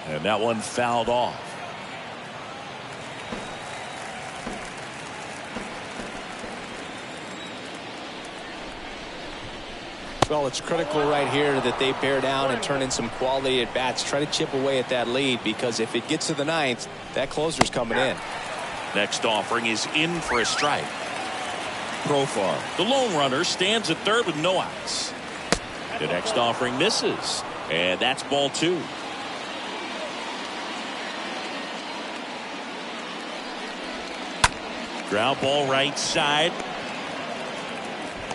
And that one fouled off. Well, it's critical right here that they bear down and turn in some quality at bats. Try to chip away at that lead, because if it gets to the ninth, that closer's coming in. Next offering is in for a strike. Crawford, the lone runner, stands at third with no outs. The next offering misses, and that's ball 2. Ground ball right side.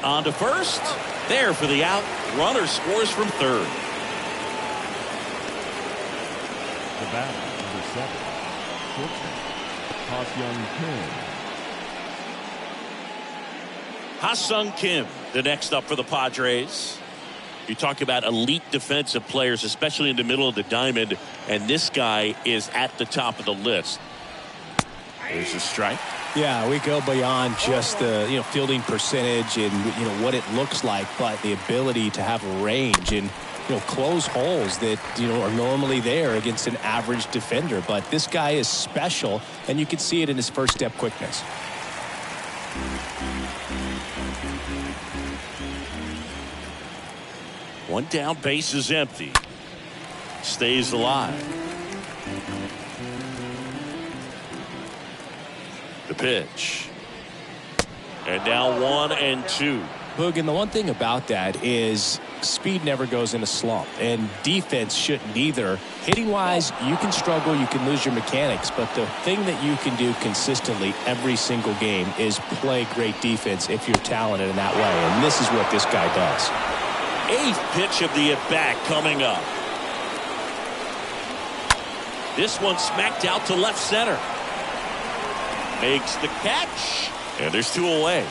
On to first. There for the out. Runner scores from third. The batter, number 7, shortstop, Ha-Sung Kim, the next up for the Padres. You talk about elite defensive players, especially in the middle of the diamond, and this guy is at the top of the list. There's a strike. Yeah, we go beyond just the fielding percentage and what it looks like, but the ability to have range and close holes that are normally there against an average defender. But this guy is special, and you can see it in his first step quickness. One down, base is empty. Stays alive. The pitch. And now 1-2. Boog, and the one thing about that is speed never goes in a slump, and defense shouldn't either. Hitting wise, you can struggle, you can lose your mechanics, but the thing that you can do consistently every single game is play great defense if you're talented in that way, and this is what this guy does. 8th pitch of the at-bat coming up. This one smacked out to left center. Makes the catch, and there's 2 away.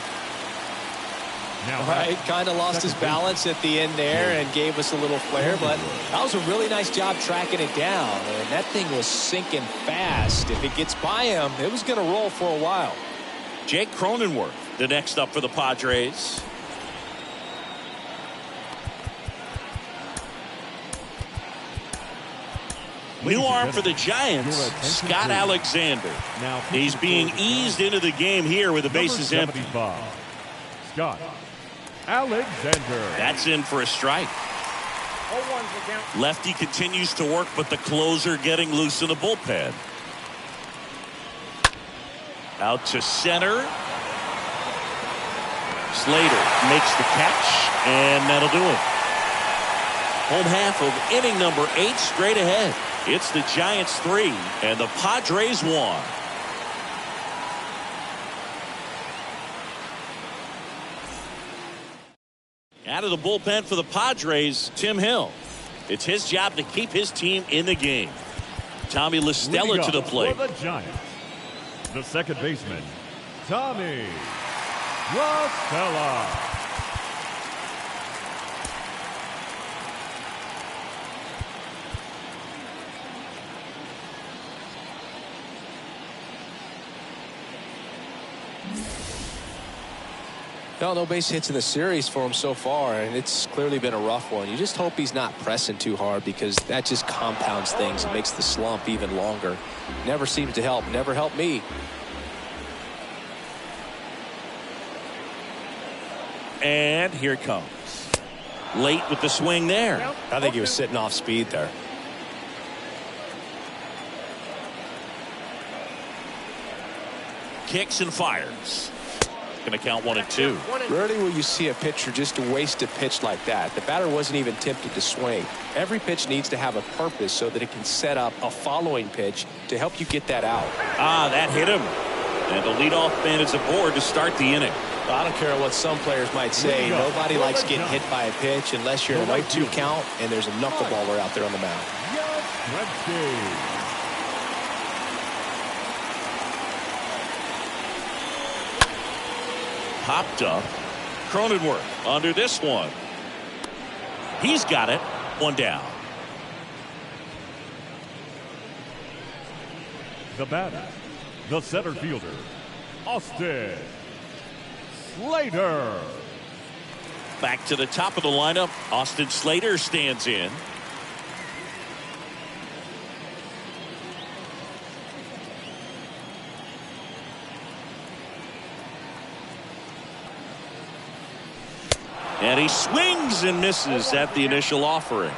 Now, right, kind of lost his balance at the end there and gave us a little flare, but that was a really nice job tracking it down, and that thing was sinking fast. If it gets by him, it was going to roll for a while. Jake Cronenworth, the next up for the Padres. New arm for the Giants, Scott Alexander. He's being eased into the game here with the bases empty. Scott Alexander. That's in for a strike. Lefty continues to work, but the closer getting loose in the bullpen. Out to center. Slater makes the catch, and that'll do it. Home half of inning number 8 straight ahead. It's the Giants 3 and the Padres 1. Out of the bullpen for the Padres, Tim Hill. It's his job to keep his team in the game. Tommy LaStella to the plate. For the Giants, the second baseman, Tommy LaStella. No base hits in the series for him so far, and it's clearly been a rough one. You just hope he's not pressing too hard, because that just compounds things and makes the slump even longer. Never seems to help. Never helped me. And here it comes. Late with the swing there. I think he was sitting off speed there. Kicks and fires. Going to count 1-2. Rarely will you see a pitcher just waste a pitch like that. The batter wasn't even tempted to swing. Every pitch needs to have a purpose so that it can set up a following pitch to help you get that out. That hit him. And the leadoff man is aboard to start the inning. I don't care what some players might say. Nobody likes getting hit by a pitch unless you're in a 0-2 count and there's a knuckleballer out there on the mound. Popped up. Cronenworth under this one. He's got it. 1 down. The batter, the center fielder, Austin Slater. Back to the top of the lineup. Austin Slater stands in. And he swings and misses at the initial offering.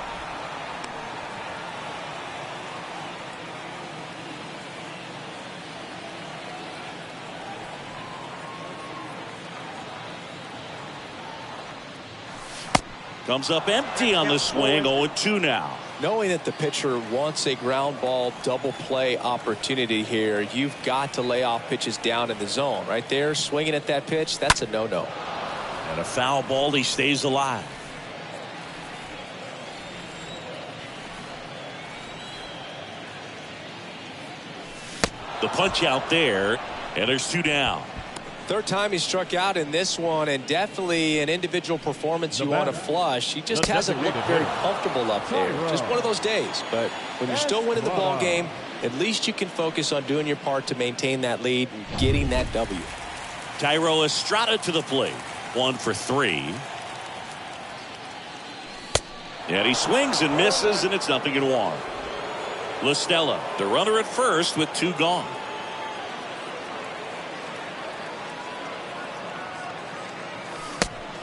Comes up empty on the swing. 0-2 now. Knowing that the pitcher wants a ground ball double play opportunity here, you've got to lay off pitches down in the zone. Right there, swinging at that pitch, that's a no-no. And a foul ball, he stays alive. The punch out there, and there's 2 down. Third time he struck out in this one, and definitely an individual performance you want to flush. He just hasn't looked very comfortable up there. Just one of those days. But when you're still winning the ball game, at least you can focus on doing your part to maintain that lead and getting that W. Thairo Estrada to the plate. 1 for 3. And he swings and misses, and it's 0-1. La Stella, the runner at first with 2 gone.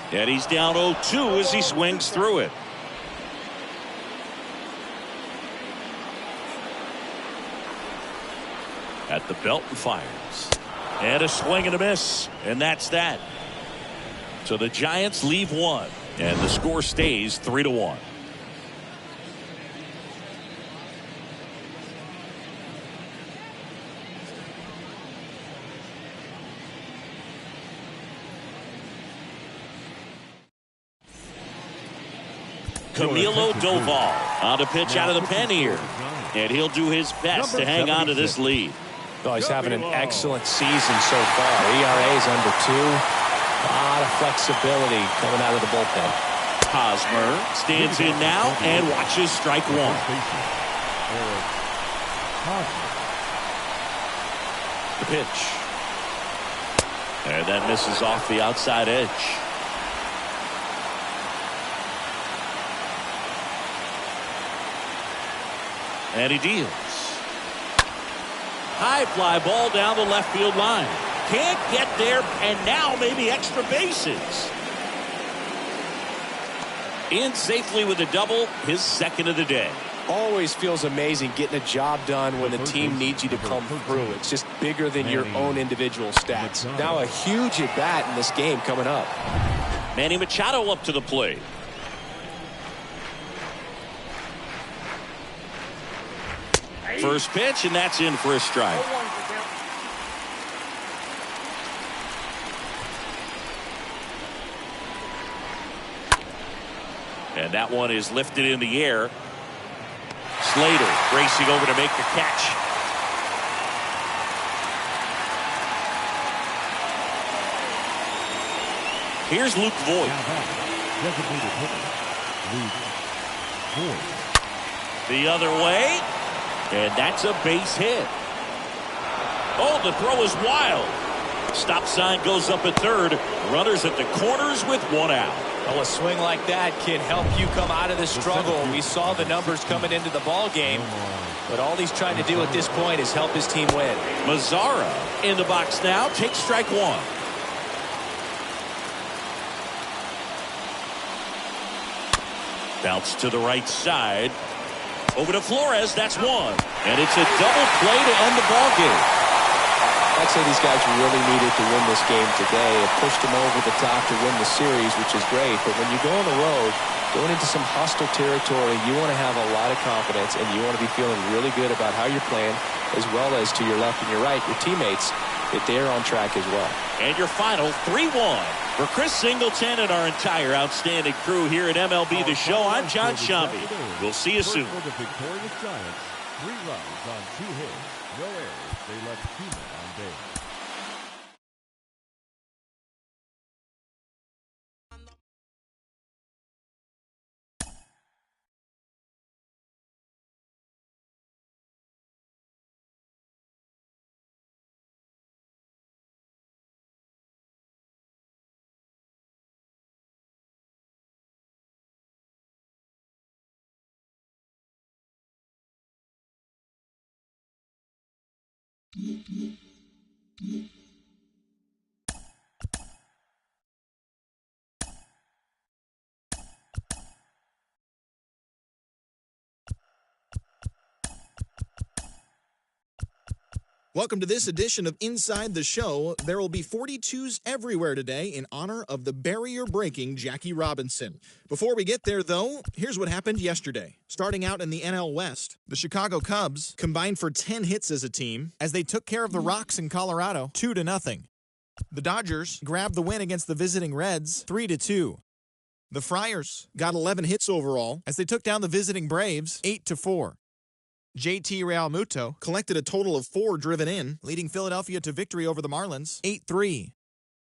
And he's down 0-2 as he swings through it. At the belt and fires. And a swing and a miss. And that's that. So the Giants leave 1. And the score stays 3-1. Camilo Doval on a pitch out of the pen here. And he'll do his best to hang on to this lead. Oh, he's having an excellent season so far. ERA is under 2. A lot of flexibility coming out of the bullpen. Hosmer stands in now and watches strike 1. The pitch. And that misses off the outside edge. And he deals. High fly ball down the left field line. Can't get there, and now maybe extra bases. In safely with a double, his second of the day. Always feels amazing getting a job done when the team needs you to come through. It's just bigger than your own individual stats. Now a huge at bat in this game coming up. Manny Machado up to the plate. First pitch, and that's in for a strike. And that one is lifted in the air. Slater racing over to make the catch. Here's Luke Voigt. The other way. And that's a base hit. Oh, the throw is wild. Stop sign goes up at third. Runners at the corners with 1 out. Well, a swing like that can help you come out of the struggle. We saw the numbers coming into the ball game, but all he's trying to do at this point is help his team win. Mazzara in the box now. Takes strike 1. Bounce to the right side. Over to Flores. That's 1. And it's a double play to end the ball game. I'd say these guys really needed to win this game today. It pushed them over the top to win the series, which is great. But when you go on the road, going into some hostile territory, you want to have a lot of confidence, and you want to be feeling really good about how you're playing, as well as to your left and your right, your teammates, that they're on track as well. And your final 3-1. For Chris Singleton and our entire outstanding crew here at MLB The Show, I'm John Shambi. We'll see you soon. For the victorious Giants, 3 runs on 2 hits, no errors. They left 2 men on base. Welcome to this edition of Inside the Show. There will be 42s everywhere today in honor of the barrier-breaking Jackie Robinson. Before we get there, though, here's what happened yesterday. Starting out in the NL West, the Chicago Cubs combined for 10 hits as a team as they took care of the Rocks in Colorado 2-0. The Dodgers grabbed the win against the visiting Reds 3-2. The Friars got 11 hits overall as they took down the visiting Braves 8-4. JT Realmuto collected a total of 4 driven in, leading Philadelphia to victory over the Marlins 8-3.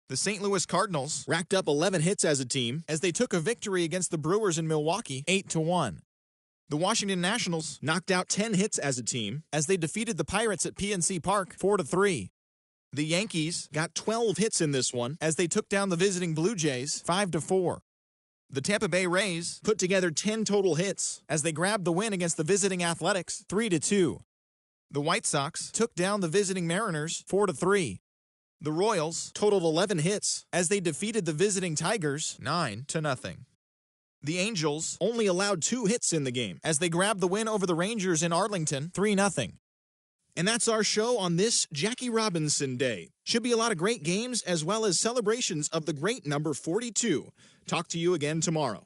The St. Louis Cardinals racked up 11 hits as a team as they took a victory against the Brewers in Milwaukee 8-1. The Washington Nationals knocked out 10 hits as a team as they defeated the Pirates at PNC Park 4-3. The Yankees got 12 hits in this one as they took down the visiting Blue Jays 5-4. The Tampa Bay Rays put together 10 total hits as they grabbed the win against the visiting Athletics 3-2. The White Sox took down the visiting Mariners 4-3. The Royals totaled 11 hits as they defeated the visiting Tigers 9-0. The Angels only allowed 2 hits in the game as they grabbed the win over the Rangers in Arlington 3-0. And that's our show on this Jackie Robinson Day. Should be a lot of great games as well as celebrations of the great number 42. Talk to you again tomorrow.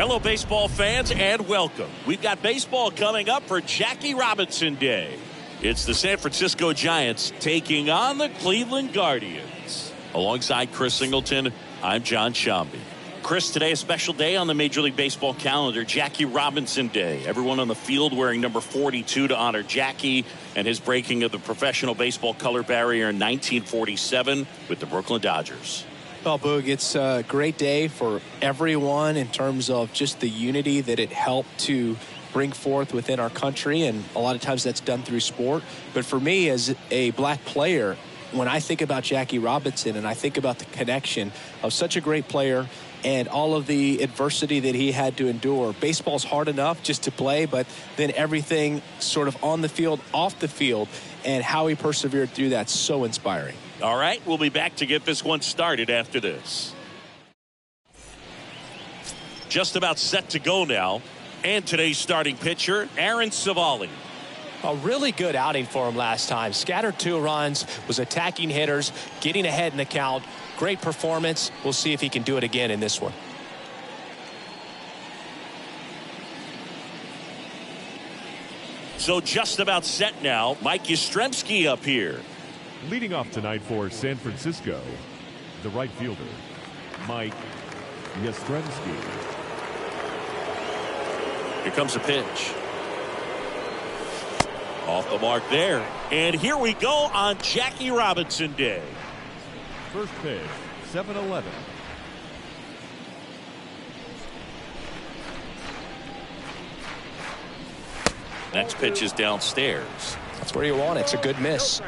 Hello, baseball fans, and welcome. We've got baseball coming up for Jackie Robinson Day. It's the San Francisco Giants taking on the Cleveland Guardians. Alongside Chris Singleton, I'm John Shambi. Chris, today a special day on the Major League Baseball calendar, Jackie Robinson Day. Everyone on the field wearing number 42 to honor Jackie and his breaking of the professional baseball color barrier in 1947 with the Brooklyn Dodgers. Well, Boog, it's a great day for everyone in terms of just the unity that it helped to bring forth within our country, and a lot of times that's done through sport. But for me, as a black player, when I think about Jackie Robinson and I think about the connection of such a great player and all of the adversity that he had to endure, baseball's hard enough just to play, but then everything sort of on the field, off the field, and how he persevered through that's so inspiring. All right, we'll be back to get this one started after this. Just about set to go now. And today's starting pitcher, Aaron Civale. A really good outing for him last time. Scattered 2 runs, was attacking hitters, getting ahead in the count. Great performance. We'll see if he can do it again in this one. So just about set now. Mike Yastrzemski up here. Leading off tonight for San Francisco, the right fielder, Mike Yastrzemski. Here comes a pitch. Off the mark there. And here we go on Jackie Robinson Day. First pitch, 7-11. Next pitch is downstairs. That's where you want it. It's a good miss.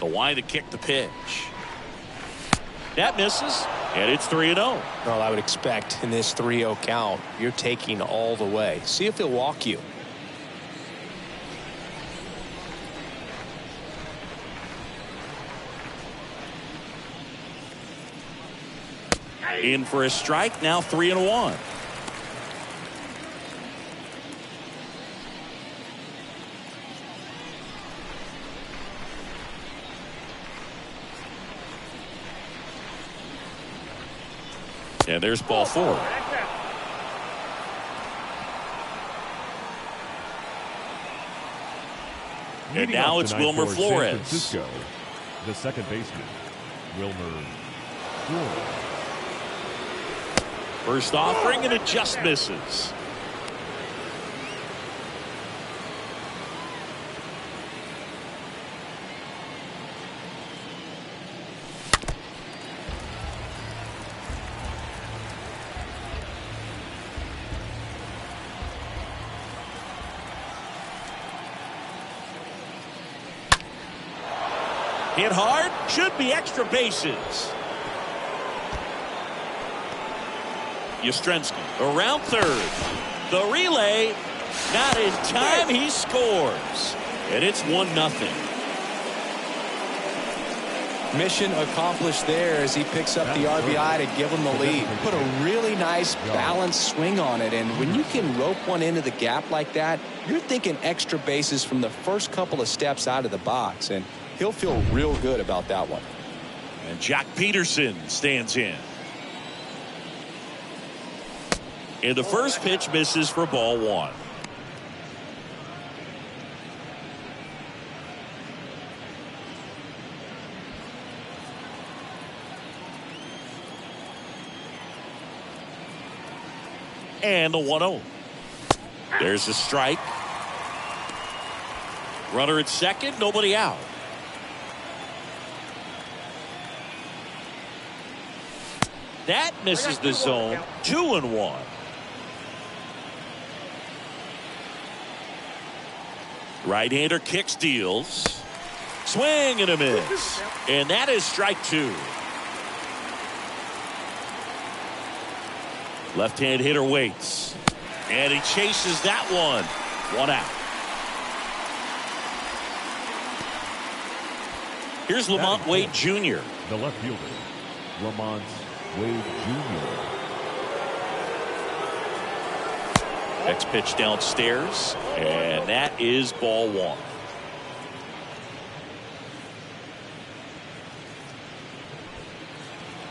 The wide to kick the pitch. That misses, and it's 3-0. Well, I would expect in this 3-0 count, you're taking all the way. See if he'll walk you. In for a strike, now 3-1. And there's ball 4. And now it's Wilmer Flores. San Francisco, the second baseman, Wilmer Flores. First offering, and it just misses. Hit hard, should be extra bases. Yastrzemski around third. The relay, not in time, he scores. And it's 1-0. Mission accomplished there as he picks up the RBI to give him the lead. Put a really nice balanced swing on it, and when you can rope one into the gap like that, you're thinking extra bases from the first couple of steps out of the box, and he'll feel real good about that one. And Jack Peterson stands in. And the first pitch misses for ball 1. And the 1-0. There's a strike. Runner at second, nobody out. That misses the zone. 2-1. Right-hander kicks, deals. Swing and a miss. And that is strike 2. Left-hand hitter waits. And he chases that one. 1 out. Here's Lamont Wade Jr. The left fielder, Lamont Wade Jr. Next pitch downstairs, and that is ball one.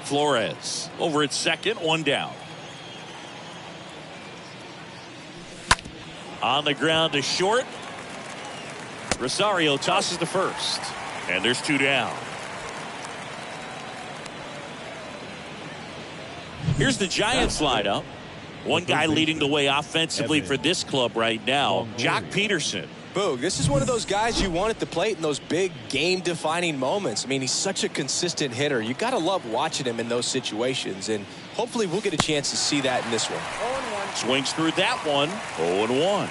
Flores over at second, one down. On the ground to short. Rosario tosses to first, and there's two down. Here's the Giants lineup. One guy leading the way offensively for this club right now, Jock Peterson. Boog, this is one of those guys you want at the plate in those big game-defining moments. I mean, he's such a consistent hitter. You got to love watching him in those situations, and hopefully we'll get a chance to see that in this one. 0-1. Swings through that one. 0-1.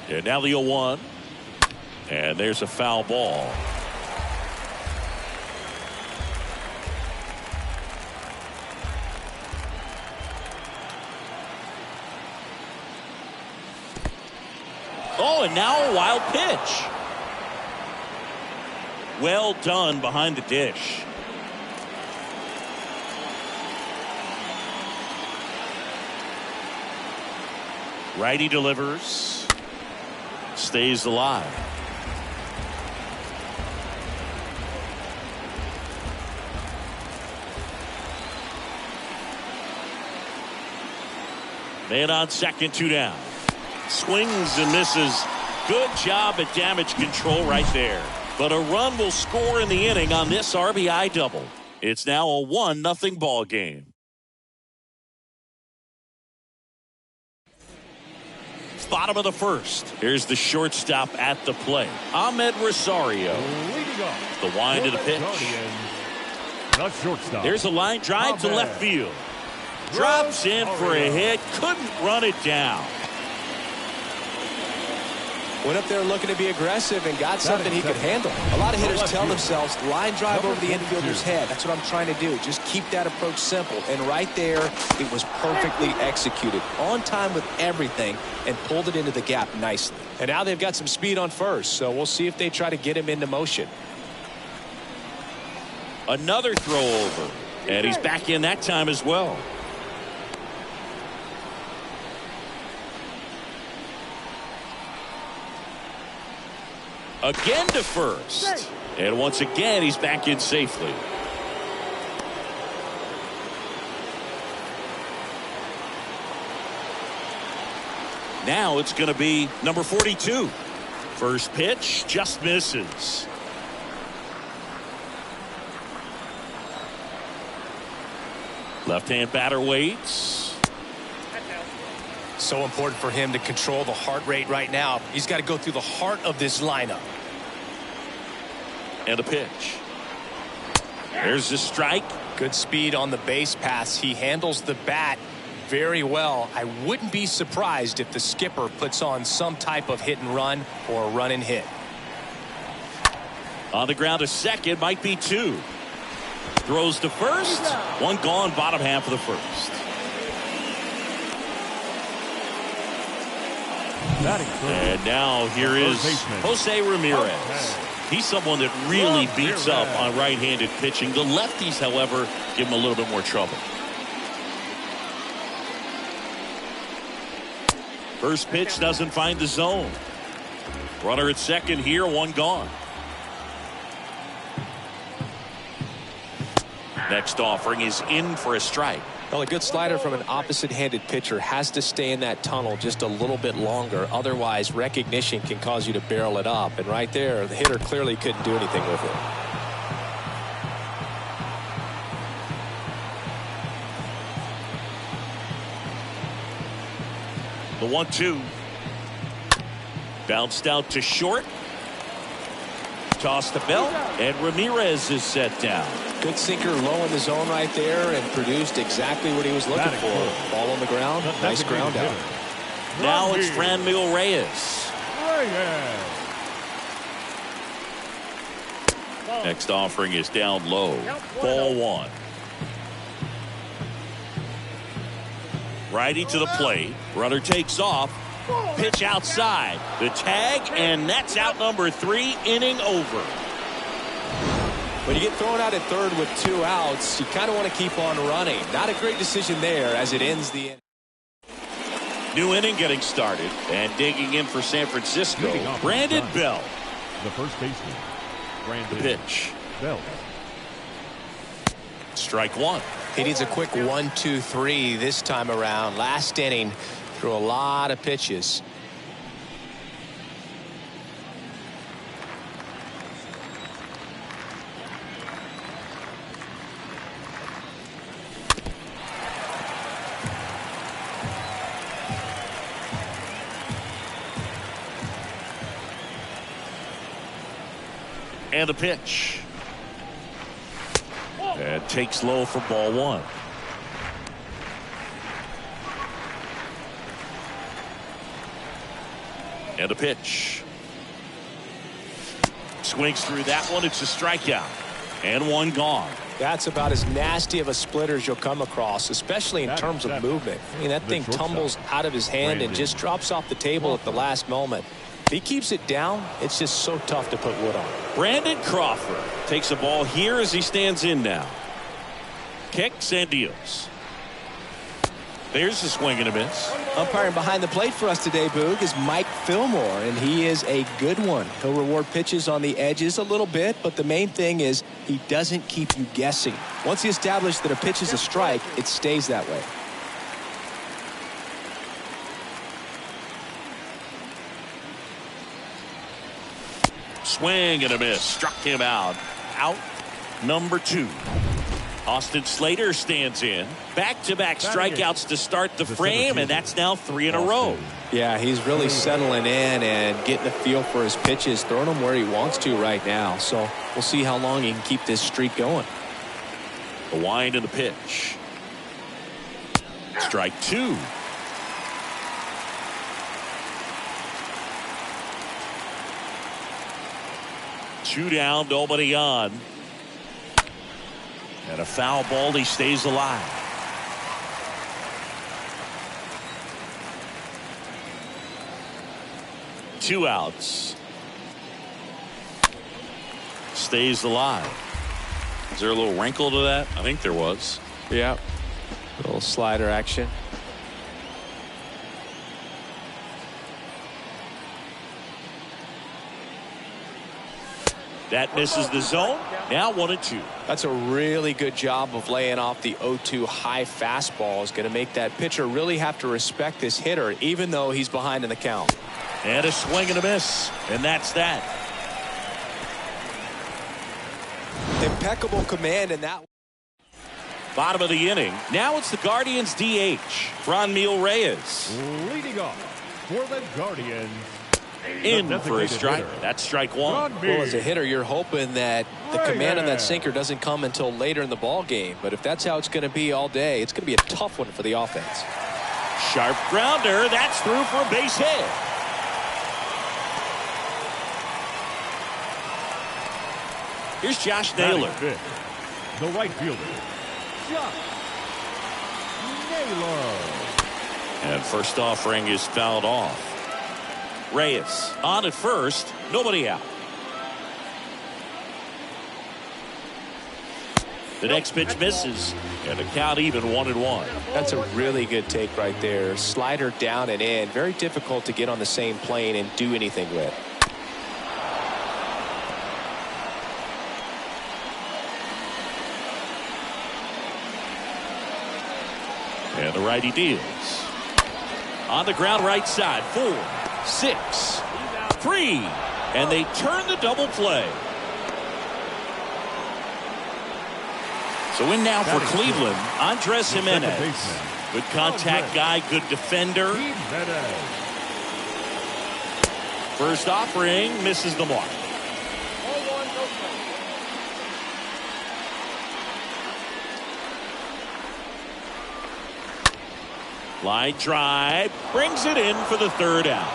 And now the 0-1. And there's a foul ball. Oh, and now a wild pitch. Well done behind the dish. Righty delivers. Stays alive. Man on second, two down. Swings and misses. Good job at damage control right there. But a run will score in the inning on this RBI double. It's now a 1-0 ball game. Bottom of the first. Here's the shortstop at the plate, Ahmed Rosario. The wind of the pitch. The shortstop. There's a line drive to left field. Drops in for a hit. Couldn't run it down. Went up there looking to be aggressive and got something he could handle. A lot of hitters tell themselves, line drive over the infielder's head. That's what I'm trying to do. Just keep that approach simple. And right there, it was perfectly executed. On time with everything and pulled it into the gap nicely. And now they've got some speed on first, so we'll see if they try to get him into motion. Another throw over. And he's back in that time as well. Again to first. And once again, he's back in safely. Now it's going to be number 42. First pitch just misses. Left-hand batter waits. So important for him to control the heart rate right now. He's got to go through the heart of this lineup. And a pitch. There's the strike. Good speed on the base pass. He handles the bat very well. I wouldn't be surprised if the skipper puts on some type of hit and run or a run and hit. On the ground to second, might be two. Throws to first. One gone, bottom half of the first. And now here is Jose Ramirez. He's someone that really beats up on right-handed pitching. The lefties, however, give him a little bit more trouble. First pitch doesn't find the zone. Runner at second here, one gone. Next offering is in for a strike. Well, a good slider from an opposite-handed pitcher has to stay in that tunnel just a little bit longer. Otherwise, recognition can cause you to barrel it up. And right there, the hitter clearly couldn't do anything with it. The 1-2. Bounced out to short. Toss the belt, and Ramirez is set down. Good sinker low in the zone right there and produced exactly what he was looking for. Ball on the ground, nice ground out. Now it's Franmil Reyes. Next offering is down low. Ball one. Righty to the plate. Runner takes off. Pitch outside. The tag, and that's out number 3. Inning over. When you get thrown out at third with 2 outs, you kind of want to keep on running. Not a great decision there as it ends the inning. New inning getting started, and digging in for San Francisco, Brandon Bell. The first baseman, Brandon The pitch. Bell. Strike one. He needs a quick 1-2-3 this time around. Last inning, threw a lot of pitches. And the pitch. And takes low for ball one. And a pitch. Swings through that one. It's a strikeout. And one gone. That's about as nasty of a splitter as you'll come across, especially in terms of movement. I mean, that thing tumbles out of his hand and just drops off the table at the last moment. If he keeps it down, it's just so tough to put wood on. Brandon Crawford takes a ball here as he stands in now. Kicks and deals. There's a swing and a miss. Umpiring behind the plate for us today, Boog, is Mike Fillmore, and he is a good one. He'll reward pitches on the edges a little bit, but the main thing is he doesn't keep you guessing. Once he establishes that a pitch is a strike, it stays that way. Swing and a miss. Struck him out. Out number 2. Austin Slater stands in. Back-to-back strikeouts to start the frame, and that's now 3 in a row. Yeah, he's really settling in and getting a feel for his pitches, throwing them where he wants to right now. So we'll see how long he can keep this streak going. The wind and the pitch. Strike 2. Two down, nobody on. And a foul ball, he stays alive. Two outs. Stays alive. Is there a little wrinkle to that? I think there was. Yeah. A little slider action. That misses the zone. Now 1-2. That's a really good job of laying off the 0-2 high fastball. Is going to make that pitcher really have to respect this hitter, even though he's behind in the count. And a swing and a miss. And that's that. Impeccable command in that. Bottom of the inning. Now it's the Guardians DH, Ramirez. Leading off for the Guardians. In for a strike. That's strike one. Well, as a hitter, you're hoping that the command on that sinker doesn't come until later in the ball game. But if that's how it's going to be all day, it's going to be a tough one for the offense. Sharp grounder. That's through for a base hit. Here's Josh Naylor. The right fielder, Josh Naylor. And first offering is fouled off. Reyes on at first. Nobody out. The next pitch misses. And the count even 1-1. That's a really good take right there. Slider down and in. Very difficult to get on the same plane and do anything with. And the righty deals. On the ground right side. 4, 6, 3. And they turn the double play. So in now for Cleveland, Andres Jimenez. Good contact guy, good defender. First offering misses the mark. Line drive, brings it in for the third out.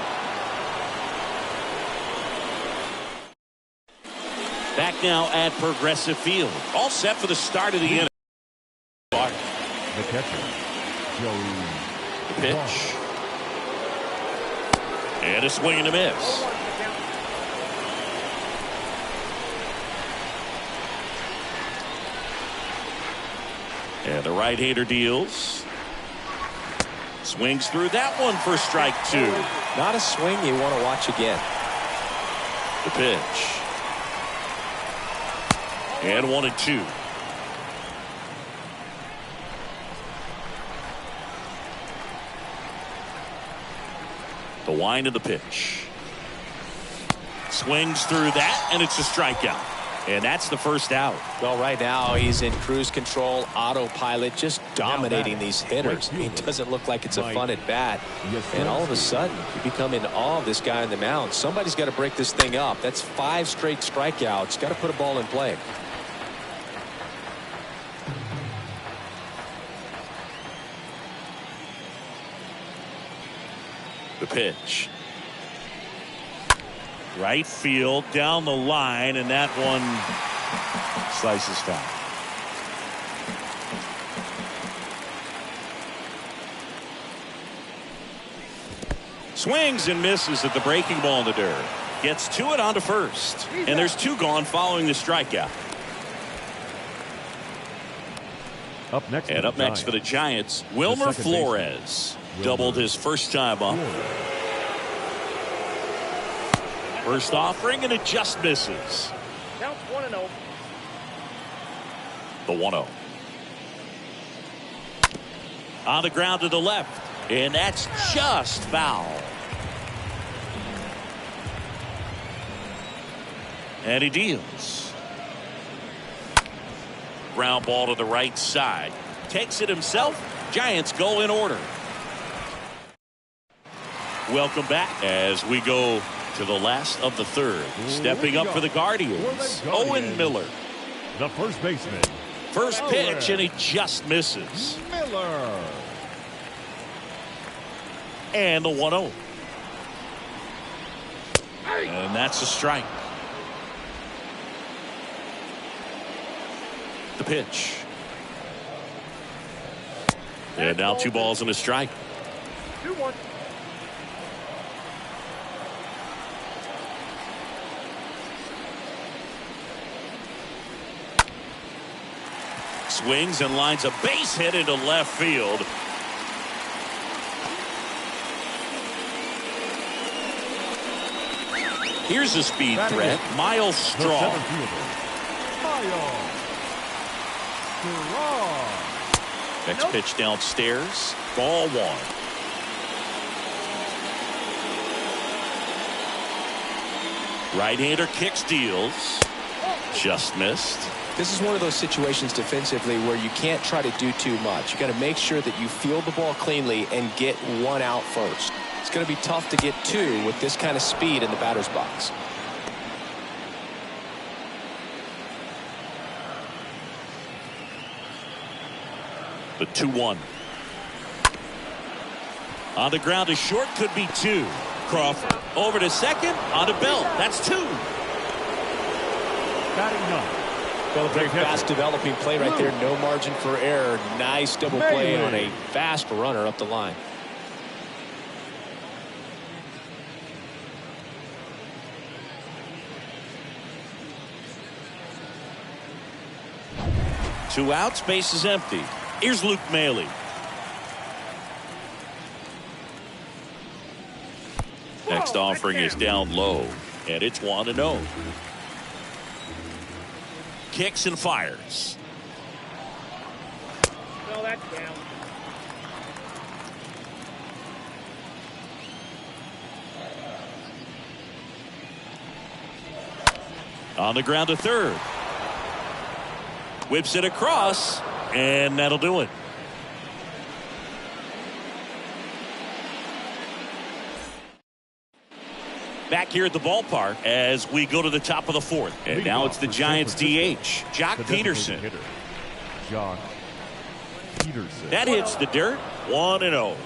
Back now at Progressive Field. All set for the start of the inning. The catcher, Joey. The pitch. And a swing and a miss. And the right-hander deals. Swings through that one for strike 2. Not a swing you want to watch again. The pitch. And 1-2. The wind of the pitch. Swings through that, and it's a strikeout. And that's the first out. Well, right now he's in cruise control, autopilot, just dominating these hitters. It doesn't look like it's a fun at bat. And all of a sudden, you become in awe of this guy on the mound. Somebody's got to break this thing up. That's 5 straight strikeouts. Got to put a ball in play. The pitch. Right field, down the line, and that one slices foul. Swings and misses at the breaking ball in the dirt. Gets to it onto first. And there's 2 gone following the strikeout. Up next, for the Giants, Wilmer Flores. Doubled his first time up. First offering, and it just misses. Counts 1-0. The 1-0. On the ground to the left, and that's just foul. And he deals. Ground ball to the right side. Takes it himself. Giants go in order. Welcome back as we go to the last of the third. Stepping up for the Guardians, Owen Miller. The first baseman. First pitch, and he just misses. Miller. And the 1-0. And that's a strike. The pitch. And now 2 balls and a strike. 2-1. Swings and lines a base hit into left field. Here's a speed threat, Miles Straw. Next pitch downstairs, ball 1. Right-hander kicks, deals. Just missed. This is one of those situations defensively where you can't try to do too much. You got to make sure that you field the ball cleanly and get 1 out first. It's going to be tough to get 2 with this kind of speed in the batter's box. The 2-1. On the ground to short, could be 2. Crawford over to second, on to Bell. That's 2. Batting 9. Well, a very fast developing play right there. No margin for error. Nice double play on a fast runner up the line. Two outs, base is empty. Here's Luke Maile. Next offering is down low, and it's 1-0. Kicks and fires. No, that's down. On the ground to third. Whips it across, and that'll do it. Back here at the ballpark as we go to the top of the fourth. And now it's the Giants DH, Jock Peterson. Jock Peterson. That hits the dirt, 1-0.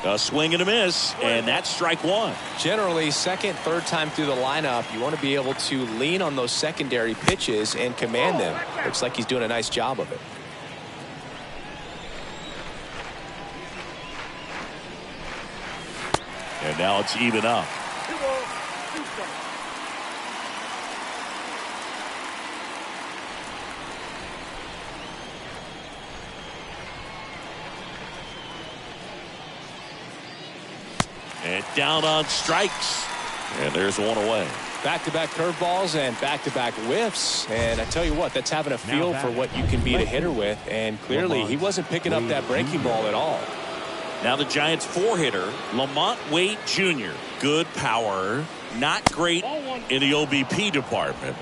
A swing and a miss, and that's strike 1. Generally, second, third time through the lineup, you want to be able to lean on those secondary pitches and command them. Looks like he's doing a nice job of it. And now it's even up. And down on strikes. And there's one away. Back-to-back curveballs and back-to-back whiffs. And I tell you what, that's having a feel for what you can beat a hitter with. And clearly, he wasn't picking up that breaking ball at all. Now the Giants' 4-hitter, Lamont Wade Jr. Good power, not great in the OBP department.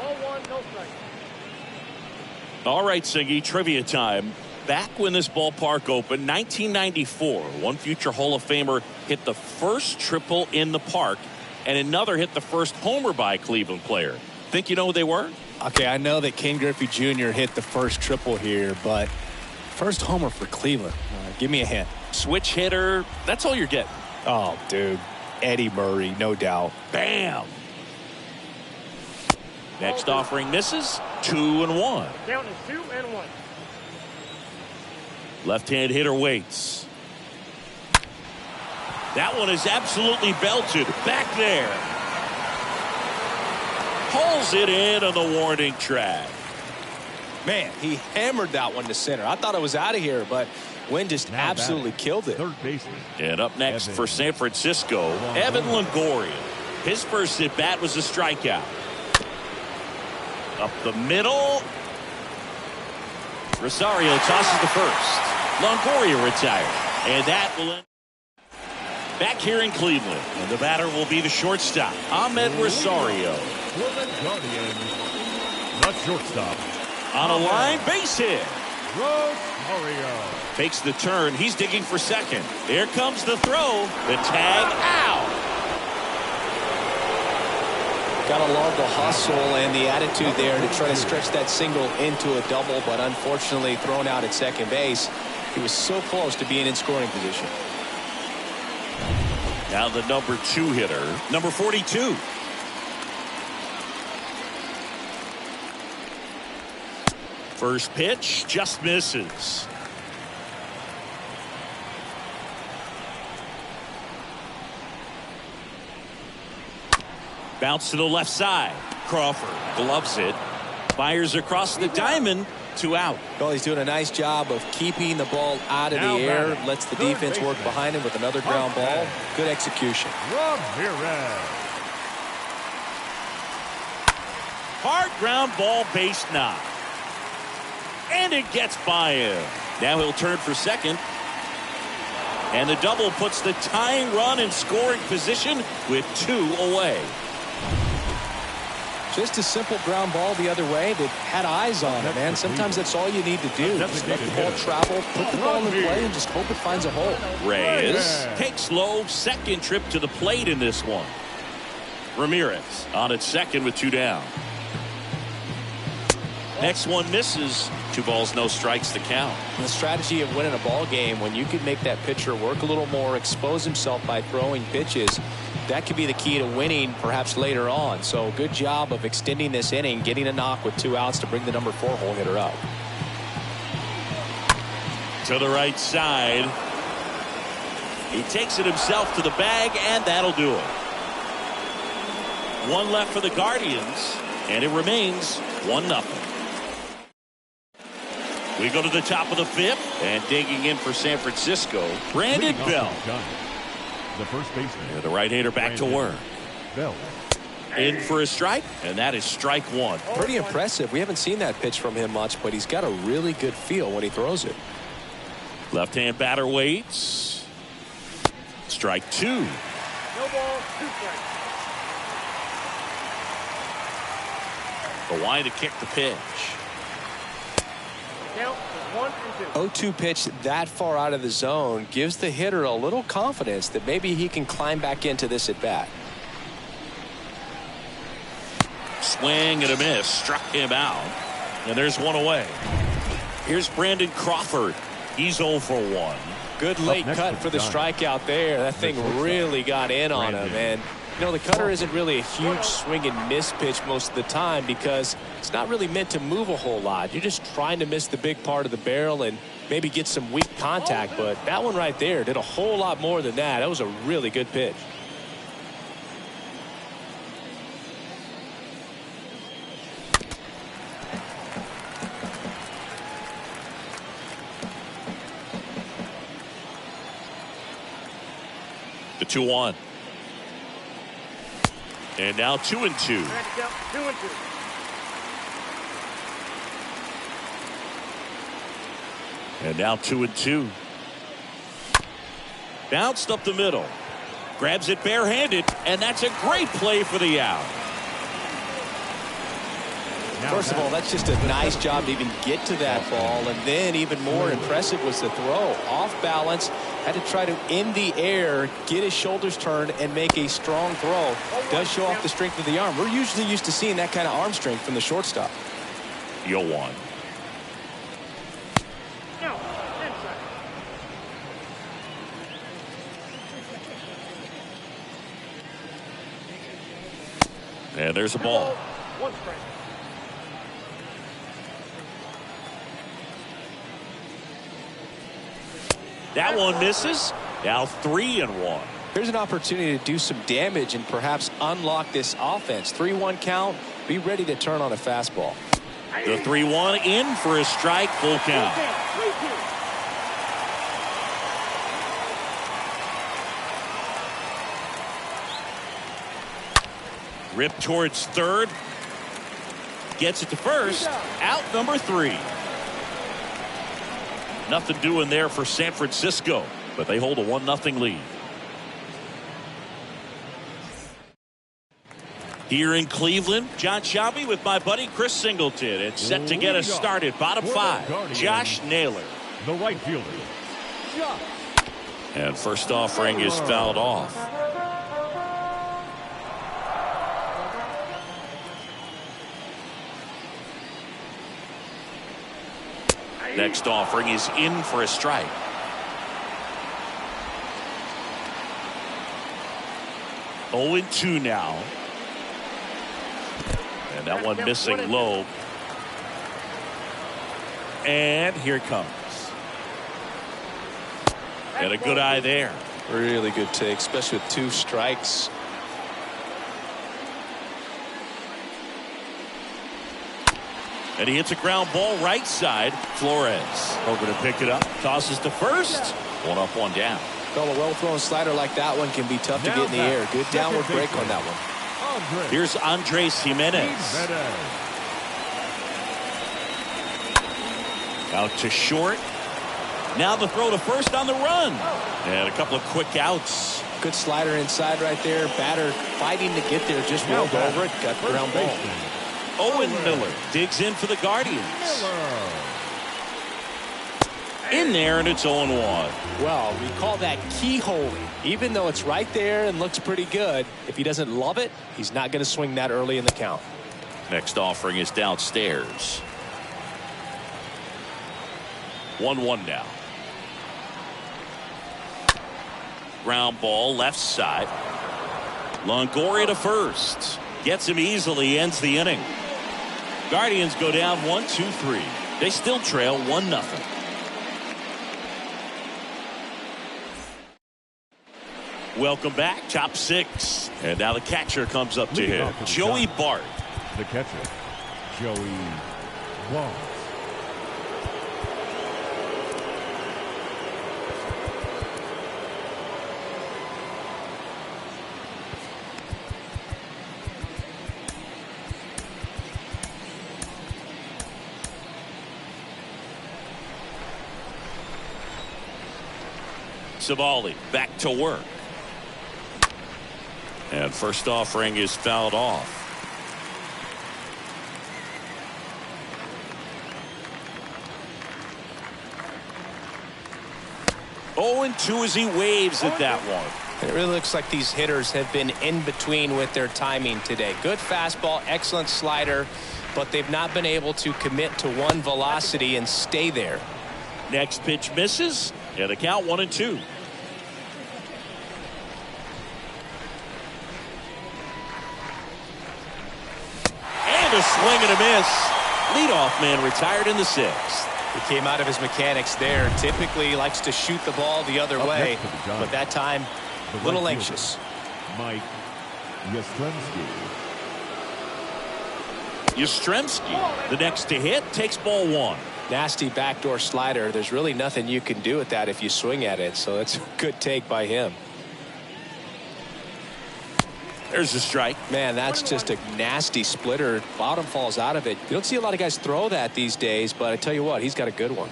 All right, Singy, trivia time. Back when this ballpark opened, 1994, one future Hall of Famer hit the first triple in the park, and another hit the first homer by a Cleveland player. Think you know who they were? Okay, I know that Ken Griffey Jr. hit the first triple here, but first homer for Cleveland. Give me a hint. Switch hitter. That's all you're getting. Oh, dude. Eddie Murray, no doubt. Bam. Next offering misses. 2-1. Count is 2-1. Left-hand hitter waits. That one is absolutely belted. Back there. Pulls it in on the warning track. Man, he hammered that one to center. I thought it was out of here, but Wynn just absolutely killed it. Third baseman. And up next for San Francisco, Evan Longoria. His first at bat was a strikeout. Up the middle. Rosario tosses the first. Longoria retired. And that will end. Back here in Cleveland. And the batter will be the shortstop, Ahmed Rosario. For the Guardians, the shortstop. On a line, base hit. Rosario. Takes the turn. He's digging for second. There comes the throw. The tag out. Gotta love the hustle and the attitude there to try to stretch that single into a double, but unfortunately thrown out at second base. He was so close to being in scoring position. Now the number 2 hitter, number 42. First pitch just misses. Bounce to the left side. Crawford gloves it. Fires across the diamond. 2 out. Well, he's doing a nice job of keeping the ball out of the air. Lets the defense work behind him with another ground ball. Good execution. Ramirez. Hard ground ball, base knock. And it gets by him. Now he'll turn for second. And the double puts the tying run in scoring position with 2 away. Just a simple ground ball the other way that had eyes on it, man. Sometimes that's all you need to do. Just let the ball travel, put the ball in play, and just hope it finds a hole. Reyes takes low, second trip to the plate in this one. Ramirez on at second with 2 down. Next one misses. 2 balls, no strikes to count. The strategy of winning a ball game, when you can make that pitcher work a little more, expose himself by throwing pitches, that could be the key to winning perhaps later on. So good job of extending this inning, getting a knock with 2 outs to bring the number 4 hole hitter up. To the right side. He takes it himself to the bag, and that'll do it. 1 left for the Guardians, and it remains 1-0. We go to the top of the 5th, and digging in for San Francisco, Brandon Bell. The first baseman. And the right-hander back to work. Bell. In for a strike, and that is strike 1. Pretty impressive. We haven't seen that pitch from him much, but he's got a really good feel when he throws it. Left-hand batter waits. Strike 2. No ball, 2 strikes. The line to kick the pitch. Count is 1 and 2. 0-2 pitch that far out of the zone gives the hitter a little confidence that maybe he can climb back into this at bat. Swing and a miss. Struck him out. And there's 1 away. Here's Brandon Crawford. He's 0 for 1. Good late cut for the strikeout there. That thing really got in on him. And, you know, the cutter isn't really a huge swing and miss pitch most of the time because it's not really meant to move a whole lot. You're just trying to miss the big part of the barrel and maybe get some weak contact. But that one right there did a whole lot more than that. That was a really good pitch. The 2-1. And now 2-2. Next up, 2-2. And now 2-2. Bounced up the middle. Grabs it barehanded, and that's a great play for the out. First of all, that's just a nice job to even get to that ball, and then even more impressive was the throw. Off balance, had to try to, in the air, get his shoulders turned and make a strong throw. Does show off the strength of the arm. We're usually used to seeing that kind of arm strength from the shortstop. 0-1. No, inside. And there's a ball. 1 strike. That one misses. Now 3-1. Here's an opportunity to do some damage and perhaps unlock this offense. 3-1 count. Be ready to turn on a fastball. The 3-1 in for a strike, full count. 3-2. Ripped towards third. Gets it to first. Out number 3. Nothing doing there for San Francisco, but they hold a 1-0 lead. Here in Cleveland, John Shelby with my buddy Chris Singleton. It's set to get us started. Bottom 5, Josh Naylor. The right fielder. And first offering is fouled off. Next offering is in for a strike. Oh, 0-2 now. And that one missing low. And here it comes. And a good eye there. Really good take, especially with 2 strikes. And he hits a ground ball right side. Flores over to pick it up. Tosses to first. 1 up, 1 down. Well, a well-thrown slider like that one can be tough to get in the air. Good downward break on that one. Here's Andres Jimenez. Out to short. Now the throw to first on the run. And a couple of quick outs. Good slider inside right there. Batter fighting to get there. Just rolled over it. Got the ground ball. Owen Miller digs in for the Guardians. In there, and it's 0-1. Well, we call that keyholing. Even though it's right there and looks pretty good, if he doesn't love it, he's not going to swing that early in the count. Next offering is downstairs. 1-1 now. Ground ball left side. Longoria to first. Gets him easily, ends the inning. Guardians go down 1-2-3. They still trail 1-0. Welcome back, top 6. And now the catcher comes up to him. Joey Bart. The catcher, Joey Bart. Savali back to work. And first offering is fouled off. Oh, and 2 as he waves at that one. It really looks like these hitters have been in between with their timing today. Good fastball, excellent slider, but they've not been able to commit to one velocity and stay there. Next pitch misses, and the count 1-2. And a swing and a miss. Leadoff man retired in the 6th. He came out of his mechanics there. Typically likes to shoot the ball the other way, but that time a little anxious. Mike Yastrzemski. Yastrzemski, the next to hit, takes ball 1. Nasty backdoor slider. There's really nothing you can do with that if you swing at it, so that's a good take by him. There's a strike. Man, that's just a nasty splitter. Bottom falls out of it. You don't see a lot of guys throw that these days, but I tell you what, he's got a good one.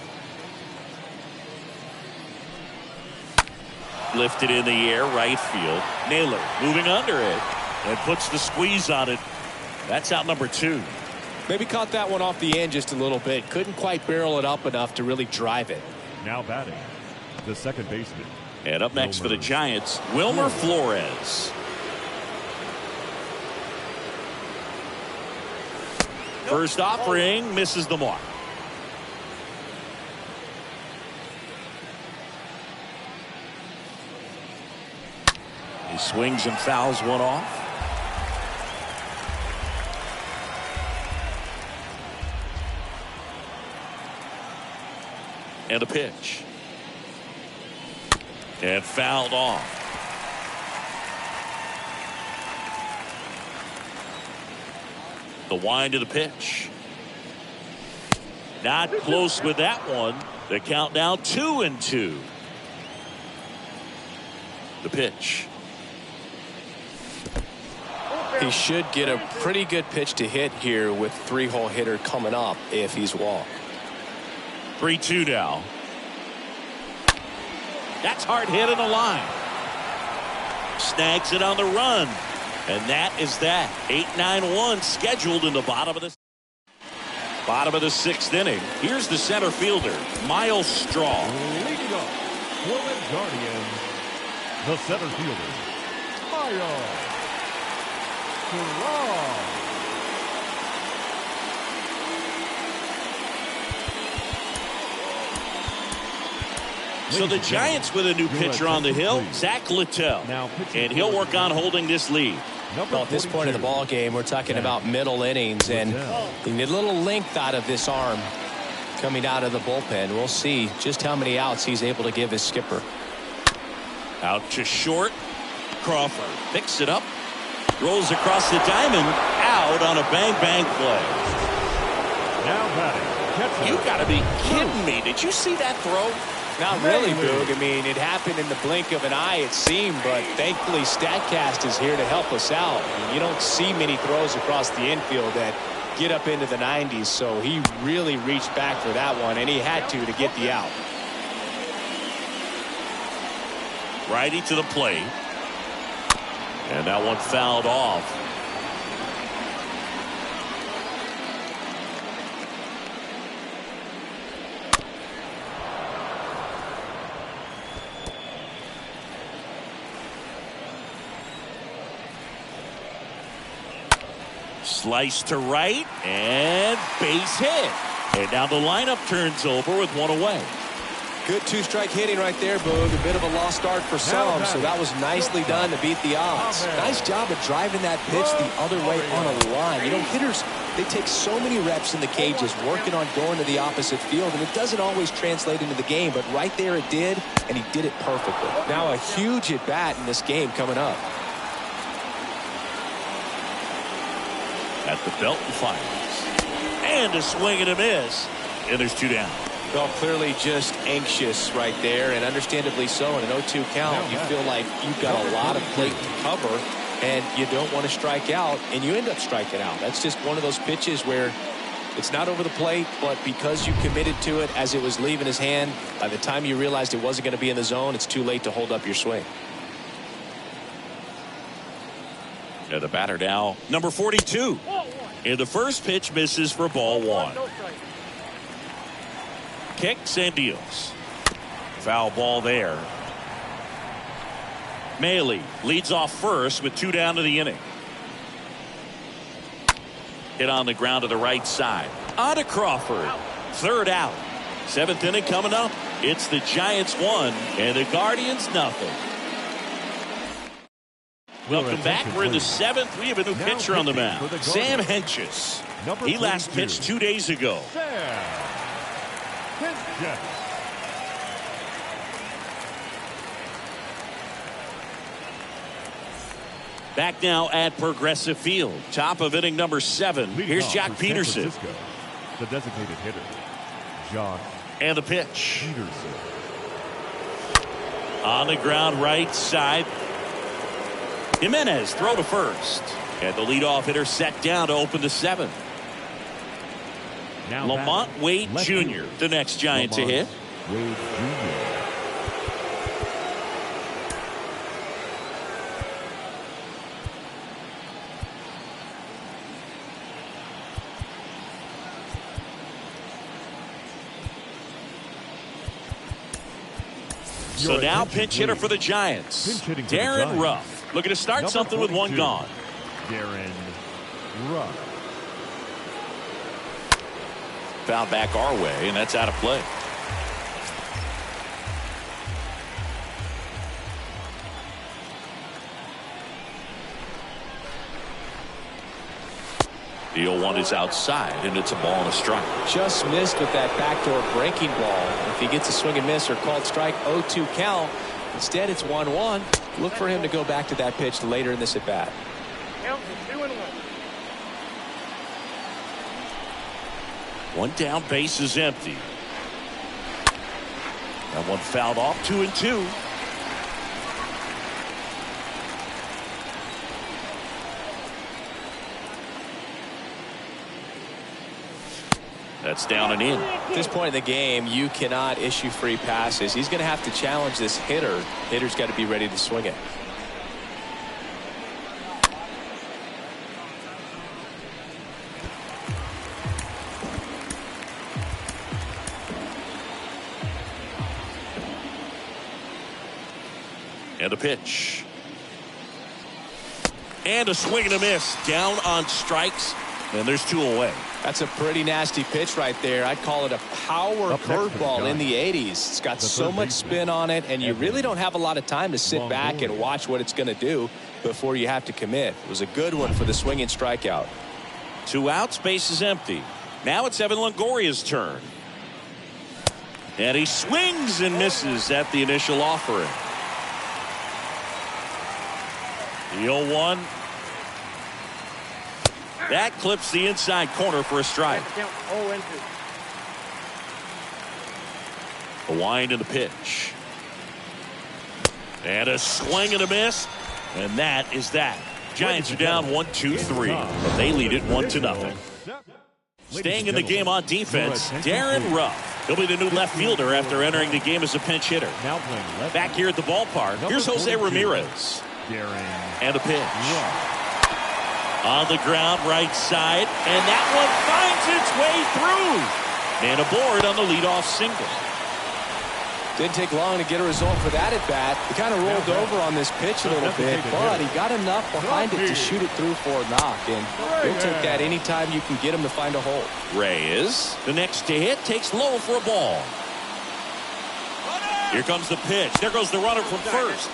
Lifted in the air, right field. Naylor moving under it and puts the squeeze on it. That's out number 2. Maybe caught that one off the end just a little bit. Couldn't quite barrel it up enough to really drive it. Now batting, the second baseman. And up next for the Giants, Wilmer Flores. First offering misses the mark. He swings and fouls one off. And a pitch. And fouled off. The wind of the pitch. Not close with that one. The count now 2-2. The pitch. He should get a pretty good pitch to hit here with 3-hole hitter coming up if he's walked. 3-2 now. That's hard hit in the line. Snags it on the run. And that is that. 8-9-1 scheduled in the bottom of the 6th inning. Here's the center fielder, Miles Straw. Leading up for the Guardians, the center fielder, Miles Straw. So the Giants with a new pitcher on the hill, Zach Littell. And he'll work on holding this lead. Well, at this point in the ball game, we're talking about middle innings, and you need a little length out of this arm coming out of the bullpen. We'll see just how many outs he's able to give his skipper. Out to short. Crawford picks it up, rolls across the diamond, out on a bang-bang play. Now batting. You got to be kidding me. Did you see that throw? Not really, Boog. I mean, it happened in the blink of an eye, it seemed, but thankfully StatCast is here to help us out. I mean, you don't see many throws across the infield that get up into the 90s, so he really reached back for that one, and he had to get the out. Righty to the plate. And that one fouled off. Slice to right and base hit. And now the lineup turns over with one away. Good 2-strike hitting right there, Boog. A bit of a lost start for some, so that was nicely done to beat the odds. Nice job of driving that pitch the other way on a line. You know, hitters, they take so many reps in the cages working on going to the opposite field, and it doesn't always translate into the game, but right there it did, and he did it perfectly. Now a huge at-bat in this game coming up. At the belt and fires. And a swing and a miss. And there's 2 down. Well, clearly just anxious right there, and understandably so. In an 0-2 count, you feel like you've got a lot of plate to cover, and you don't want to strike out, and you end up striking out. That's just one of those pitches where it's not over the plate, but because you committed to it as it was leaving his hand, by the time you realized it wasn't going to be in the zone, it's too late to hold up your swing. And the batter now, number 42. And the first pitch misses for ball 1. Kicks and deals. Foul ball there. Maley leads off first with 2 down to the inning. Hit on the ground to the right side. On to Crawford. 3rd out. 7th inning coming up. It's the Giants 1 and the Guardians nothing. Welcome back. We're in the 7th. We have a new pitcher on the mound. Sam Hentges. He last pitched 2 days ago. Back now at Progressive Field. Top of inning number 7. Here's Jack Peterson. The designated hitter, John. And the pitch. Peterson. On the ground right side. Jimenez throw to first. And the leadoff hitter set down to open the 7th. Now Lamont Wade Jr., the next Giant to hit. Wade Jr. So now pinch hitter for the Giants. Darren Ruff looking to start something with one gone. Darren Ruff. Foul back our way, and that's out of play. The 0-1 is outside, and it's a ball and a strike. Just missed with that backdoor breaking ball. If he gets a swing and miss or called strike, 0-2 count. Instead, it's 1-1. Look for him to go back to that pitch later in this at bat. Count is 2-1. One down, base is empty. That one fouled off, 2-2. That's down and in. At this point in the game, you cannot issue free passes. He's going to have to challenge this hitter. Hitter's got to be ready to swing it. And a pitch. And a swing and a miss. Down on strikes. And there's 2 away. That's a pretty nasty pitch right there. I'd call it a power curveball in the 80s. It's got so much spin on it, and you really don't have a lot of time to sit back and watch what it's going to do before you have to commit. It was a good one for the swinging strikeout. 2 outs, base is empty. Now it's Evan Longoria's turn. And he swings and misses at the initial offering. The 0-1. That clips the inside corner for a strike. Count 0-2. A wind and the pitch. And a swing and a miss. And that is that. Giants are down 1-2-3. But they lead it 1-0. Staying in the game on defense, Darren Ruff. He'll be the new left fielder after entering the game as a pinch hitter. Back here at the ballpark, here's Jose Ramirez. And a pitch. On the ground, right side, and that one finds its way through. And aboard on the leadoff single. Didn't take long to get a result for that at bat. He kind of rolled over on this pitch a little bit, but he got enough behind it to shoot it through for a knock. And he'll take that anytime you can get him to find a hole. Reyes, the next to hit, takes low for a ball. Here comes the pitch. There goes the runner from first.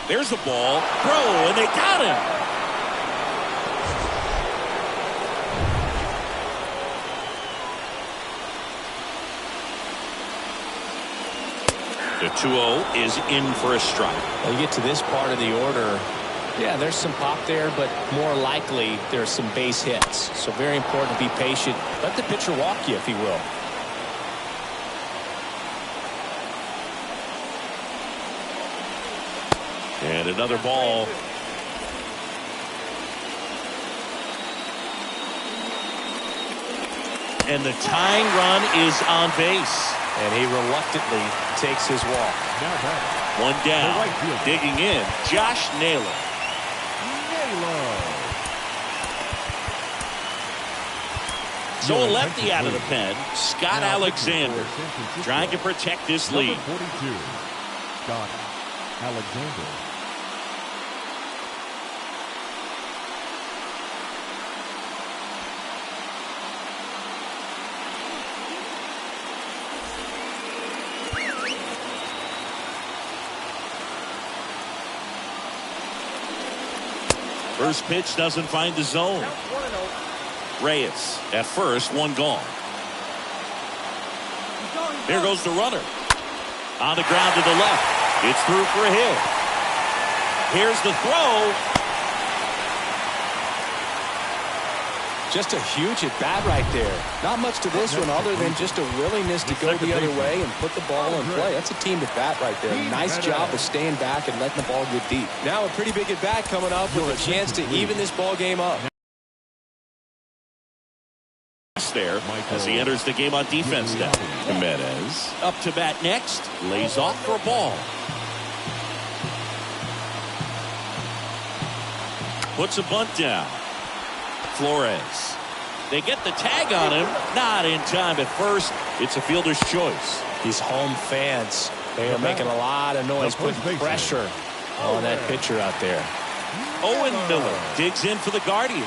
There's the ball. Throw, and they got him. The 2-0 is in for a strike. Well, you get to this part of the order. Yeah, there's some pop there, but more likely there's some base hits. So very important to be patient. Let the pitcher walk you, if he will. And another ball. And the tying run is on base. And he reluctantly takes his walk. One down. Digging in, Josh Naylor. So a lefty out of the pen, Scott Alexander, trying to protect this lead. 42, Scott Alexander. First pitch doesn't find the zone. Reyes at first, one gone. There goes the runner. On the ground to the left. It's through for a hit. Here's the throw. Just a huge at-bat right there. Not much to this one other than just a willingness to go the other way and put the ball in play. That's a team at-bat right there. Nice job of staying back and letting the ball get deep. Now a pretty big at-bat coming up with a chance to even this ball game up. There as he enters the game on defense now. Ramirez up to bat next. Lays off for a ball. Puts a bunt down. Flores. They get the tag on him. Not in time at first. It's a fielder's choice. These home fans, they are making a lot of noise, putting pressure on that pitcher out there. Owen Miller digs in for the Guardians.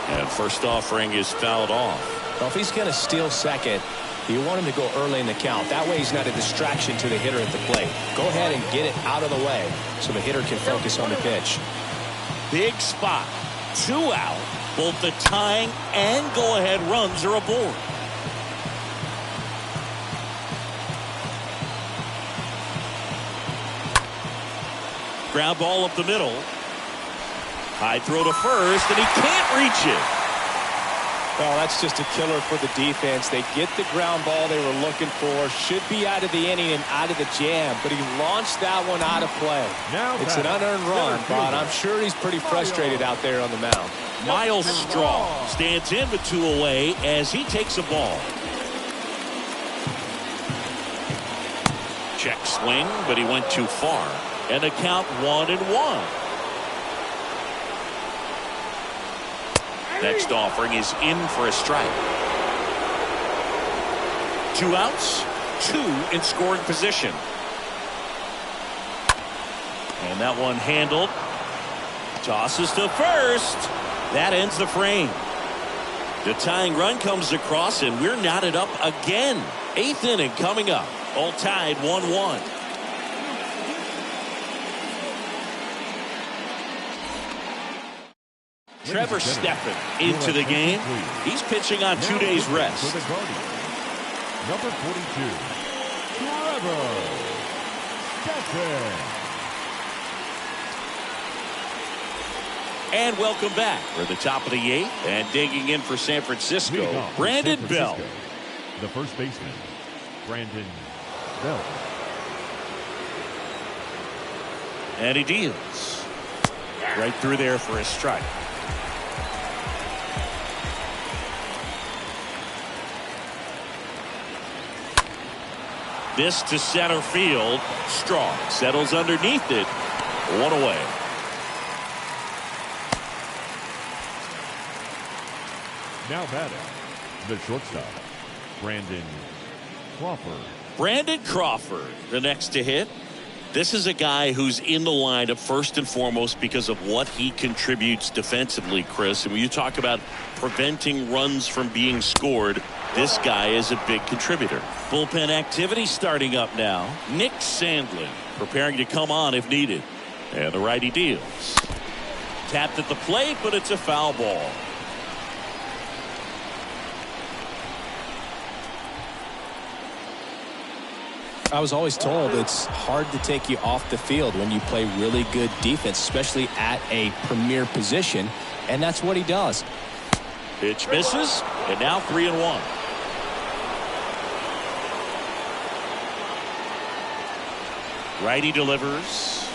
And first offering is fouled off. Well, if he's going to steal second, you want him to go early in the count. That way he's not a distraction to the hitter at the plate. Go ahead and get it out of the way so the hitter can focus on the pitch. Big spot. 2 out. Both the tying and go-ahead runs are aboard. Ground ball up the middle. High throw to first, and he can't reach it. Well, that's just a killer for the defense. They get the ground ball they were looking for. Should be out of the inning and out of the jam, but he launched that one out of play. It's an unearned run, but I'm sure he's pretty frustrated out there on the mound. Miles Straw stands in with 2 away as he takes a ball. Check swing, but he went too far. And a count 1-1. Next offering is in for a strike. 2 outs, 2 in scoring position. And that one handled. Tosses to first. That ends the frame. The tying run comes across, and we're knotted up again. 8th inning coming up. All tied 1-1. Trevor Steffen into the game. He's pitching on 2 days rest. Number 42, Trevor Steffen. And welcome back. We're at the top of the 8th and digging in for San Francisco, Brandon Belt. The first baseman, Brandon Belt. And he deals. Right through there for a strike. This to center field. Strong settles underneath it. 1 away. Now batting, the shortstop, Brandon Crawford. Brandon Crawford, the next to hit. This is a guy who's in the lineup first and foremost because of what he contributes defensively, Chris. And when you talk about preventing runs from being scored, this guy is a big contributor. Bullpen activity starting up now. Nick Sandlin preparing to come on if needed. And the righty deals. Tapped at the plate, but it's a foul ball. I was always told it's hard to take you off the field when you play really good defense, especially at a premier position, and that's what he does. Pitch misses, and now 3-1. Righty delivers.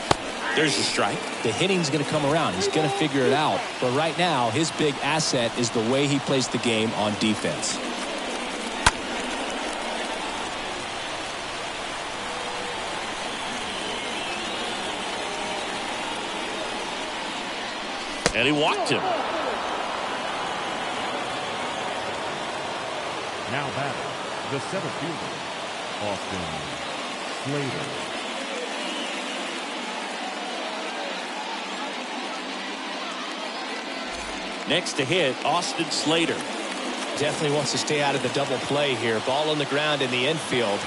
There's a strike. The hitting's going to come around. He's going to figure it out. But right now, his big asset is the way he plays the game on defense. And he walked him. Now batting, the center fielder, Slater. Next to hit, Austin Slater. Definitely wants to stay out of the double play here. Ball on the ground in the infield.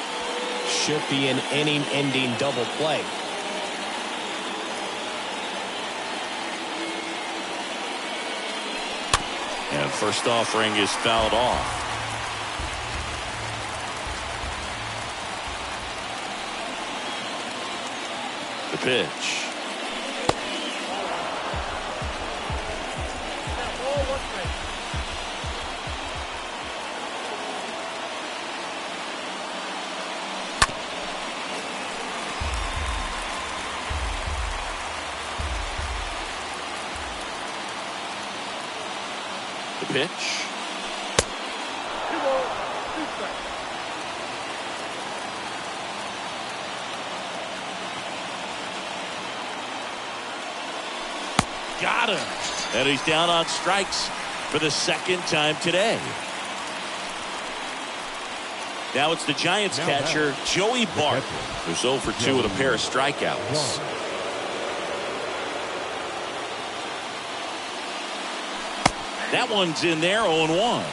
Should be an inning-ending double play. And first offering is fouled off. The pitch. The pitch. 2 balls, 2 strikes. Got him. And he's down on strikes for the second time today. Now it's the Giants catcher, Joey Barton, who's 0 for 2 with a pair of strikeouts. That one's in there, 0-1.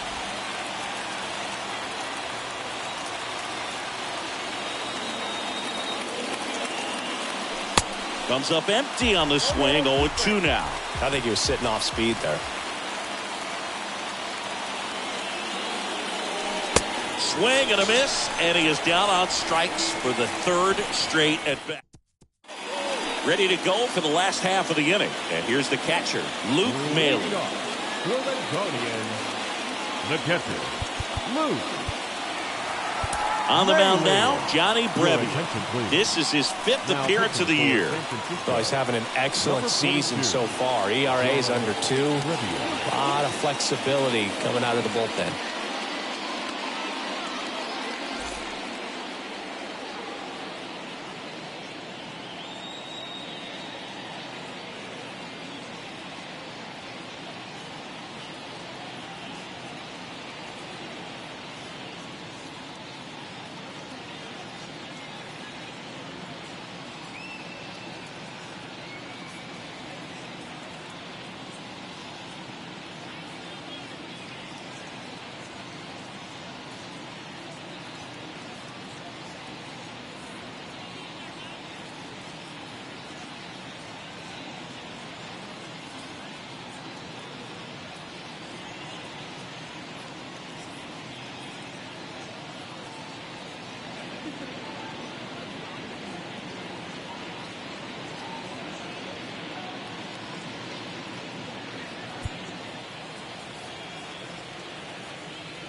Comes up empty on the swing, 0-2 now. I think he was sitting off speed there. Swing and a miss, and he is down on strikes for the third straight at bat. Ready to go for the last half of the inning. And here's the catcher, Luke Maley. For the Guardians, the catcher, Luke. On the mound now, Johnny Brevy. This is his 5th appearance of the year. Well, he's having an excellent season so far. ERA is under 2. A lot of flexibility coming out of the bullpen.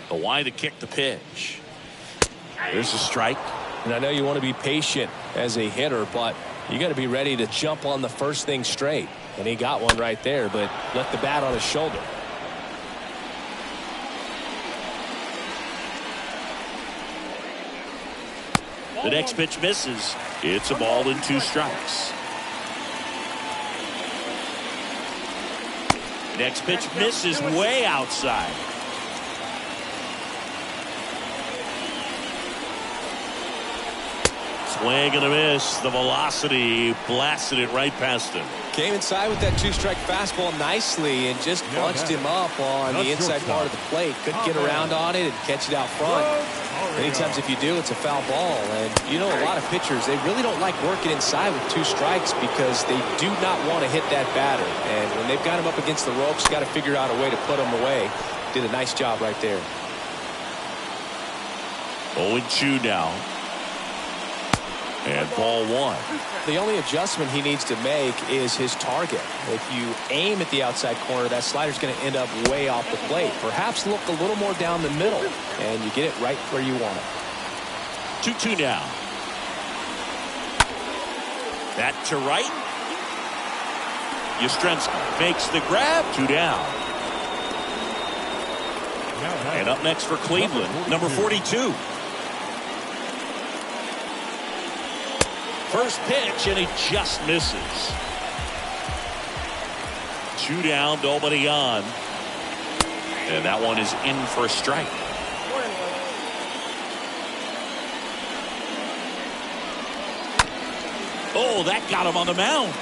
The wide to kick the pitch. There's a strike. And I know you want to be patient as a hitter, but you got to be ready to jump on the first thing straight. And he got one right there, but left the bat on his shoulder. The next pitch misses. It's a ball and 2 strikes. Next pitch misses way outside. Swing and a miss. The velocity blasted it right past him. Came inside with that 2-strike fastball nicely and just bunched him up on the inside part of the plate. Couldn't get around on it and catch it out front. Many times if you do, it's a foul ball. And you know, a lot of pitchers, they really don't like working inside with 2 strikes because they do not want to hit that batter. And when they've got him up against the ropes, got to figure out a way to put him away. Did a nice job right there. 0-2 now. And ball 1. The only adjustment he needs to make is his target. If you aim at the outside corner, that slider's going to end up way off the plate. Perhaps look a little more down the middle, and you get it right where you want it. 2-2 now. That to right. Yastrzemski makes the grab. 2 down. And up next for Cleveland, number 42. First pitch, and he just misses. 2 down, nobody on. And that one is in for a strike. Oh, that got him on the mound.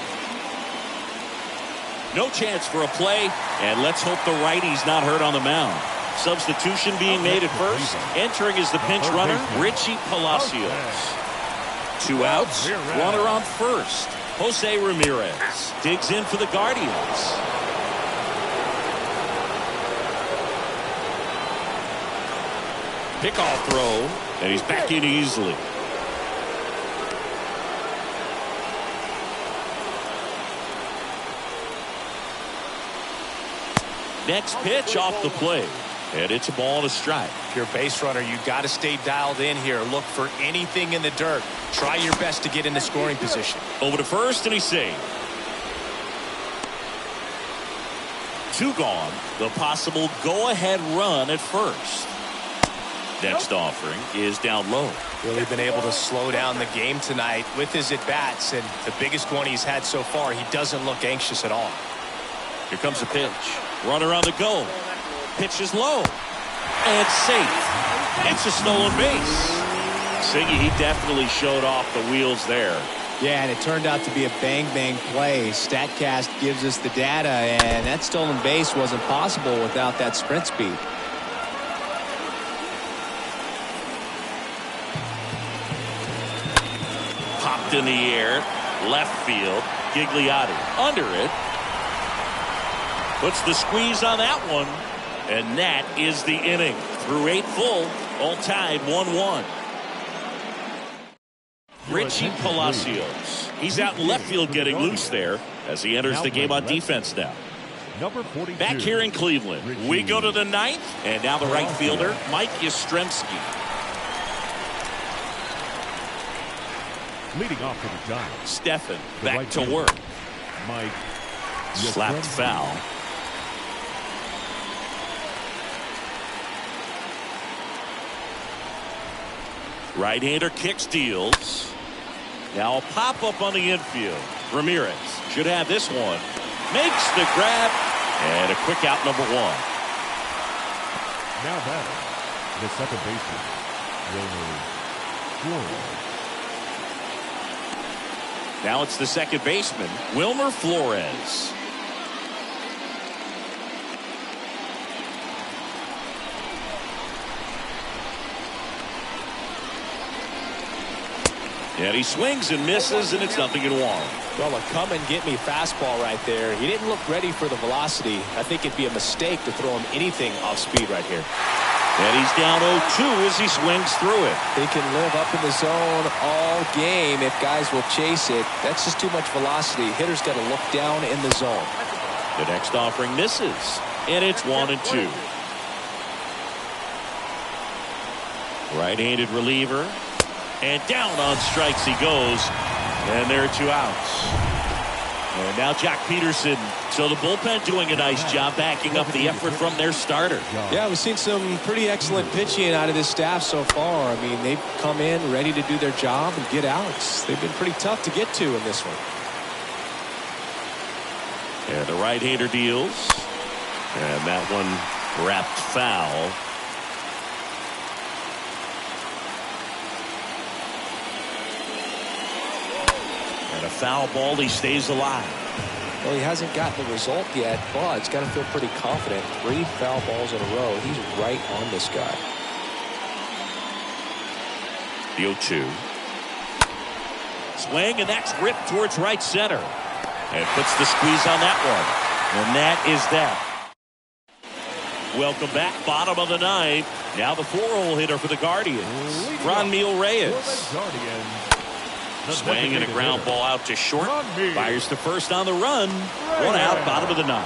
No chance for a play, and let's hope the righty's not hurt on the mound. Substitution being made at first. Entering is the pinch runner, Richie Palacios. 2 outs, runner on first. Jose Ramirez digs in for the Guardians. Pickoff throw, and he's back in easily. Next pitch off the plate. And it's a ball and a strike. If you're a base runner, you got to stay dialed in here. Look for anything in the dirt. Try your best to get into scoring position. Over to first, and he's saved. 2 gone. The possible go-ahead run at first. Next offering is down low. Really been able to slow down the game tonight with his at-bats, and the biggest one he's had so far, he doesn't look anxious at all. Here comes a pitch. Runner on the go. Pitch is low. And safe. It's a stolen base. Siggy, he definitely showed off the wheels there. Yeah, and it turned out to be a bang-bang play. StatCast gives us the data, and that stolen base wasn't possible without that sprint speed. Popped in the air. Left field. Gigliotti under it. Puts the squeeze on that one. And that is the inning. Through 8 full, all tied 1-1. Richie Palacios. He's out in left field getting loose there as he enters the game on defense now. Number 42. Back here in Cleveland, we go to the 9th, and now the right fielder, Mike Yastrzemski. Leading off for the Giants. Stephan The back right to fielder, work. Mike Slapped Yastrzemski. foul. Right-hander kicks, deals. Now a pop-up on the infield. Ramirez should have this one. Makes the grab. And a quick out, number 1. Now batting, the second baseman, Wilmer Flores. Now it's the second baseman, Wilmer Flores. And he swings and misses, and it's 0-1. Well, a come-and-get-me fastball right there. He didn't look ready for the velocity. I think it'd be a mistake to throw him anything off speed right here. And he's down 0-2 as he swings through it. They can live up in the zone all game if guys will chase it. That's just too much velocity. Hitter's got to look down in the zone. The next offering misses, and it's 1-2. Right-handed reliever. And down on strikes he goes. And there are 2 outs. And now Jack Peterson. So the bullpen doing a nice job backing up the effort from their starter. Yeah, we've seen some pretty excellent pitching out of this staff so far. I mean, they've come in ready to do their job and get outs. They've been pretty tough to get to in this one. And the right-hander deals. And that one wrapped foul. And a foul ball, he stays alive. Well, he hasn't gotten the result yet, but he's got to feel pretty confident. 3 foul balls in a row. He's right on this guy. The 0-2. Swing, and that's ripped towards right center. And puts the squeeze on that one. And that is that. Welcome back, bottom of the 9th. Now the 4-hole hitter for the Guardians, Ramirez. Swing and a ground ball out to short. Fires to first on the run. 1 out, bottom of the 9th.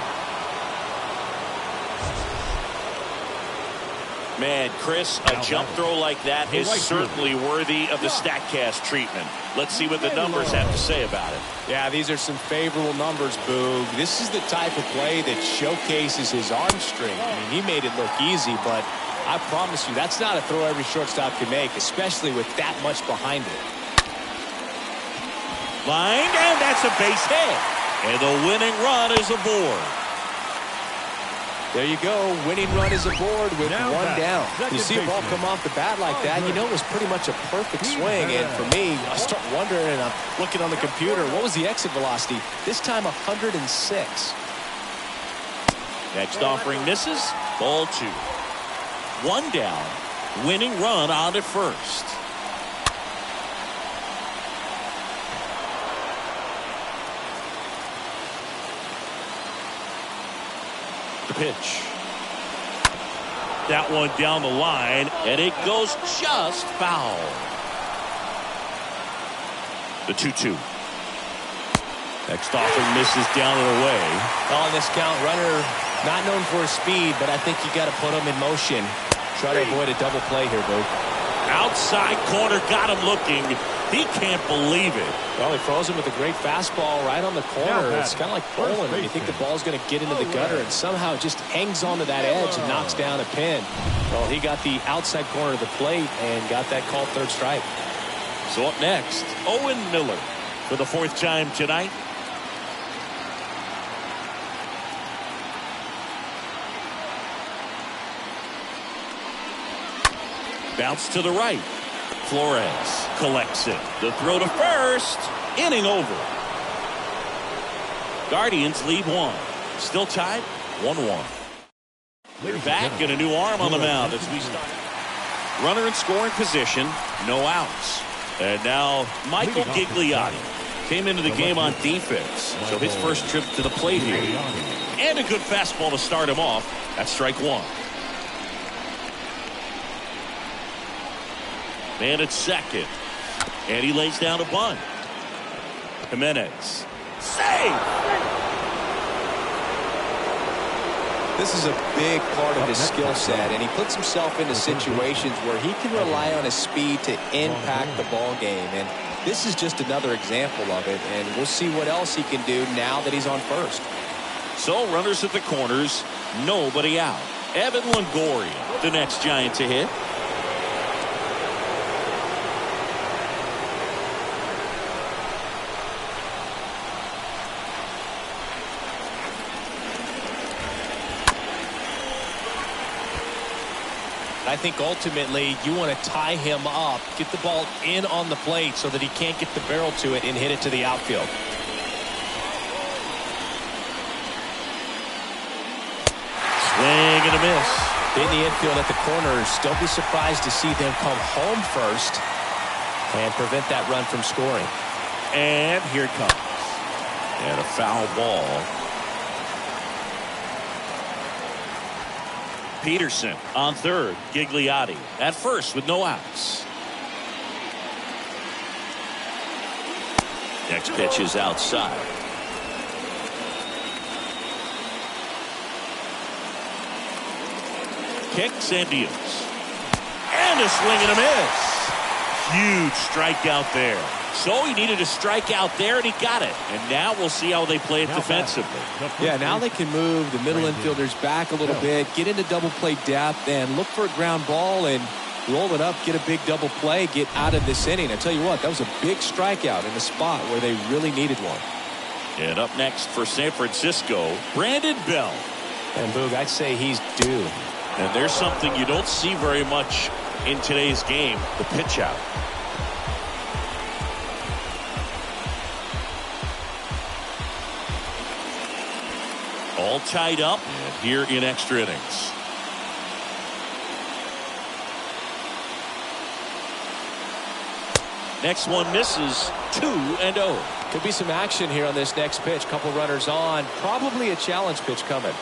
Man, Chris, a jump throw like that is certainly worthy of the StatCast treatment. Let's see what the numbers have to say about it. Yeah, these are some favorable numbers, Boog. This is the type of play that showcases his arm strength. I mean, he made it look easy, but I promise you, that's not a throw every shortstop can make, especially with that much behind it. Lined, and that's a base hit. And the winning run is aboard. There you go. Winning run is aboard with 1 down. You see a ball come off the bat like that, you know it was pretty much a perfect swing. And for me, I start wondering, and I'm looking on the computer, what was the exit velocity? This time 106. Next offering misses. Ball 2. 1 down. Winning run on at first. The pitch. That one down the line, and it goes just foul. The 2-2. Next offering misses down and away. On this count, runner not known for his speed, but I think you got to put him in motion. Try to avoid a double play here, Bo. Outside corner, got him looking. He can't believe it. Well, he throws him with a great fastball right on the corner. It's kind of like bowling when you think the ball's going to get into the gutter, and somehow it just hangs onto that edge and knocks down a pin. Well, he got the outside corner of the plate and got that called third strike. So up next, Owen Miller for the 4th time tonight. Bounce to the right. Flores collects it. The throw to first. Inning over. Guardians lead 1. Still tied 1-1. We're back and a new arm on the mound as we start. Runner in scoring position. No outs. And now Michael Gigliotti came into the game on defense. So his first trip to the plate here. And a good fastball to start him off. That's strike 1. Man at second. And he lays down a bunt. Jimenez. Save! This is a big part of his skill set, and he puts himself into situations where he can rely on his speed to impact the ball game. And this is just another example of it, and we'll see what else he can do now that he's on first. So runners at the corners, nobody out. Evan Longoria, the next Giant to hit. I think ultimately you want to tie him up, get the ball in on the plate so that he can't get the barrel to it and hit it to the outfield. Swing and a miss. In the infield at the corners, don't be surprised to see them come home first and prevent that run from scoring. And here it comes. And a foul ball. Peterson on third. Gigliotti at first with no outs. Next pitch is outside. Kicks and deals. And a swing and a miss. Huge strikeout there. So he needed a strikeout there, and he got it. And now we'll see how they play it defensively. Yeah, now they can move the middle infielders back a little bit, get into double play depth, and look for a ground ball and roll it up, get a big double play, get out of this inning. I tell you what, that was a big strikeout in a spot where they really needed one. And up next for San Francisco, Brandon Bell. And Boog, I'd say he's due. And there's something you don't see very much in today's game, the pitch out. All tied up and here in extra innings. Next one misses. 2-0. Could be some action here on this next pitch. Couple runners on. Probably a challenge pitch coming.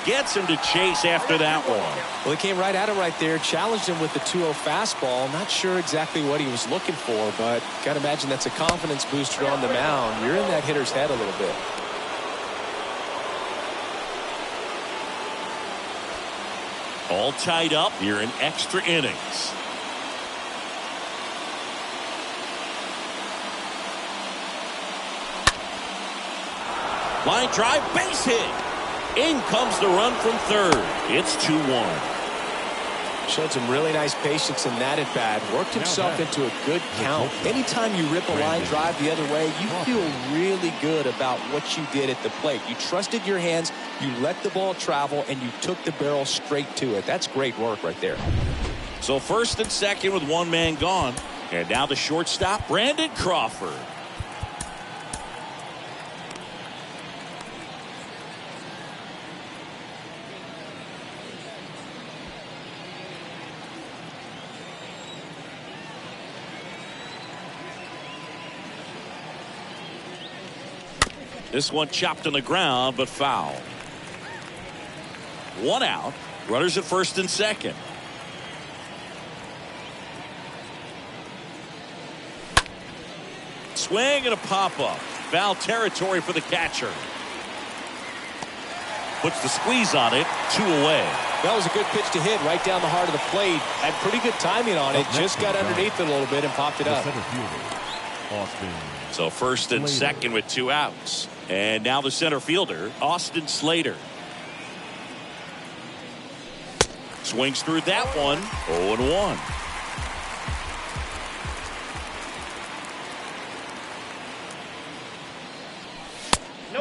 Gets him to chase after that one. Well, he came right at him right there, challenged him with the 2-0 fastball. Not sure exactly what he was looking for, but got to imagine that's a confidence booster on the mound. You're in that hitter's head a little bit. All tied up here in extra innings. Line drive, base hit. In comes the run from third. It's 2-1. Showed some really nice patience in that at bat. Worked himself into a good count. Anytime you rip a line drive the other way, you feel really good about what you did at the plate. You trusted your hands, you let the ball travel, and you took the barrel straight to it. That's great work right there. So first and second with one man gone. And now the shortstop, Brandon Crawford. This one chopped on the ground, but foul. One out. Runners at first and second. Swing and a pop-up. Foul territory for the catcher. puts the squeeze on it. 2 away. That was a good pitch to hit right down the heart of the plate. Had pretty good timing on it. Just got underneath it a little bit and popped it up. So first and second with 2 outs. And now the center fielder, Austin Slater. Swings through that one. 0-1.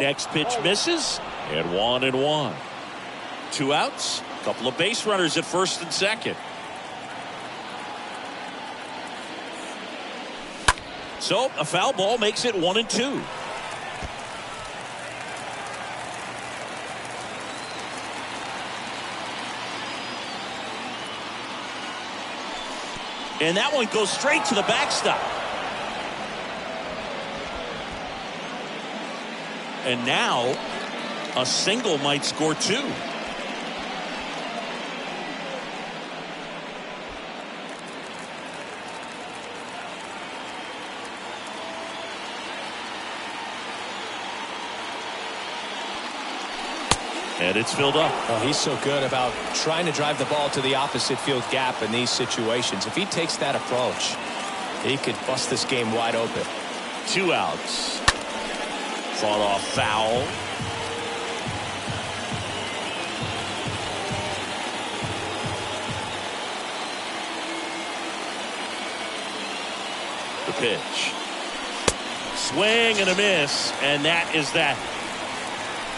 Next pitch misses. And 1-1. 2 outs. Couple of base runners at first and second. So a foul ball makes it 1-2. And that one goes straight to the backstop. And now a single might score 2. And it's filled up. Oh, he's so good about trying to drive the ball to the opposite field gap in these situations. If he takes that approach, he could bust this game wide open. 2 outs. Fought off foul. The pitch. Swing and a miss, and that is that.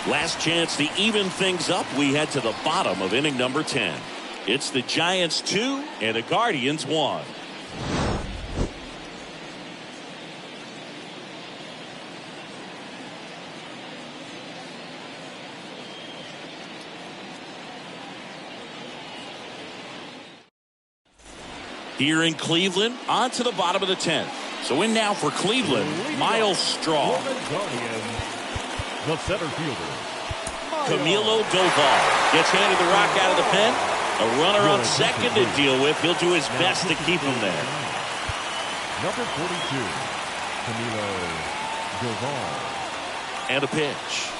Last chance to even things up. We head to the bottom of inning number 10. It's the Giants 2 and the Guardians 1. Here in Cleveland, on to the bottom of the 10th. So in now for Cleveland, Miles Straw. The center fielder, Camilo Doval gets handed the rock out of the pen. A runner on second to deal with. He'll do his best to keep him there. Number 42, Camilo Doval. And a pitch.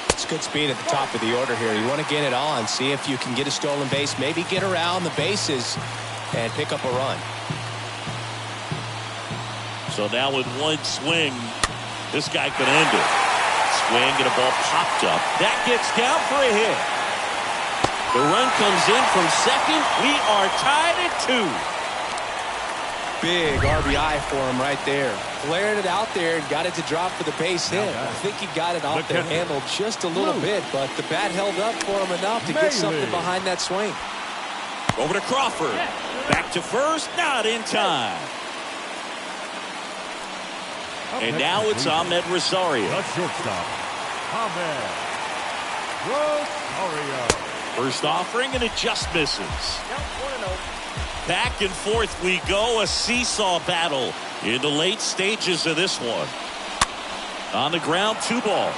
It's good speed at the top of the order here. You want to get it on, see if you can get a stolen base, maybe get around the bases and pick up a run. So now with one swing, this guy could end it. Swing and a ball popped up. That gets down for a hit. The run comes in from second. We are tied at 2. Big RBI for him right there. Flared it out there and got it to drop for the base hit. I think he got it off the handle just a little bit, but the bat held up for him enough to get something behind that swing. Over to Crawford. Back to first. Not in time. And now it's Ahmed Rosario. The shortstop, Ahmed Rosario. First offering, and it just misses. Back and forth we go. A seesaw battle in the late stages of this one. On the ground, 2 ball.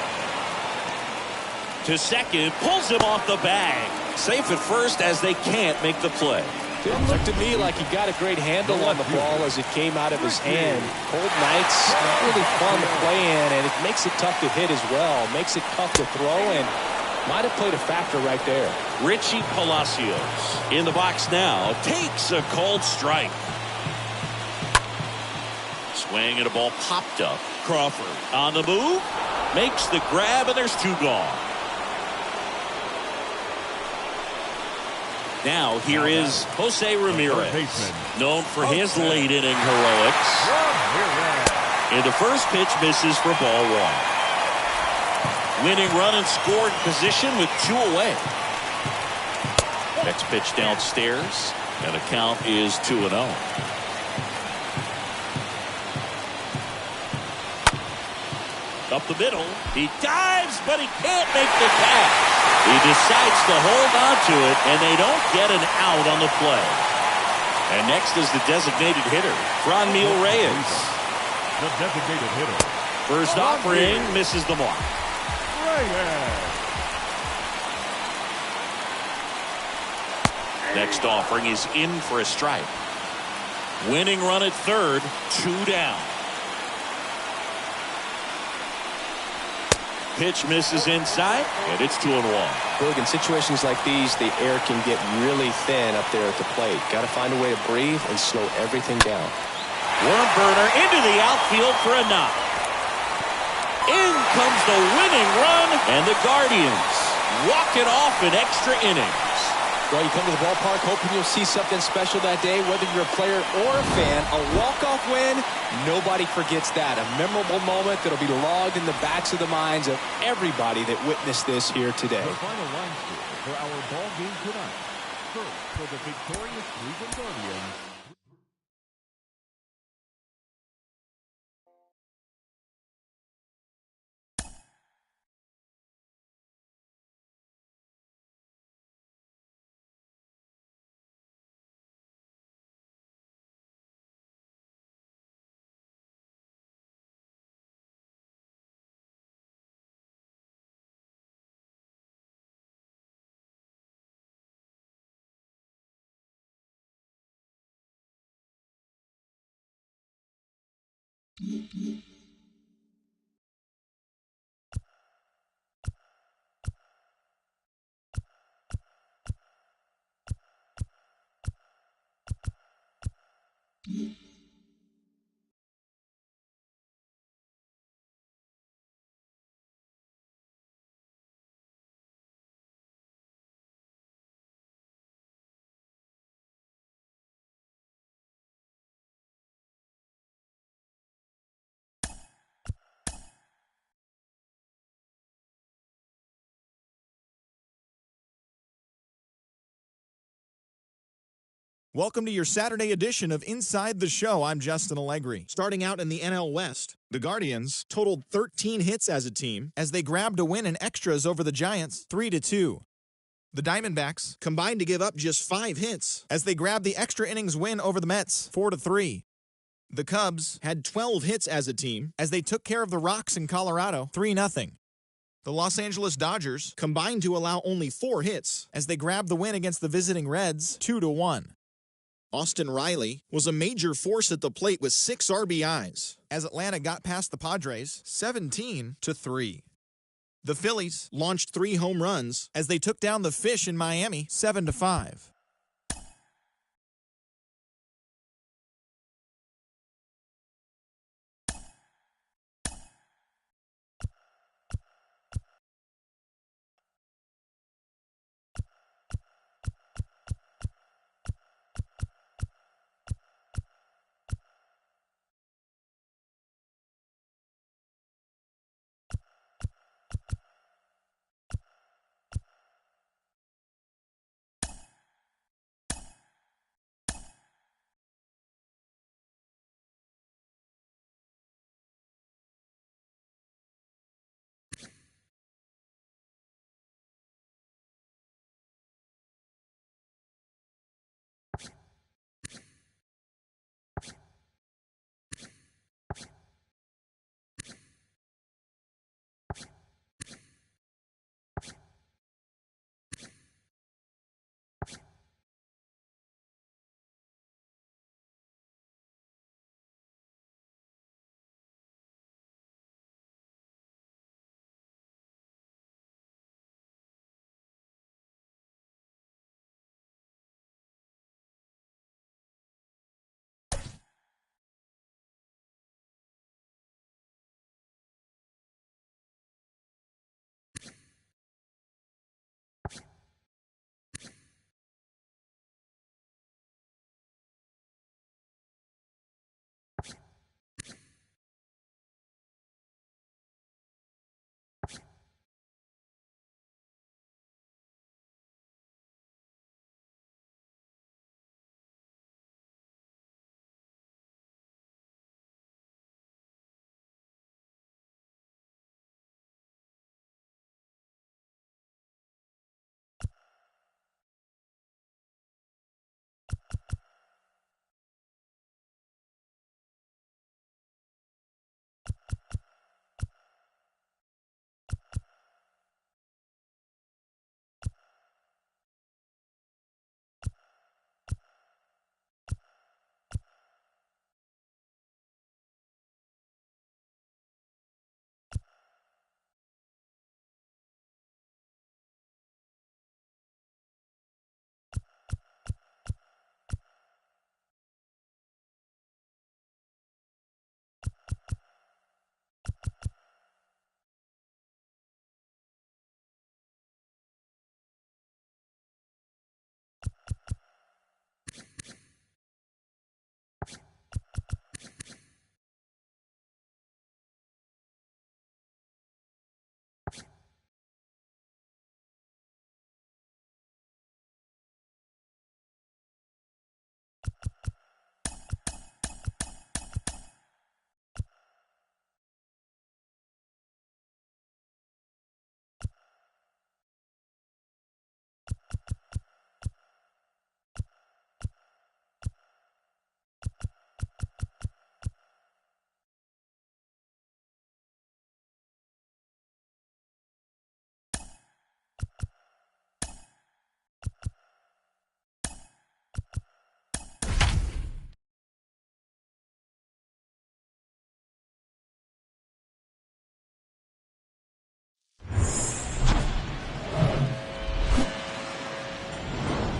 To second, pulls him off the bag. Safe at first as they can't make the play. Didn't look to me like he got a great handle on the ball as it came out of his hand. Cold nights, not really fun to play in, and it makes it tough to hit as well. Makes it tough to throw, and might have played a factor right there. Richie Palacios in the box now. Takes a cold strike. Swing and a ball popped up. Crawford on the move. Makes the grab, and there's 2 gone. Now here is Jose Ramirez, known for his late inning heroics. And the first pitch misses for ball 1. Winning run and scored position with 2 away. Next pitch downstairs, and the count is 2-0. Up the middle, he dives, but he can't make the catch. He decides to hold on to it, and they don't get an out on the play. And next is the designated hitter, Ramirez. The designated hitter. First offering misses the mark. Next offering is in for a strike. Winning run at third, 2 down. pitch misses inside, and it's 2-1. Look, in situations like these, the air can get really thin up there at the plate. Got to find a way to breathe and slow everything down. Worm burner into the outfield for a knock. In comes the winning run, and the Guardians walk it off in extra innings. Well, you come to the ballpark hoping you'll see something special that day, whether you're a player or a fan. A walk-off win, nobody forgets that. A memorable moment that'll be logged in the backs of the minds of everybody that witnessed this here today. The final line score for our ball game tonight. First, for the victorious Cleveland Guardians. Welcome to your Saturday edition of Inside the Show. I'm Justin Allegri. Starting out in the NL West, the Guardians totaled 13 hits as a team as they grabbed a win in extras over the Giants 3-2. The Diamondbacks combined to give up just 5 hits as they grabbed the extra innings win over the Mets 4-3. The Cubs had 12 hits as a team as they took care of the Rocks in Colorado 3-0. The Los Angeles Dodgers combined to allow only 4 hits as they grabbed the win against the visiting Reds 2-1. Austin Riley was a major force at the plate with 6 RBIs as Atlanta got past the Padres 17-3. The Phillies launched 3 home runs as they took down the Fish in Miami 7-5.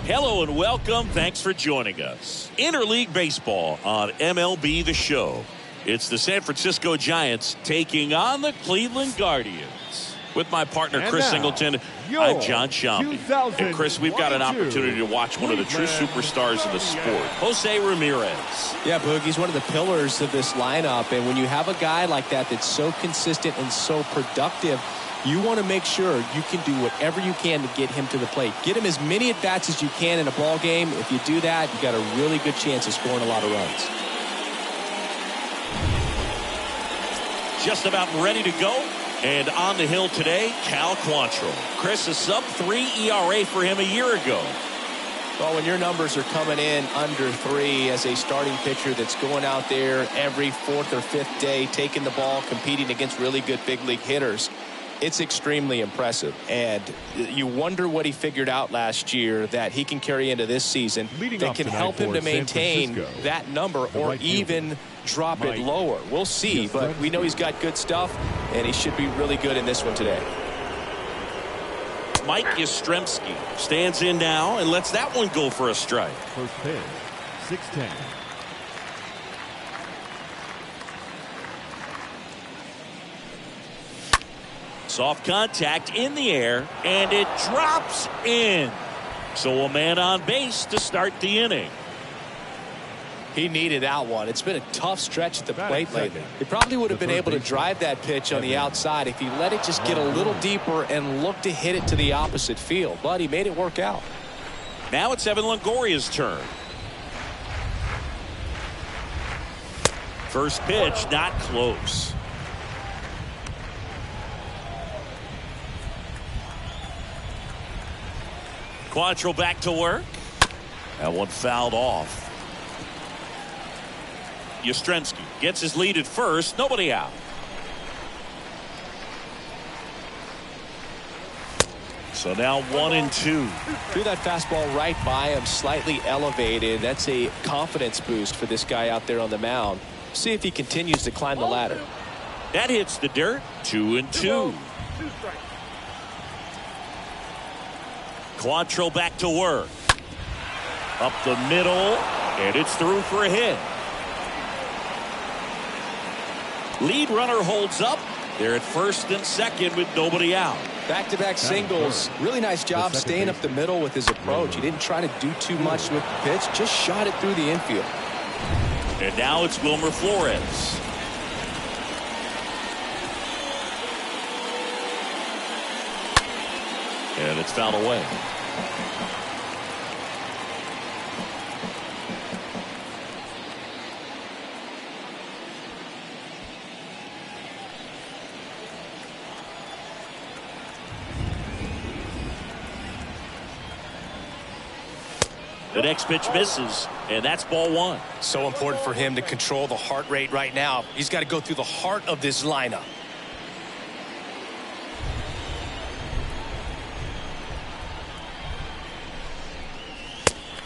Hello and welcome. Thanks for joining us. Interleague Baseball on MLB The Show. It's the San Francisco Giants taking on the Cleveland Guardians. With my partner, Chris Singleton, I'm John Shampi. And Chris, we've got an opportunity to watch one of the true superstars of the sport, Jose Ramirez. Yeah, Boogie's one of the pillars of this lineup. And when you have a guy like that that's so consistent and so productive, you want to make sure you can do whatever you can to get him to the plate. Get him as many at-bats as you can in a ball game. If you do that, you got a really good chance of scoring a lot of runs. Just about ready to go. And on the hill today, Cal Quantrill. Chris, a sub-3 ERA for him a year ago. Well, when your numbers are coming in under 3 as a starting pitcher that's going out there every 4th or 5th day, taking the ball, competing against really good big league hitters, it's extremely impressive. And you wonder what he figured out last year that he can carry into this season that can help him to maintain that number or even drop it lower. We'll see, but we know he's got good stuff, and he should be really good in this one today. Mike Yastrzemski stands in now and lets that one go for a strike. First pitch, 6-10. Soft contact in the air, and it drops in. So a man on base to start the inning. He needed that one. It's been a tough stretch at the plate lately. He probably would have been able to drive that pitch on the outside if he let it just get a little deeper and look to hit it to the opposite field. But he made it work out. Now it's Evan Longoria's turn. First pitch, not close. Quantrill back to work. That one fouled off. Yastrzemski gets his lead at first. Nobody out. So now 1-2. Threw that fastball right by him, slightly elevated. That's a confidence boost for this guy out there on the mound. See if he continues to climb the ladder. That hits the dirt. 2-2. Quantrill back to work. Up the middle, and it's through for a hit. Lead runner holds up. They're at first and second with nobody out. Back-to-back singles. Really nice job staying up the middle with his approach. He didn't try to do too much with the pitch. Just shot it through the infield. And now it's Wilmer Flores. And it's fouled away. The next pitch misses, and that's ball one. So important for him to control the heart rate right now. He's got to go through the heart of this lineup.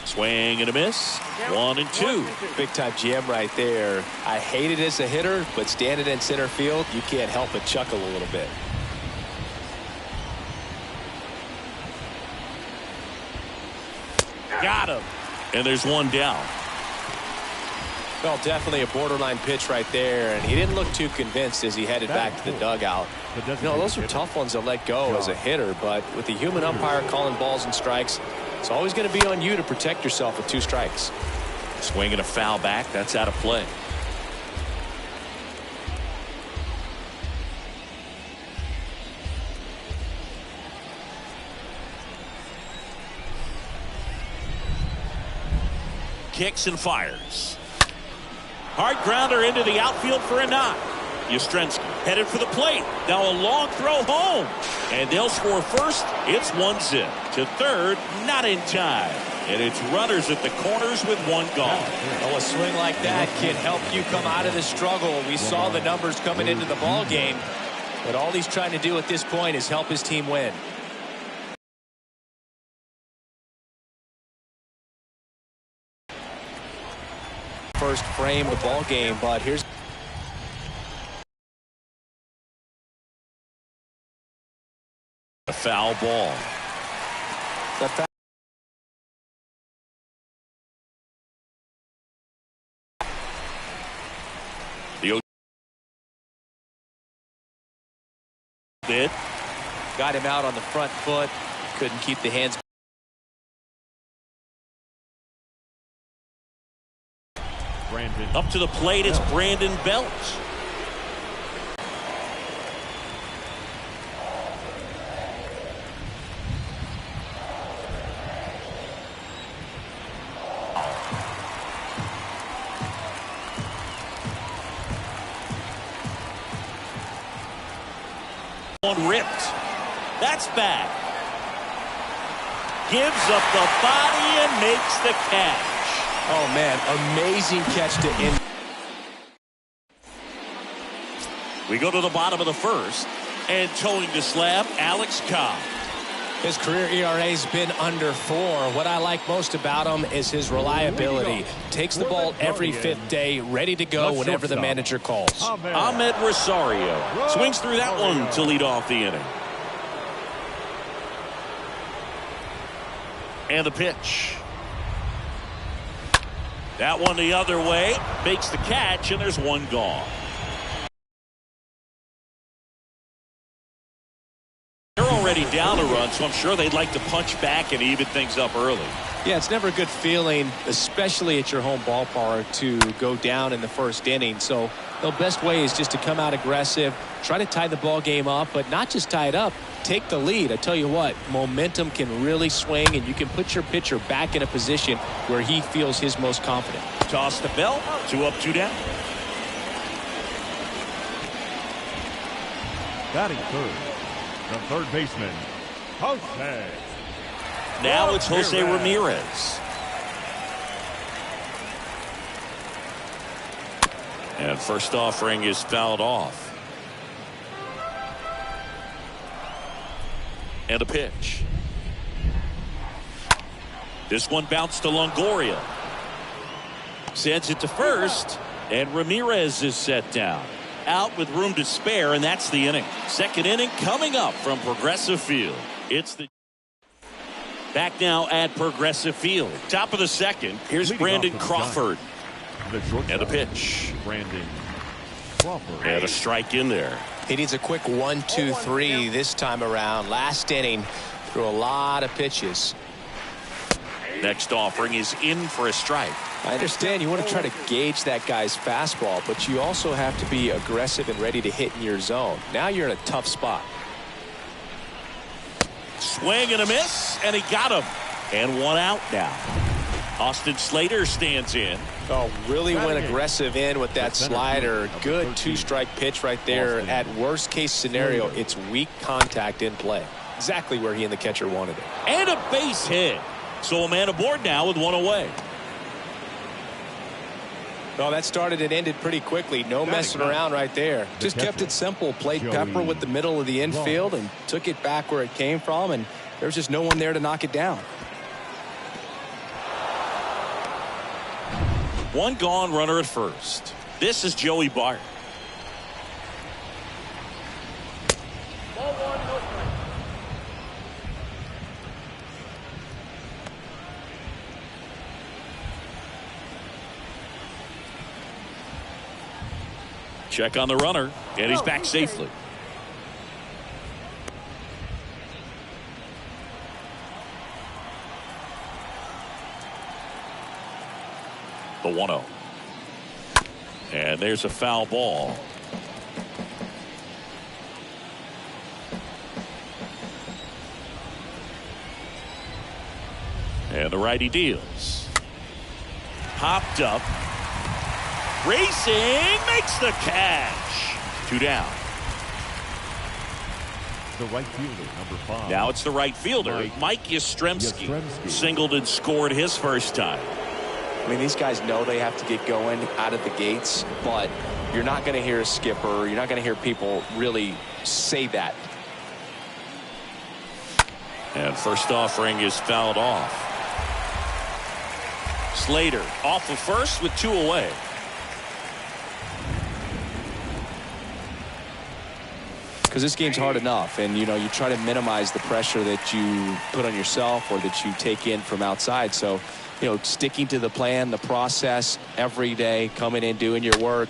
Swing and a miss. 1-2. Big time jam right there. I hate it as a hitter, but standing in center field, you can't help but chuckle a little bit. Got him. And there's one down. Well, definitely a borderline pitch right there, and he didn't look too convinced as he headed back to the dugout. You know, those are tough ones to let go as a hitter, but with the human umpire calling balls and strikes, it's always going to be on you to protect yourself with 2 strikes. Swing and a foul back. That's out of play. Kicks and fires. Hard grounder into the outfield for a knock. Yastrzemski headed for the plate. Now a long throw home. And they'll score first. It's 1-0. To third, not in time. And it's runners at the corners with 1 gone. Well, a swing like that can help you come out of the struggle. We saw the numbers coming into the ball game. But all he's trying to do at this point is help his team win. First frame of the ball game, but here's a foul ball. the bit. Got him out on the front foot. Couldn't keep the hands. Brandon. Up to the plate, it's Brandon Belt. One ripped. That's back. Gives up the body and makes the catch. Oh, man, amazing catch to end. We go to the bottom of the first, and towing the slab, Alex Cobb. His career ERA's been under 4. What I like most about him is his reliability. Takes the ball every 5th day, ready to go whenever the manager calls. Ahmed Rosario swings through that one to lead off the inning. And the pitch. That one the other way, makes the catch, and there's one gone. They're already down a run, so I'm sure they'd like to punch back and even things up early. Yeah, it's never a good feeling, especially at your home ballpark, to go down in the first inning. So the best way is just to come out aggressive, try to tie the ball game up, but not just tie it up, take the lead. I tell you what, momentum can really swing, and you can put your pitcher back in a position where he feels his most confident. Toss the belt, 2 up, 2 down. Batting third, the third baseman, Jose. Now it's Jose Ramirez. And first offering is fouled off. And a pitch. This one bounced to Longoria. Sends it to first, and Ramirez is set down. Out with room to spare, and that's the inning. Second inning coming up from Progressive Field. It's the back now at Progressive Field. Top of the second. Here's Brandon Crawford. And a pitch. Brandon Crawford. And a strike in there. He needs a quick 1-2-3 this time around. Last inning, threw a lot of pitches. Next offering is in for a strike. I understand you want to try to gauge that guy's fastball, but you also have to be aggressive and ready to hit in your zone. Now you're in a tough spot. Swing and a miss, and he got him. And one out now. Austin Slater stands in. Oh, really went aggressive in with that slider. Good 2-strike pitch right there. At worst case scenario, it's weak contact in play. Exactly where he and the catcher wanted it. And a base hit. So a man aboard now with one away. Well, that started and ended pretty quickly. No messing around right there. Just kept it simple. Played pepper with the middle of the infield and took it back where it came from, and there's just no one there to knock it down. One gone, runner at first. This is Joey Barton. Ball 1, no strike. Check on the runner, and he's back safely. The 1-0. And there's a foul ball. And the righty deals. Popped up. Racing, makes the catch. 2 down. The right fielder, number 5. Now it's the right fielder, Mike Yastrzemski. Singled and scored his first time. I mean, these guys know they have to get going out of the gates, but you're not going to hear a skipper. You're not going to hear people really say that. And first offering is fouled off. Slater off of first with 2 away. Because this game's hard enough, and you try to minimize the pressure that you put on yourself or that you take in from outside. So sticking to the plan, the process every day, coming in, doing your work,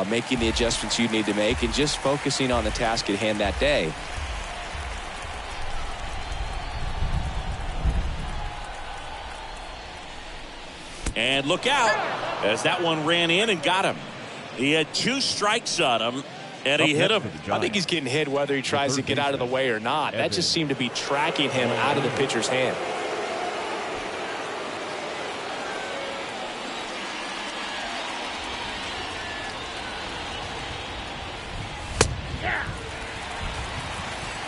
making the adjustments you need to make, and just focusing on the task at hand that day. And look out, as that one ran in and got him. He had 2 strikes on him, and he hit him. I think he's getting hit whether he tries to get out of the way or not. That just seemed to be tracking him out of the pitcher's hand.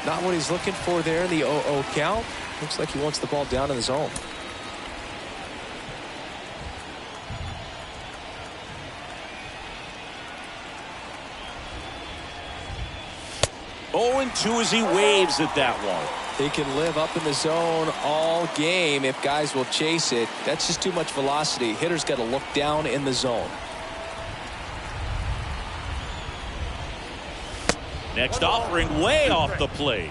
Not what he's looking for there, the 0-0 count. Looks like he wants the ball down in the zone. 0-2 as he waves at that one. He can live up in the zone all game if guys will chase it. That's just too much velocity. Hitter's got to look down in the zone. Next offering way off the plate.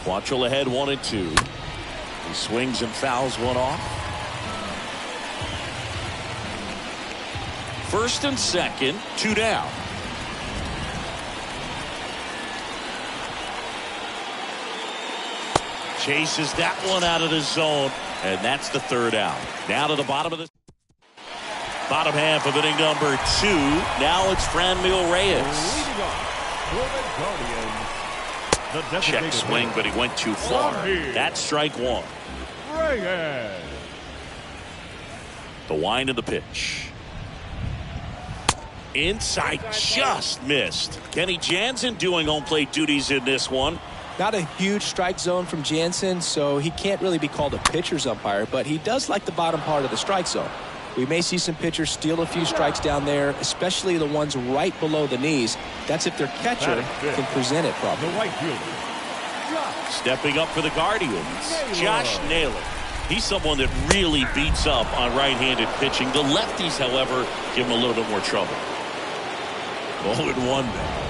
Quantrill ahead 1-2. He swings and fouls one off. First and second, 2 down. Chases that one out of the zone, and that's the 3rd out. Now to the bottom of the bottom half of inning number 2. Now it's Franmil Reyes. Check swing, but he went too far. That's strike 1. Reyes. The wind of the pitch. Inside, just missed. Kenny Jansen doing home plate duties in this one. Not a huge strike zone from Jansen, so he can't really be called a pitcher's umpire, but he does like the bottom part of the strike zone. We may see some pitchers steal a few strikes down there, especially the ones right below the knees. That's if their catcher can present it properly. The right fielder. Stepping up for the Guardians, Josh Naylor. He's someone that really beats up on right-handed pitching. The lefties, however, give him a little bit more trouble. 0-1 now.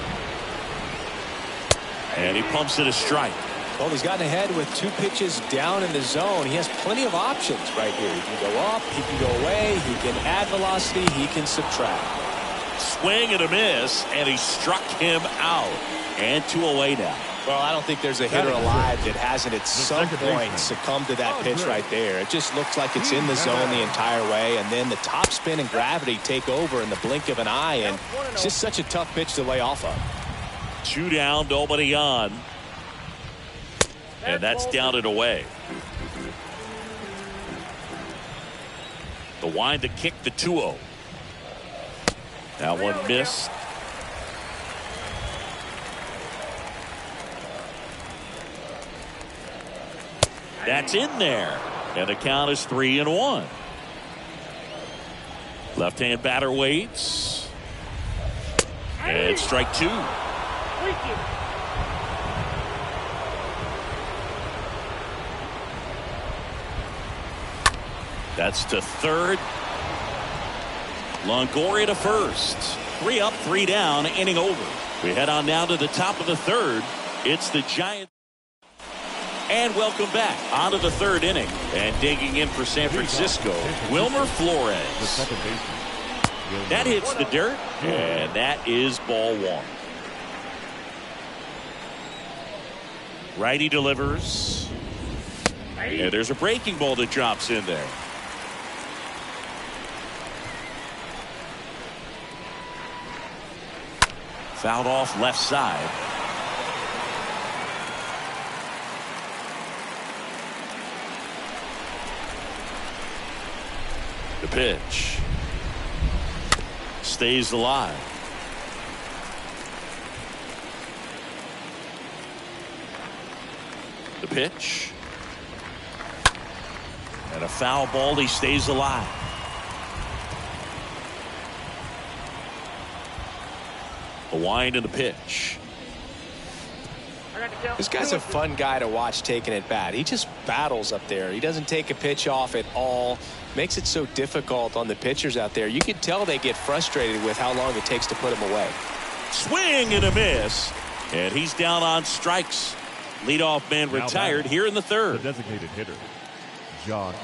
And he pumps it a strike. Well, he's gotten ahead with 2 pitches down in the zone. He has plenty of options right here. He can go up, he can go away, he can add velocity, he can subtract. Swing and a miss, and he struck him out. And 2 away now. Well, I don't think there's a hitter alive that hasn't at some point succumbed to that pitch right there. It just looks like it's in the zone the entire way, and then the top spin and gravity take over in the blink of an eye, and it's just such a tough pitch to lay off of. 2 down, nobody on. And that's down and away. The wind to kick the 2-0. That one missed. That's in there. And the count is 3-1. Left-hand batter waits. And strike 2. That's to 3rd. Longoria to 1st. 3 up, 3 down, inning over. We head on now to the top of the 3rd. It's the Giants. And welcome back onto the 3rd inning. And digging in for San Francisco, Wilmer Flores. That hits the dirt, and that is ball 1. Righty delivers. And there's a breaking ball that drops in there. Fouled off left side. The pitch. Stays alive. The pitch. And a foul ball. He stays alive. The wind and the pitch. This guy's a fun guy to watch taking at bat. He just battles up there. He doesn't take a pitch off at all. Makes it so difficult on the pitchers out there. You can tell they get frustrated with how long it takes to put him away. Swing and a miss. And he's down on strikes. Leadoff man retired here in the 3rd. The designated hitter, Josh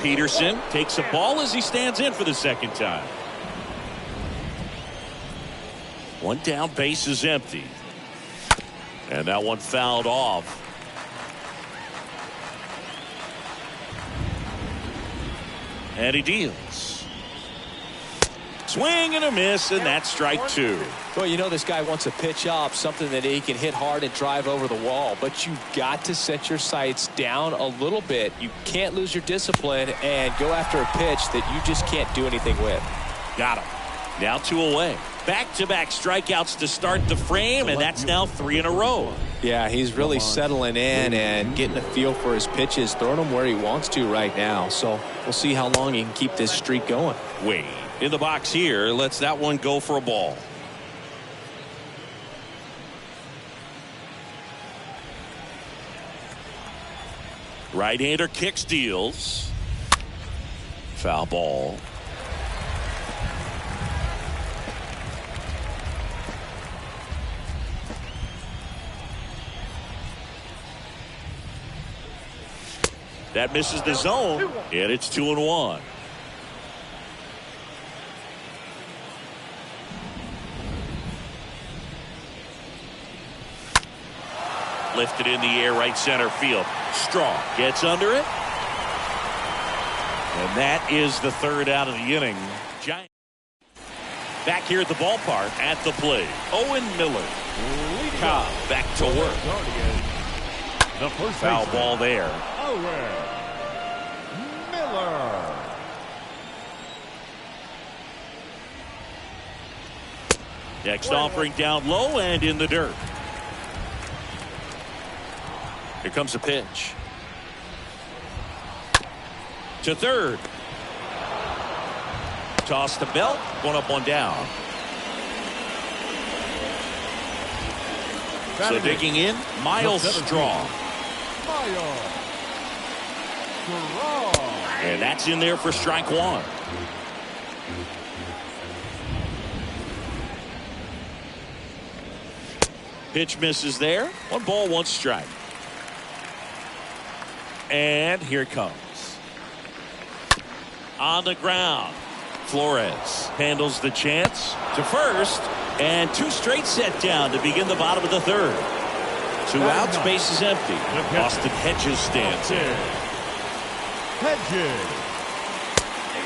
Peterson takes a ball as he stands in for the second time. One down, base is empty. And that one fouled off. And he deals. Swing and a miss, and that's strike two. Well, you know this guy wants a pitch up, something that he can hit hard and drive over the wall. But you've got to set your sights down a little bit. You can't lose your discipline and go after a pitch that you just can't do anything with. Got him. Now 2 away. Back-to-back strikeouts to start the frame, and that's now 3 in a row. Yeah, he's really settling in and getting a feel for his pitches, throwing them where he wants to right now. So we'll see how long he can keep this streak going. Wade in the box here, lets that one go for a ball. Right-hander kicks, deals. Foul ball. That misses the zone, and it's 2-1. Lifted in the air, right center field. Strong gets under it. And that is the third out of the inning. Giant. Back here at the ballpark at the plate. Owen Miller. Cobb back to work. The first Foul ball there. Owen Miller. Next offering down low and in the dirt. Here comes a pitch. To third. Toss to Belt. 1 up, 1 down. So digging in, Miles Strong. And that's in there for strike 1. Pitch misses there. 1 ball, 1 strike. And here it comes. On the ground. Flores handles the chance to first. And 2 straight set down to begin the bottom of the third. 2 outs, base is empty. Austin Hedges stands in. Hedges.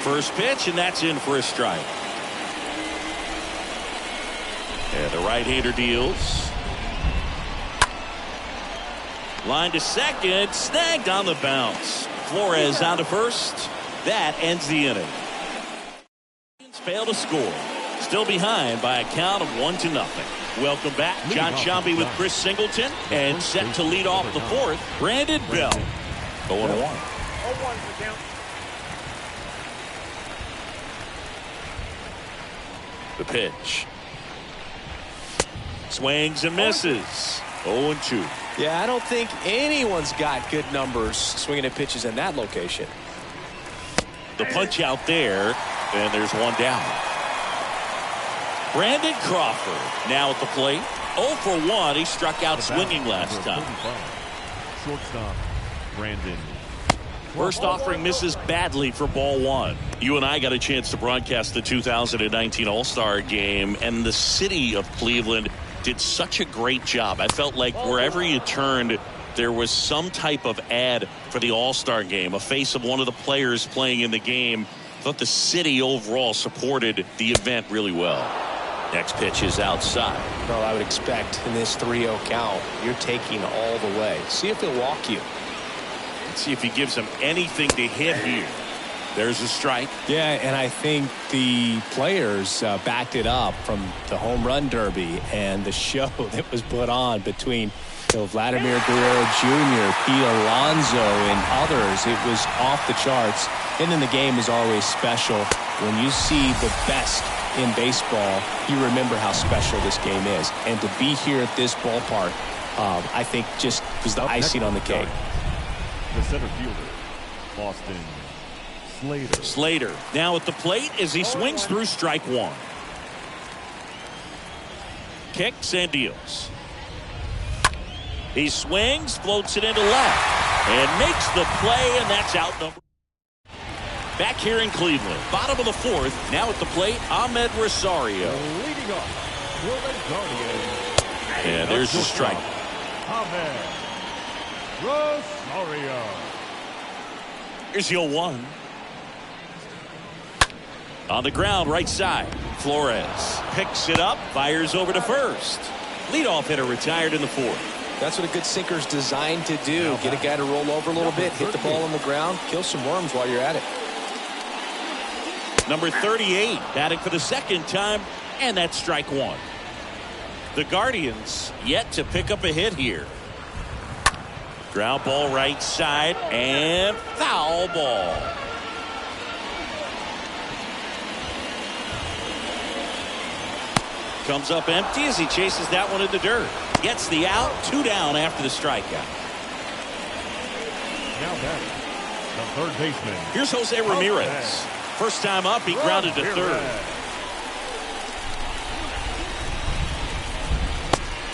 First pitch, and that's in for a strike. And the right-hander deals. Line to second, snagged on the bounce. Flores on to first. That ends the inning. Fail to score. Still behind by a count of 1-0. Welcome back. John Shambi with Chris Singleton. And set to lead off the fourth, Brandon Bell. 0-1. 0-1 for count. The pitch. Swings and misses. 0-2. Yeah, I don't think anyone's got good numbers swinging at pitches in that location. The punch out there, and there's 1 down. Brandon Crawford now at the plate. 0 for 1. He struck out swinging last time. Shortstop Brandon. First offering misses badly for ball 1. You and I got a chance to broadcast the 2019 All-Star game, and the city of Cleveland did such a great job. I felt like wherever you turned, there was some type of ad for the All-Star game, a face of one of the players playing in the game. I thought the city overall supported the event really well. Next pitch is outside. Well, I would expect in this 3-0 count, you're taking all the way. See if he'll walk you. Let's see if he gives him anything to hit here. There's a strike. Yeah, and I think the players backed it up from the home run derby and the show that was put on between Vladimir Guerrero Jr., Pete Alonso, and others. It was off the charts. And then the game is always special. When you see the best in baseball, you remember how special this game is. And to be here at this ballpark, I think just was the icing on the cake. The center fielder, Boston Slater. Slater now at the plate as he swings through strike 1. Kicks and deals. He swings, floats it into left, and makes the play, and that's out number. Back here in Cleveland, bottom of the fourth, now at the plate, Ahmed Rosario. Leading off for the Guardians. And there's the strike. Ahmed Rosario. Here's the 0-1. On the ground, right side. Flores picks it up, fires over to first. Leadoff hitter retired in the fourth. That's what a good sinker's designed to do. Get a guy to roll over a little bit, hit the ball on the ground, kill some worms while you're at it. Number 38, batting for the second time, and that's strike one. The Guardians yet to pick up a hit here. Ground ball right side, and foul ball. Comes up empty as he chases that one in the dirt. Gets the out, 2 down after the strikeout. Now batting, the third baseman. Here's Jose Ramirez. First time up, he grounded to third.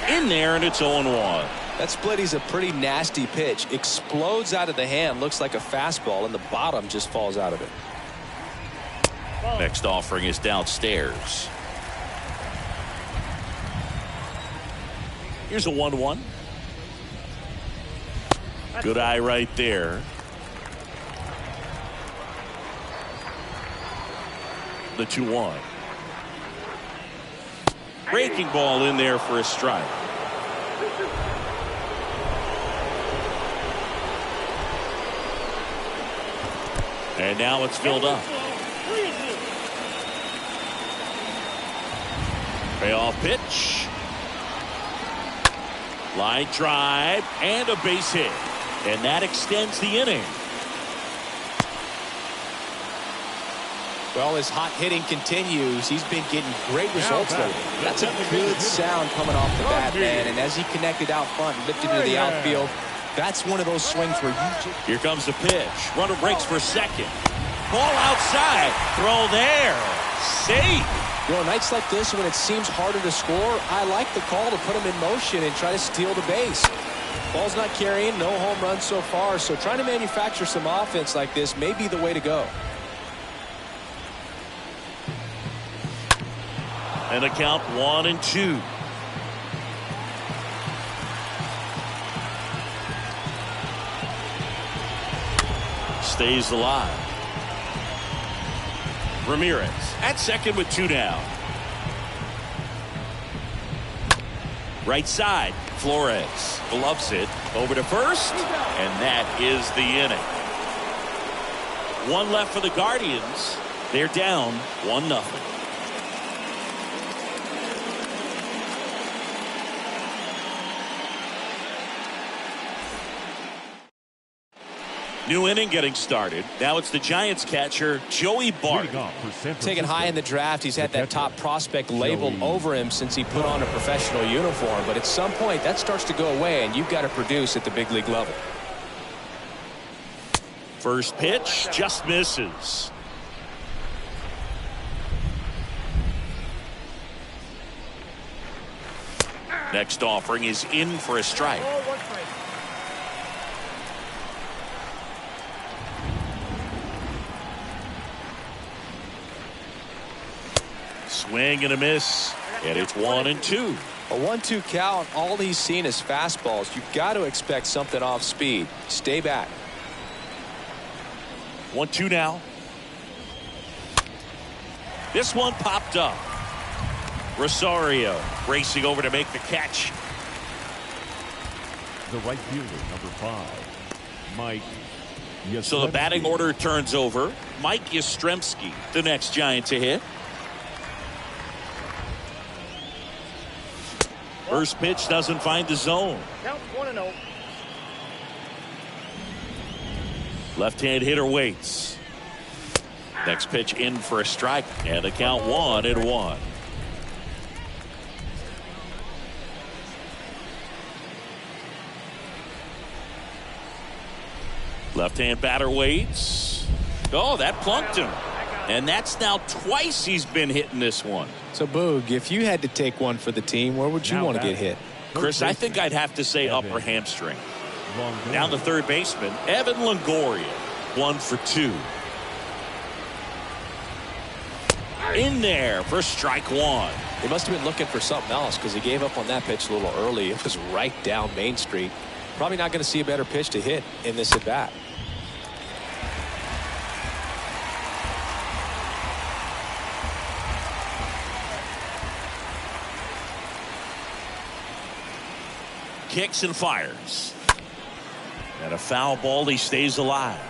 In there, and it's 0-1. That split is a pretty nasty pitch. Explodes out of the hand, looks like a fastball, and the bottom just falls out of it. Next offering is downstairs. Here's a 1-1. Good eye right there. The 2-1. Breaking ball in there for a strike. And now it's filled up. Payoff pitch. Line drive and a base hit. And that extends the inning. Well, his hot hitting continues. He's been getting great results lately. That's a good sound coming off the bat, man. And as he connected out front and lifted into the outfield, that's one of those swings where you just... Here comes the pitch. Runner breaks for second. Ball outside. Throw there. Safe. You know, nights like this when it seems harder to score, I like the call to put him in motion and try to steal the base. Ball's not carrying, no home runs so far, so trying to manufacture some offense like this may be the way to go. And the count 1-2. Stays alive. Ramirez at second with 2 down. Right side, Flores gloves it over to first, and that is the inning. 1 left for the Guardians. They're down 1-0. New inning getting started. Now it's the Giants catcher, Joey Barton. Taken high in the draft, he's had that top prospect label over him since he put on a professional uniform. But at some point, that starts to go away, and you've got to produce at the big league level. First pitch just misses. Next offering is in for a strike. Swing and a miss, and it's 1-2. A 1-2 count, all he's seen is fastballs. You've got to expect something off speed. Stay back. 1-2 now. This one popped up. Rosario racing over to make the catch. The right fielder, number 5, Mike. So the batting order turns over. Mike Yastrzemski, the next Giant to hit. First pitch doesn't find the zone. Count 1-0. Left-hand hitter waits. Next pitch in for a strike, and the count 1-1. Left-hand batter waits. Oh, that plunked him. And that's now twice he's been hitting this one. So, Boog, if you had to take one for the team, where would you want to get hit? Chris, I think I'd have to say upper hamstring. Now the third baseman, Evan Longoria, 1 for 2. In there for strike one. He must have been looking for something else because he gave up on that pitch a little early. It was right down Main Street. Probably not going to see a better pitch to hit in this at bat. Kicks and fires. And a foul ball. He stays alive.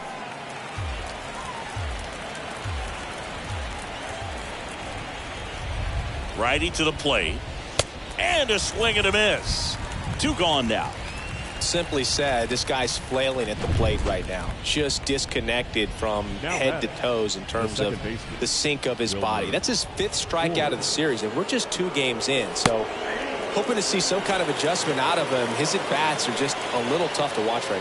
Righty to the plate. And a swing and a miss. 2 gone now. Simply said, this guy's flailing at the plate right now. Just disconnected from head to toes in terms of the sink of his body. That's his 5th strikeout of the series, and we're just 2 games in. So hoping to see some kind of adjustment out of him. His at-bats are just a little tough to watch right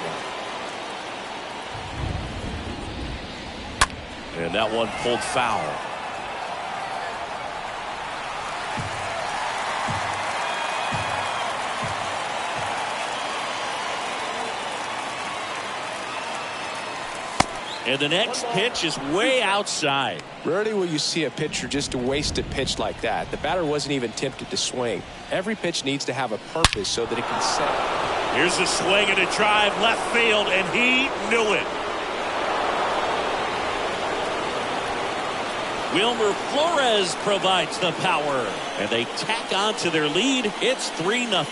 now. And that one pulled foul. And the next pitch is way outside. Rarely will you see a pitcher just waste a pitch like that. The batter wasn't even tempted to swing. Every pitch needs to have a purpose so that it can set. Here's a swing and a drive left field, and he knew it. Wilmer Flores provides the power, and they tack on to their lead. It's 3-0.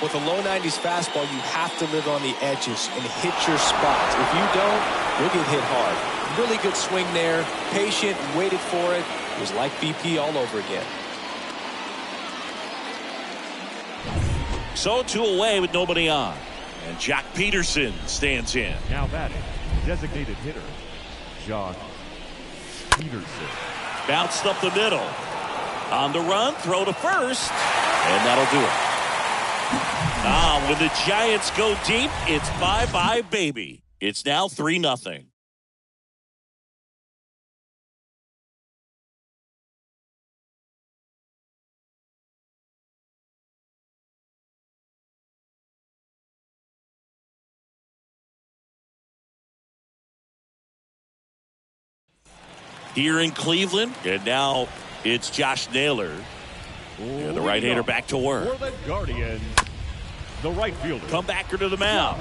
With a low 90s fastball, you have to live on the edges and hit your spots. If you don't, you'll get hit hard. Really good swing there. Patient, waited for it. It was like BP all over again. So 2 away with nobody on. And Jack Peterson stands in. Now batting, designated hitter, Jock Peterson. Bounced up the middle. On the run, throw to first. And that'll do it. When the Giants go deep, it's bye-bye, baby. It's now 3-0. Here in Cleveland, and now it's Josh Naylor. And the right-hander back to work. For the Guardians, the right fielder. Comebacker to the mound.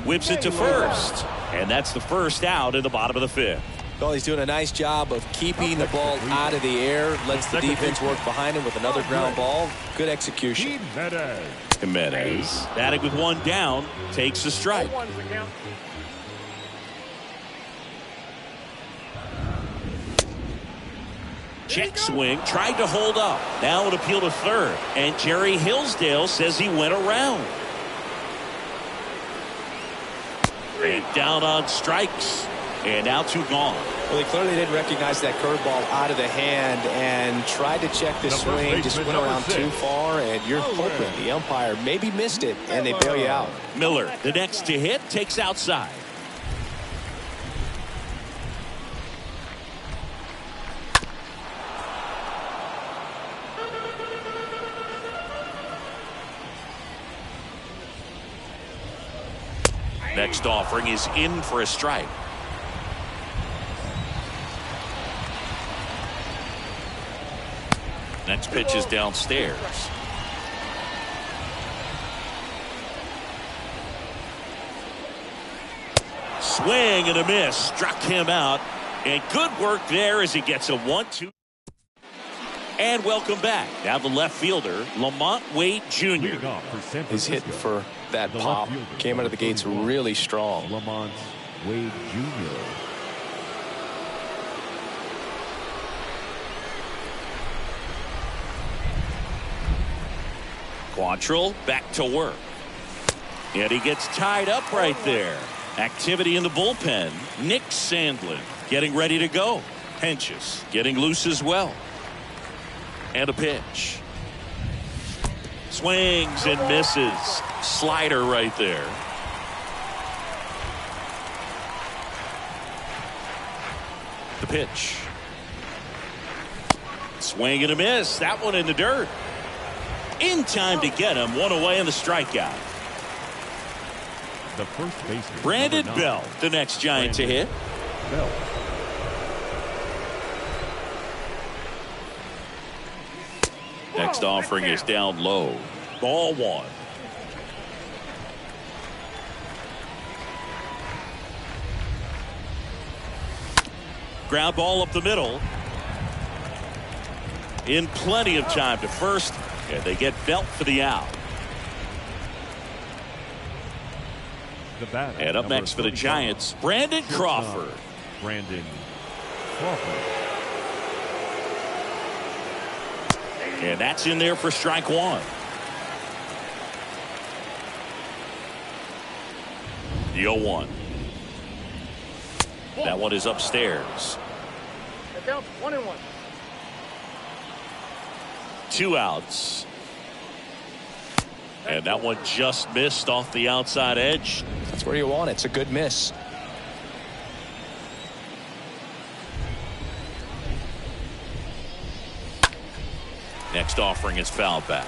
Whips it to first. And that's the first out in the bottom of the 5th. Well, he's doing a nice job of keeping the ball out of the air. Lets the defense work behind him with another ground ball. Good execution. Jimenez. Batting with 1 down. Takes the strike. 0-1's the count. Check swing, tried to hold up. Now an appeal to third. And Jerry Hillsdale says he went around. And down on strikes. And now 2 gone. Well, he clearly didn't recognize that curveball out of the hand and tried to check the swing. Just went around too far, and you're hoping the umpire maybe missed it, and they bail you out. Miller, the next to hit, takes outside. Next offering is in for a strike. Next pitch is downstairs. Swing and a miss. Struck him out. And good work there as he gets a 1-2. And welcome back. Now the left fielder, Lamont Wade Jr. He's hitting for that pop. Came out of the gates really strong. Lamont Wade Jr. Quantrill back to work. And he gets tied up right there. Activity in the bullpen. Nick Sandlin getting ready to go. Henches getting loose as well. And a pitch. Swings and misses. Slider right there. The pitch. Swing and a miss. That one in the dirt. In time to get him. One away in the strikeout. The first baseman, Brandon number 9, Bell, the next Giant to hit. Bell. Next offering is down low. Ball 1. Ground ball up the middle. In plenty of time to first. And they get Belt for the out. The batter, And up next for the Giants, Brandon Crawford. Brandon Crawford. And that's in there for strike 1. The 0-1. That one is upstairs. Down 1-1. 2 outs. And that one just missed off the outside edge. That's where you want it. It's a good miss. Next offering is fouled back.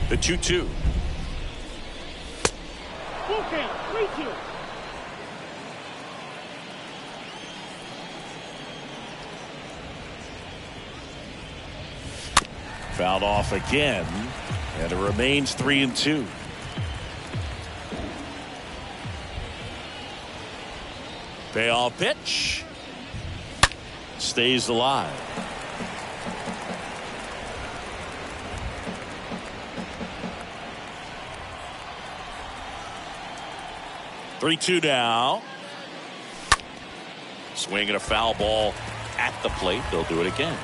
The 2-2. Full count. 3-2. Fouled off again, and it remains 3-2. Payoff pitch. Stays alive. Three-two now. Swinging a foul ball at the plate. They'll do it again.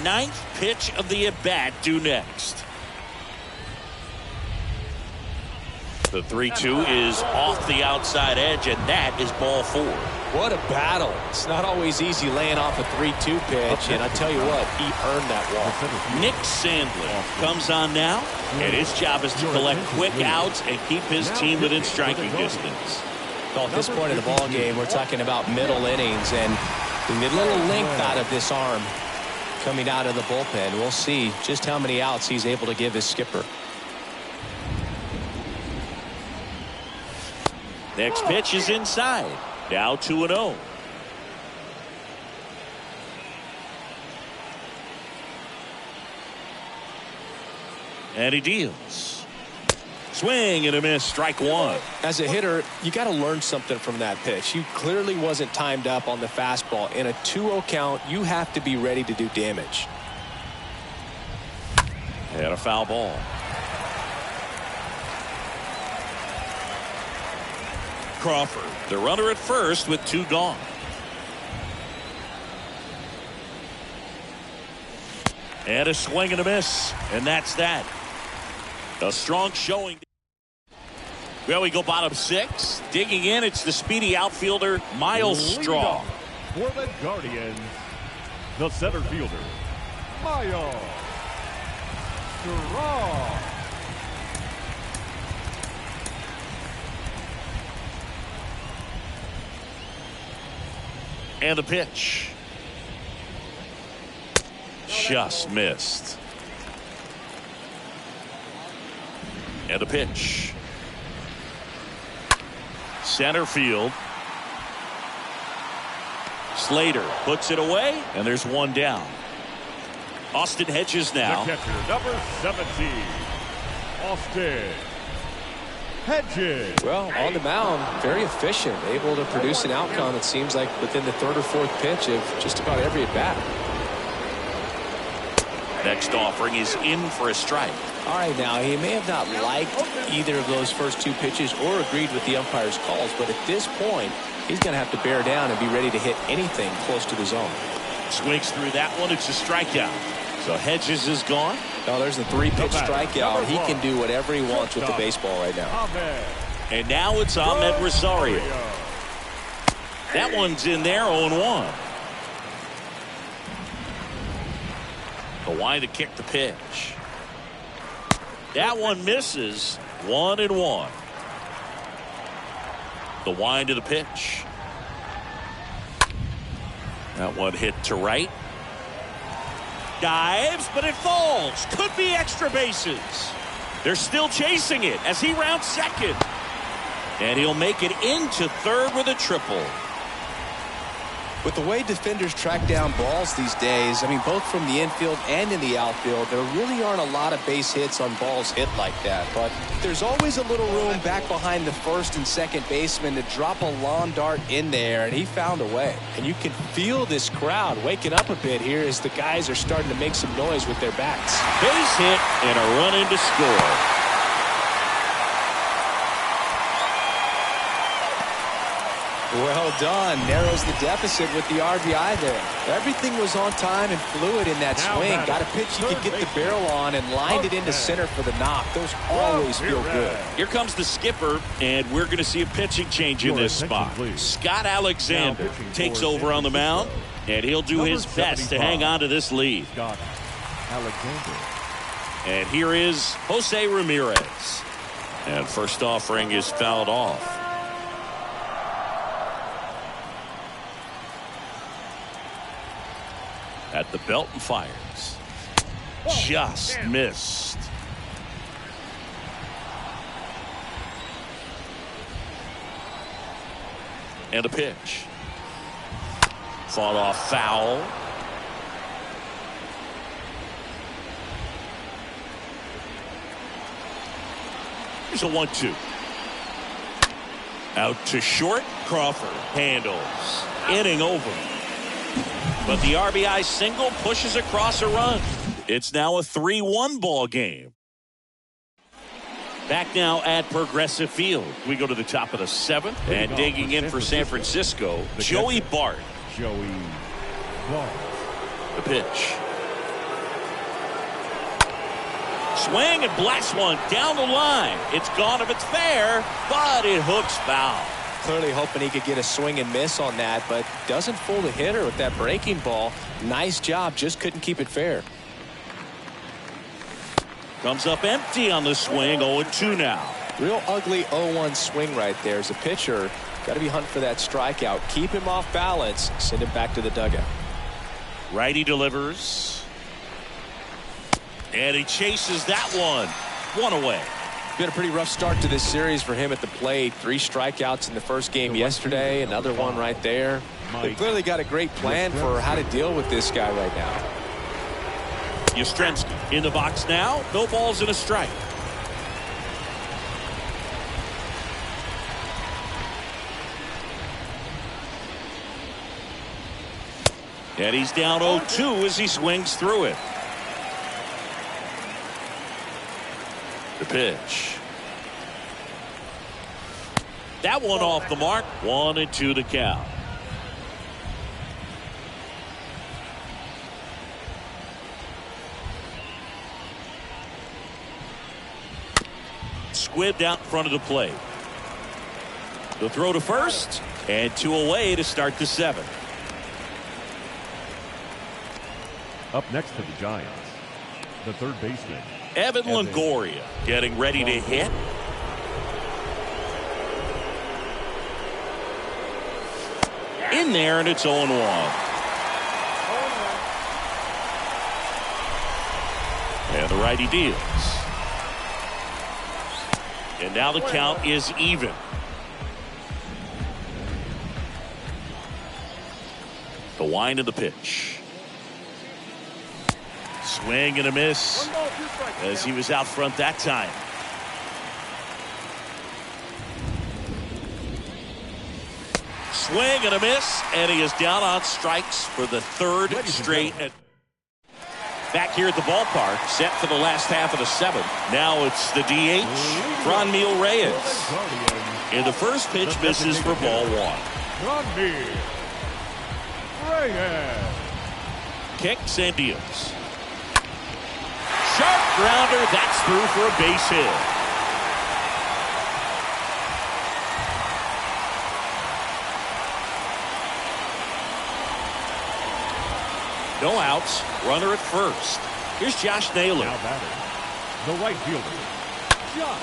9th pitch of the at-bat due next. The 3-2 is off the outside edge, and that is ball 4. What a battle. It's not always easy laying off a 3-2 pitch, and I tell you what, he earned that walk. Nick Sandlin comes on now, and his job is to collect quick outs and keep his team within striking distance. Well, at this point in the ball game, we're talking about middle innings, and we get a little length out of this arm coming out of the bullpen. We'll see just how many outs he's able to give his skipper. Next pitch is inside. Now 2-0. And he deals. Swing and a miss. Strike 1. As a hitter, you got to learn something from that pitch. You clearly wasn't timed up on the fastball. In a 2-0 count, you have to be ready to do damage. And a foul ball. Crawford, the runner at first with 2 gone. And a swing and a miss. And that's that. A strong showing. Well, we go bottom 6. Digging in, it's the speedy outfielder, Miles Straw. For the Guardians, the center fielder, Miles Straw. And the pitch. Just missed. And the pitch. Center field. Slater puts it away, and there's 1 down. Austin Hedges now. The catcher, number 17, Austin Hedges. Well, on the mound, very efficient, able to produce an outcome, it seems like, within the 3rd or 4th pitch of just about every at-bat. Next offering is in for a strike. All right, now, he may have not liked either of those first 2 pitches or agreed with the umpire's calls, but at this point, he's going to have to bear down and be ready to hit anything close to the zone. Swings through that one. It's a strikeout. So Hedges is gone. Oh, there's a 3-pitch strikeout. He can do whatever he wants with the baseball right now. And now it's Ahmed Rosario. That one's in there, 0-1. The wind to kick the pitch. That one misses. 1-1. The wind of the pitch. That one hit to right. Dives, but it falls. Could be extra bases. They're still chasing it as he rounds second. And he'll make it into third with a triple. With the way defenders track down balls these days, I mean, both from the infield and in the outfield, there really aren't a lot of base hits on balls hit like that. But there's always a little room back behind the first and second baseman to drop a lawn dart in there, and he found a way. And you can feel this crowd waking up a bit here as the guys are starting to make some noise with their bats. Base hit and a run in to score. Well done. Narrows the deficit with the RBI there. Everything was on time and fluid in that swing. Got a pitch he could get the barrel on and lined it into center for the knock. Those always feel good. Here comes the skipper, and we're going to see a pitching change in this spot. Scott Alexander takes over on the mound, and he'll do his best to hang on to this lead. And here is Jose Ramirez. And first offering is fouled off. At the belt and fires. Just missed. And a pitch. Fought off foul. Here's a 1-2. Out to short. Crawford handles. Inning over. But the RBI single pushes across a run. It's now a 3-1 ball game. Back now at Progressive Field. We go to the top of the 7th. And digging in for San Francisco, Joey Barton. The pitch. Swing and blast one down the line. It's gone if it's fair, but it hooks foul. Clearly hoping he could get a swing and miss on that, but doesn't fool the hitter with that breaking ball. Nice job, just couldn't keep it fair. Comes up empty on the swing. 0-2 now. Real ugly 0-1 swing right there. As a pitcher, got to be hunting for that strikeout. Keep him off balance. Send him back to the dugout. Righty delivers. And he chases that one. One away. Been a pretty rough start to this series for him at the plate. 3 strikeouts in the first game yesterday. Another one right there. They've clearly got a great plan for how to deal with this guy right now. Yastrzemski in the box now. No balls and a strike. And he's down 0-2 as he swings through it. The pitch. That one off the mark. 1-2 the count. Squibbed out in front of the plate. The throw to first, and 2 away to start the 7th. Up next for the Giants, the third baseman, Evan Longoria getting ready to hit. In there, and it's 0-1. And the righty deals. And now the count is even. The wind of the pitch. Swing and a miss as he was out front that time. Swing and a miss, and he is down on strikes for the 3rd straight. Back here at the ballpark, set for the last half of the 7th. Now it's the DH, Ramirez Reyes. And the first pitch misses for ball 1. Reyes. Kicks and deals. Sharp grounder, that's through for a base hit. No outs, runner at first. Here's Josh Naylor. Now batting, the right fielder, Josh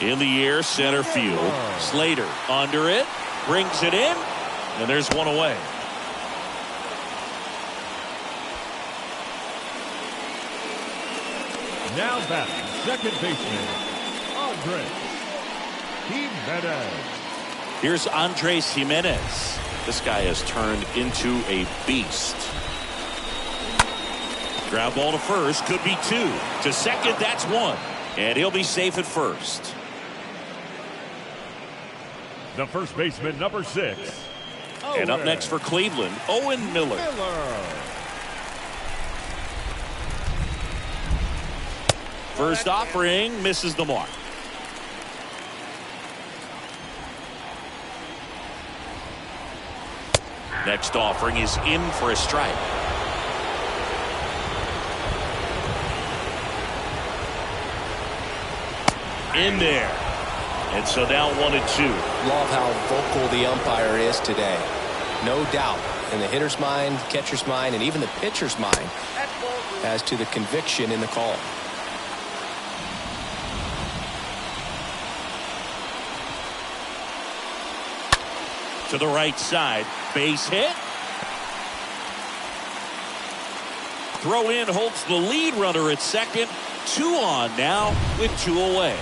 In the air, center field. Slater under it, brings it in, and there's one away. Now batting, second baseman, Andres Jimenez. Here's Andres Jimenez. This guy has turned into a beast. Ground ball to first, could be two. To second, that's one. And he'll be safe at first. The first baseman, number 6. And up next for Cleveland, Owen Miller. First offering misses the mark. Next offering is in for a strike. In there. And so now 1-2. Love how vocal the umpire is today. No doubt in the hitter's mind, catcher's mind, and even the pitcher's mind as to the conviction in the call. To the right side, base hit. Throw in holds the lead runner at second. 2 on now with 2 away.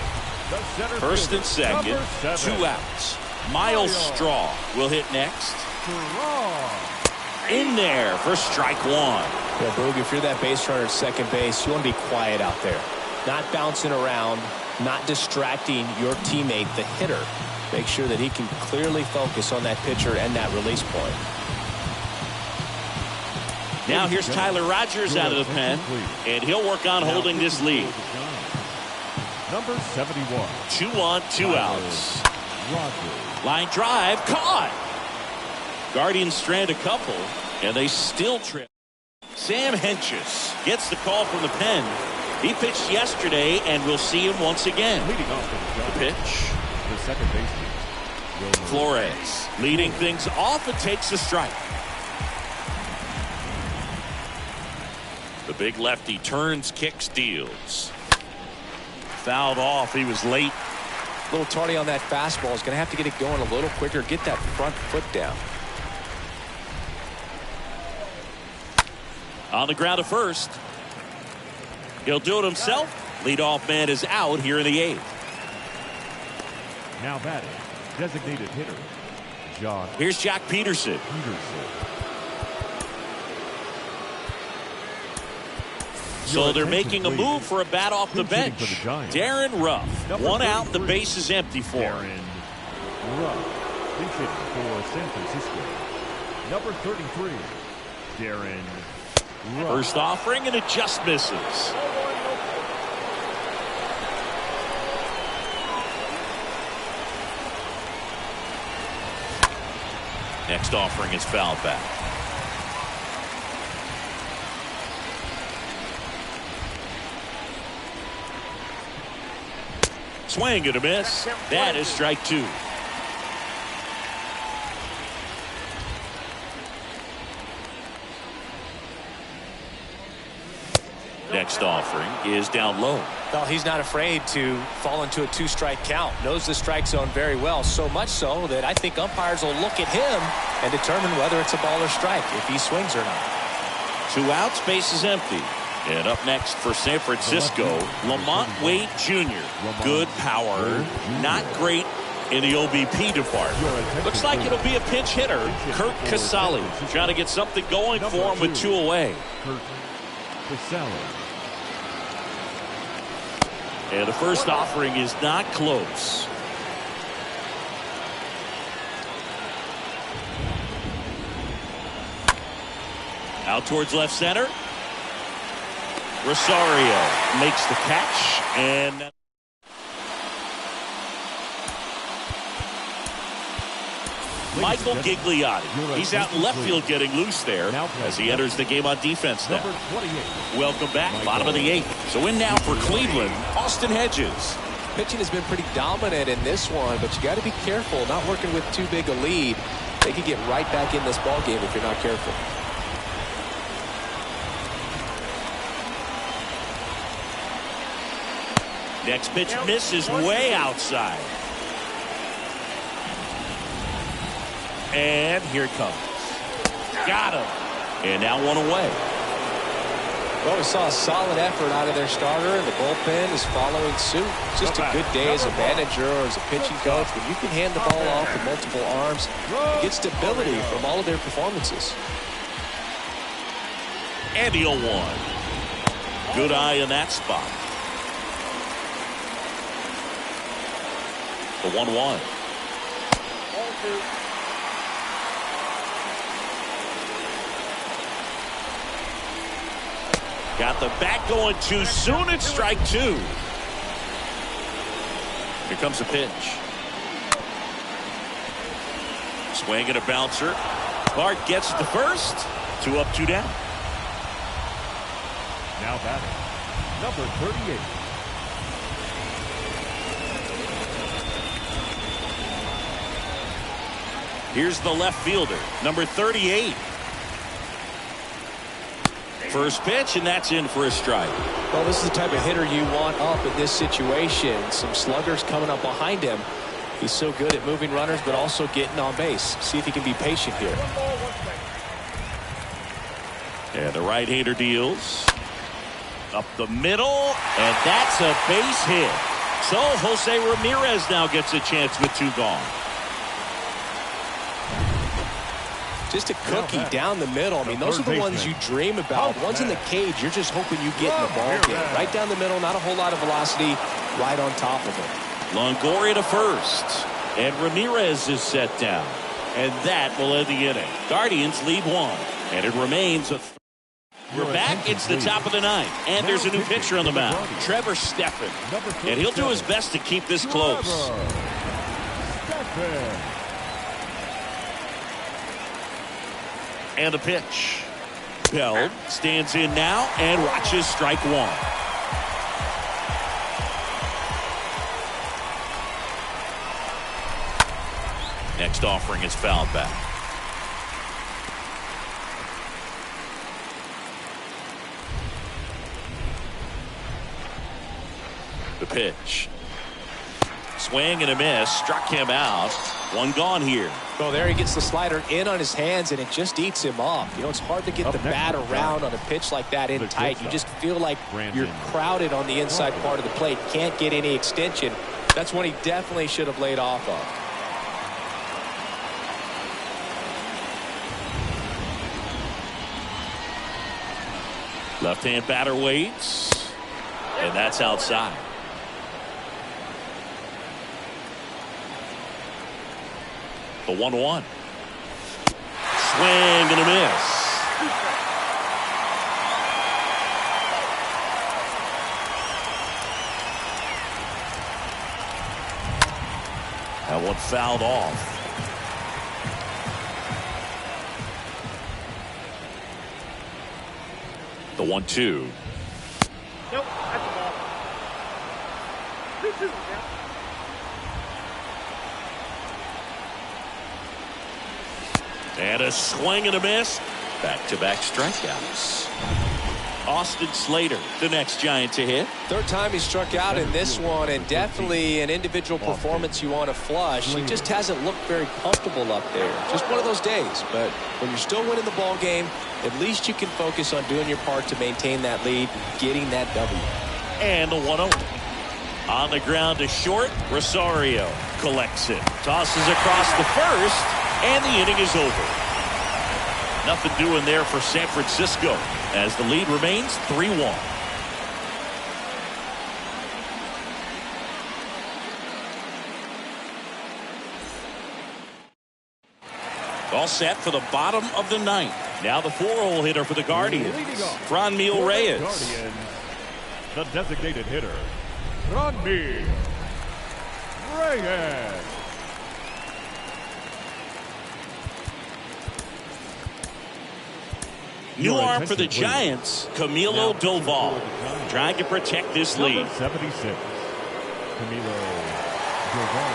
First and second, 2 outs. Miles Straw will hit next. In there for strike 1. Yeah, Boog, if you're that base runner at second base, you want to be quiet out there. Not bouncing around, not distracting your teammate, the hitter. Make sure that he can clearly focus on that pitcher and that release point. Now here's Tyler Rogers out of the pen, and he'll work on holding this lead. Number 71. 2 on, 2 outs. Line drive, caught. Guardians strand a couple, and they still trip. Sam Hentges gets the call from the pen. He pitched yesterday, and we'll see him once again. Leading off the pitch. The second baseman, Flores leading things off and takes a strike. The big lefty turns, kicks, deals. Fouled off. He was late. A little tardy on that fastball. Is going to have to get it going a little quicker. Get that front foot down. On the ground to first. He'll do it himself. Leadoff man is out here in the 8th. Now batting, designated hitter, John. Here's Jack Peterson. So they're making a move for a bat off the bench. Darren Ruff. 1 out, the base is empty for him. Darren Ruff, pinch hitting for San Francisco. Number 33, Darren Ruff. First offering, and it just misses. Next offering is fouled back. Swing and a miss. That is strike 2. Next offering is down low. Well, he's not afraid to fall into a 2-strike count. Knows the strike zone very well. So much so that I think umpires will look at him and determine whether it's a ball or strike, if he swings or not. 2 outs, base is empty. And up next for San Francisco, Lamont Wade Jr. Good power, not great in the OBP department. Looks like it'll be a pinch hitter, Kurt Casale, trying to get something going for him with 2 away. Kurt Casale. And the first offering is not close. Out towards left center. Rosario makes the catch, and Michael Gigliotti. He's out in left field getting loose there as he enters the game on defense now. Welcome back, bottom of the 8th. So in now for Cleveland, Austin Hedges. Pitching has been pretty dominant in this one, but you got to be careful, not working with too big a lead. They could get right back in this ball game if you're not careful. Next pitch misses way outside. And here it comes. Got him. And now one away. Well, we saw a solid effort out of their starter, and the bullpen is following suit. It's just a good day as a manager or as a pitching coach. When you can hand the ball off with multiple arms, you get stability from all of their performances. And the 0-1. Good eye in that spot. The 1-1. Got the bat going too soon. It's strike two. Here comes the pitch. Swing and a bouncer. Bart gets the first. 2 up, 2 down. Now batting, number 38. Here's the left fielder, number 38. First pitch, and that's in for a strike. Well, this is the type of hitter you want up in this situation. Some sluggers coming up behind him. He's so good at moving runners, but also getting on base. See if he can be patient here. And the right-hander deals. Up the middle, and that's a base hit. So Jose Ramirez now gets a chance with 2 gone. Just a cookie down the middle. I mean, those are the ones you dream about. Ones in the cage, you're just hoping you get in the ball game. Right down the middle, not a whole lot of velocity, right on top of it. Longoria to first, and Ramirez is set down. And that will end the inning. Guardians lead 1, and it remains a... We're back. It's the top of the 9th, and there's a new pitcher on the mound, Trevor Steffen, and he'll do his best to keep this close. And the pitch. Bell stands in now and watches strike 1. Next offering is fouled back. The pitch. Swing and a miss. Struck him out. 1 gone here. Well, there he gets the slider in on his hands, and it just eats him up. You know, it's hard to get the bat around on a pitch like that in tight. You just feel like you're crowded on the inside part of the plate. Can't get any extension. That's one he definitely should have laid off of. Left-hand batter waits, and that's outside. The 1-1. Swing and a miss. That one fouled off. The 1-2. Nope, that's a ball. 2-2, yeah. And a swing and a miss. Back-to-back strikeouts. Austin Slater, the next Giant to hit. 3rd time he struck out in this one, and definitely an individual performance you want to flush. He just hasn't looked very comfortable up there. Just one of those days. But when you're still winning the ball game, at least you can focus on doing your part to maintain that lead and getting that W. And the 1-0. On the ground to short, Rosario collects it. Tosses across the first, and the inning is over. Nothing doing there for San Francisco as the lead remains 3-1. All set for the bottom of the 9th. Now the 4-hole hitter for the Guardians, Ramirez. Guardians, the designated hitter, Ramirez. New arm for the Giants, Camilo Doval, trying to protect this lead. 76, Camilo Doval.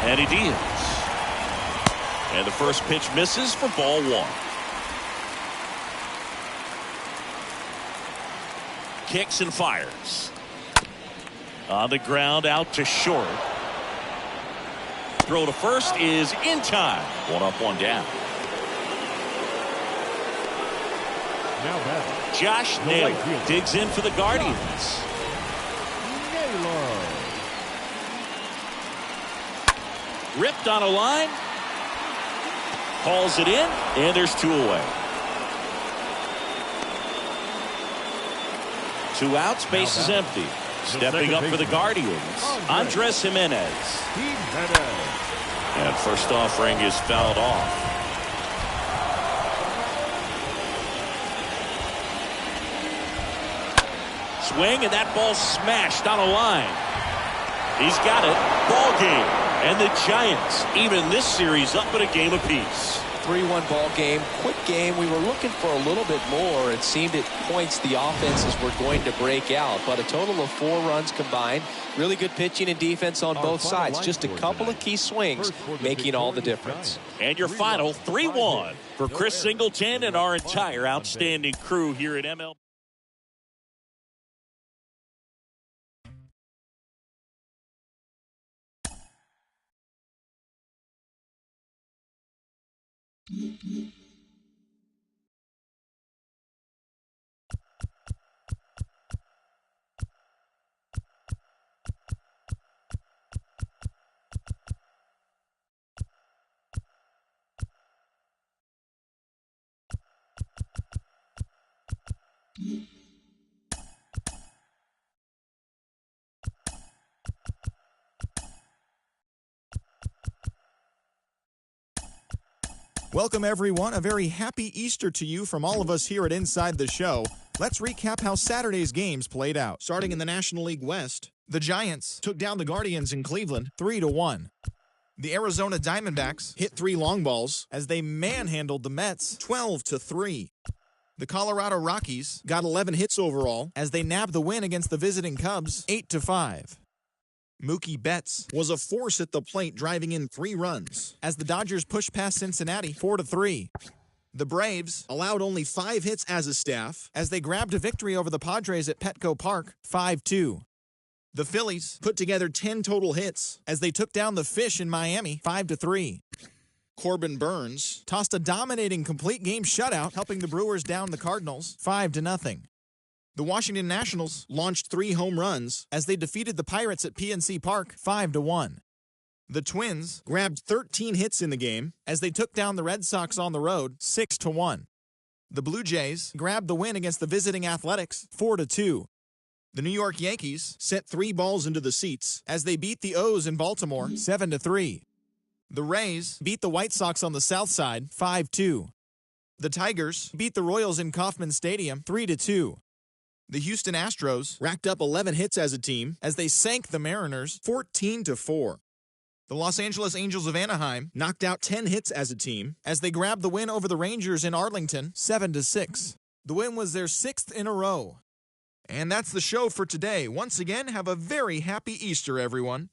And he deals. And the first pitch misses for ball 1. Kicks and fires. On the ground, out to short. Throw to first is in time. 1 up, 1 down. Now back. Josh Naylor digs in for the Guardians. Naylor. Ripped on a line. Hauls it in, and there's 2 away. 2 outs, base is empty. Stepping up for the Guardians, Andres Jimenez. And first offering is fouled off. Swing, and that ball smashed on a line. He's got it. Ball game. And the Giants even this series up at a game apiece. 3-1 ball game, quick game. We were looking for a little bit more. It seemed at points the offenses were going to break out, but a total of 4 runs combined. Really good pitching and defense on both sides. Just a couple of key swings making all the difference. And your final 3-1 for Chris Singleton and our entire outstanding crew here at MLB. Welcome, everyone. A very happy Easter to you from all of us here at Inside the Show. Let's recap how Saturday's games played out. Starting in the National League West, the Giants took down the Guardians in Cleveland 3-1. The Arizona Diamondbacks hit 3 long balls as they manhandled the Mets 12-3. The Colorado Rockies got 11 hits overall as they nabbed the win against the visiting Cubs 8-5. Mookie Betts was a force at the plate, driving in 3 runs as the Dodgers pushed past Cincinnati 4-3. The Braves allowed only 5 hits as a staff as they grabbed a victory over the Padres at Petco Park 5-2. The Phillies put together 10 total hits as they took down the Fish in Miami 5-3. Corbin Burns tossed a dominating complete game shutout, helping the Brewers down the Cardinals 5-0. The Washington Nationals launched 3 home runs as they defeated the Pirates at PNC Park 5-1. The Twins grabbed 13 hits in the game as they took down the Red Sox on the road 6-1. The Blue Jays grabbed the win against the visiting Athletics 4-2. The New York Yankees sent 3 balls into the seats as they beat the O's in Baltimore 7-3. The Rays beat the White Sox on the South Side 5-2. The Tigers beat the Royals in Kauffman Stadium 3-2. The Houston Astros racked up 11 hits as a team as they sank the Mariners 14-4. The Los Angeles Angels of Anaheim knocked out 10 hits as a team as they grabbed the win over the Rangers in Arlington 7-6. The win was their 6th in a row. And that's the show for today. Once again, have a very happy Easter, everyone.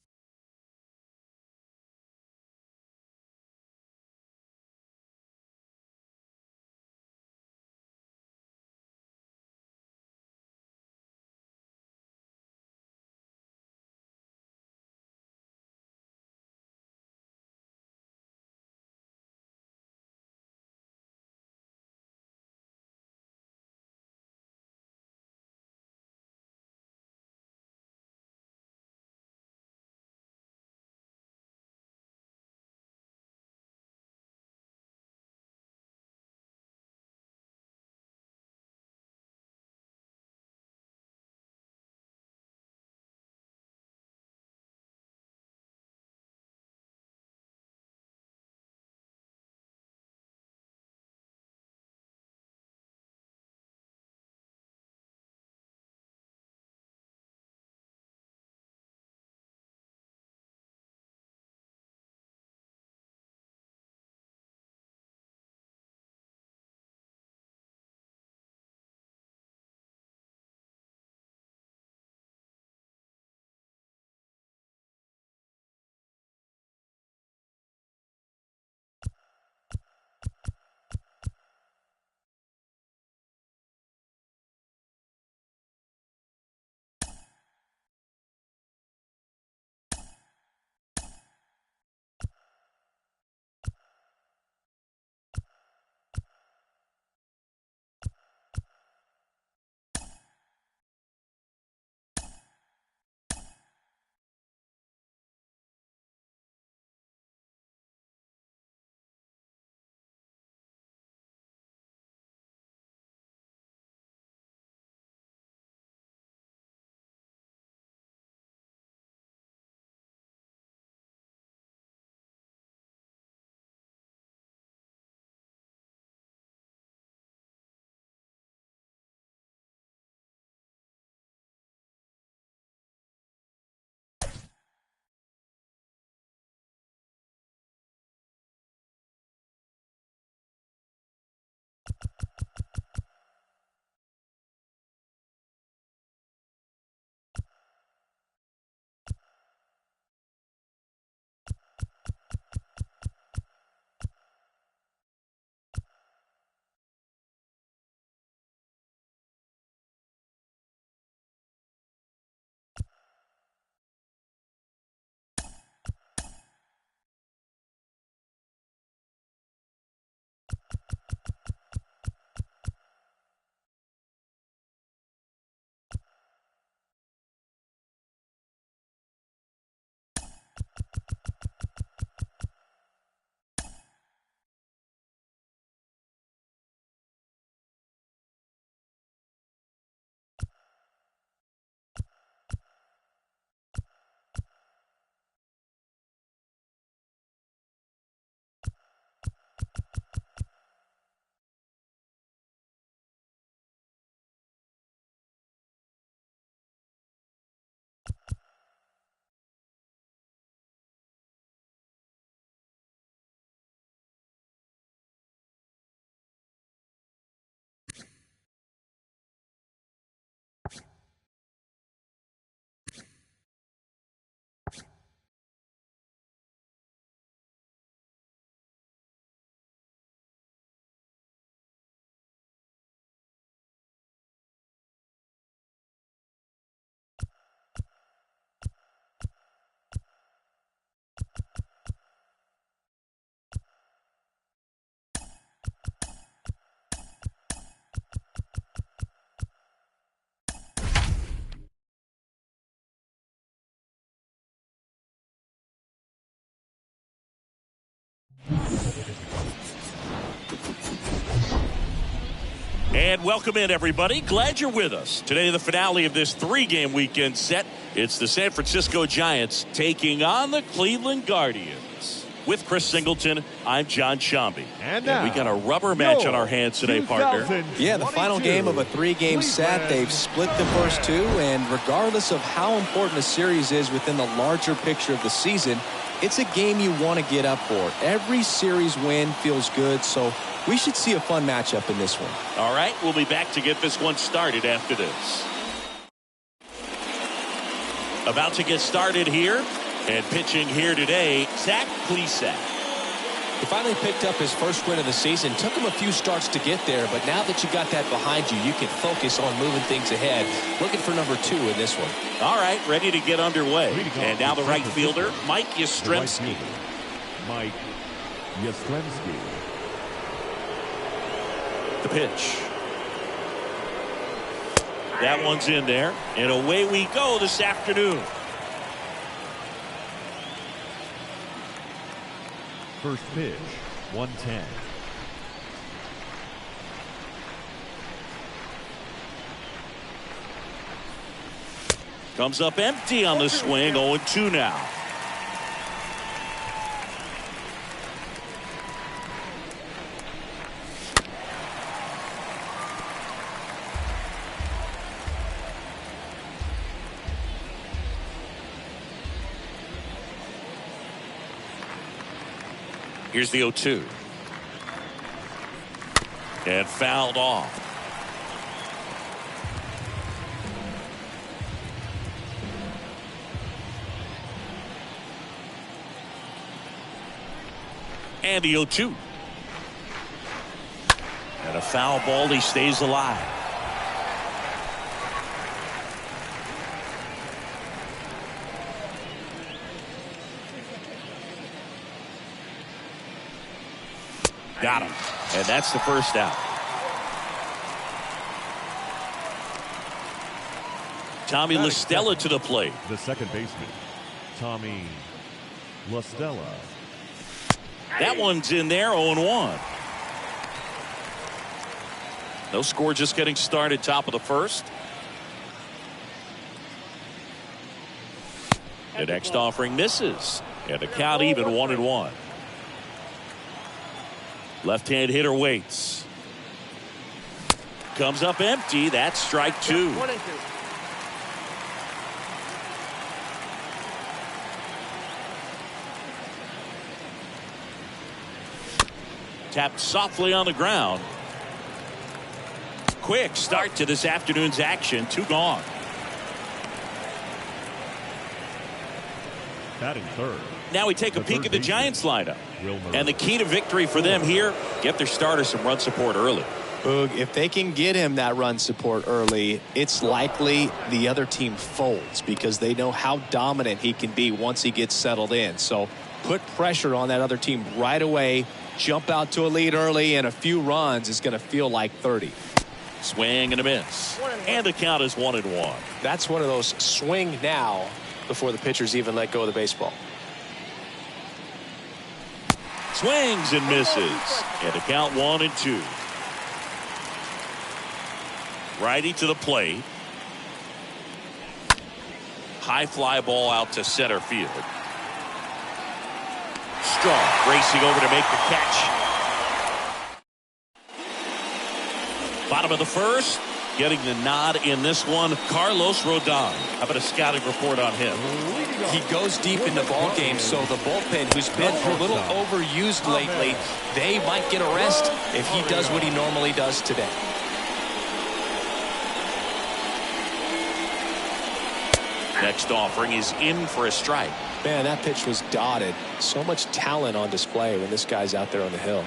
And welcome in, everybody. Glad you're with us. Today, the finale of this 3-game weekend set. It's the San Francisco Giants taking on the Cleveland Guardians. With Chris Singleton, I'm John Shambi. And we got a rubber match on our hands today, partner. Yeah, the final game of a 3-game set. They've split the first 2, and regardless of how important a series is within the larger picture of the season, it's a game you want to get up for. Every series win feels good, so we should see a fun matchup in this one. All right, we'll be back to get this one started after this. About to get started here, and pitching here today, Zach Plesac. He finally picked up his first win of the season. Took him a few starts to get there, but now that you got that behind you, you can focus on moving things ahead. Looking for number 2 in this one. All right, ready to get underway. And now the right fielder, Mike Yastrzemski. Mike Yastrzemski. The pitch. That one's in there. And away we go this afternoon. First pitch, 110. Comes up empty on the swing, 0-2 now. Here's the 0-2. And fouled off. And the 0-2. And a foul ball. He stays alive. Got him. And that's the first out. Tommy La Stella to the plate. The second baseman, Tommy La Stella. That one's in there, 0-1. No score, just getting started, top of the first. The next offering misses. And the count even, 1-1. Left-hand hitter waits. Comes up empty. That's strike 2. Tapped softly on the ground. Quick start to this afternoon's action. 2 gone. Batting third. Now we take a peek at the Giants lineup. And the key to victory for them here, get their starter some run support early. Boog, if they can get him that run support early, it's likely the other team folds because they know how dominant he can be once he gets settled in. So put pressure on that other team right away. Jump out to a lead early, and a few runs is going to feel like 30. Swing and a miss. And the count is 1-1. That's one of those swing now before the pitchers even let go of the baseball. Swings and misses. And the count 1-2. Righty to the plate. High fly ball out to center field. Strong racing over to make the catch. Bottom of the first. Getting the nod in this one, Carlos Rodon. How about a scouting report on him? He goes deep into ball games, so the bullpen, who's been a little overused lately, they might get a rest if he does what he normally does today. Next offering is in for a strike. Man, that pitch was dotted. So much talent on display when this guy's out there on the hill.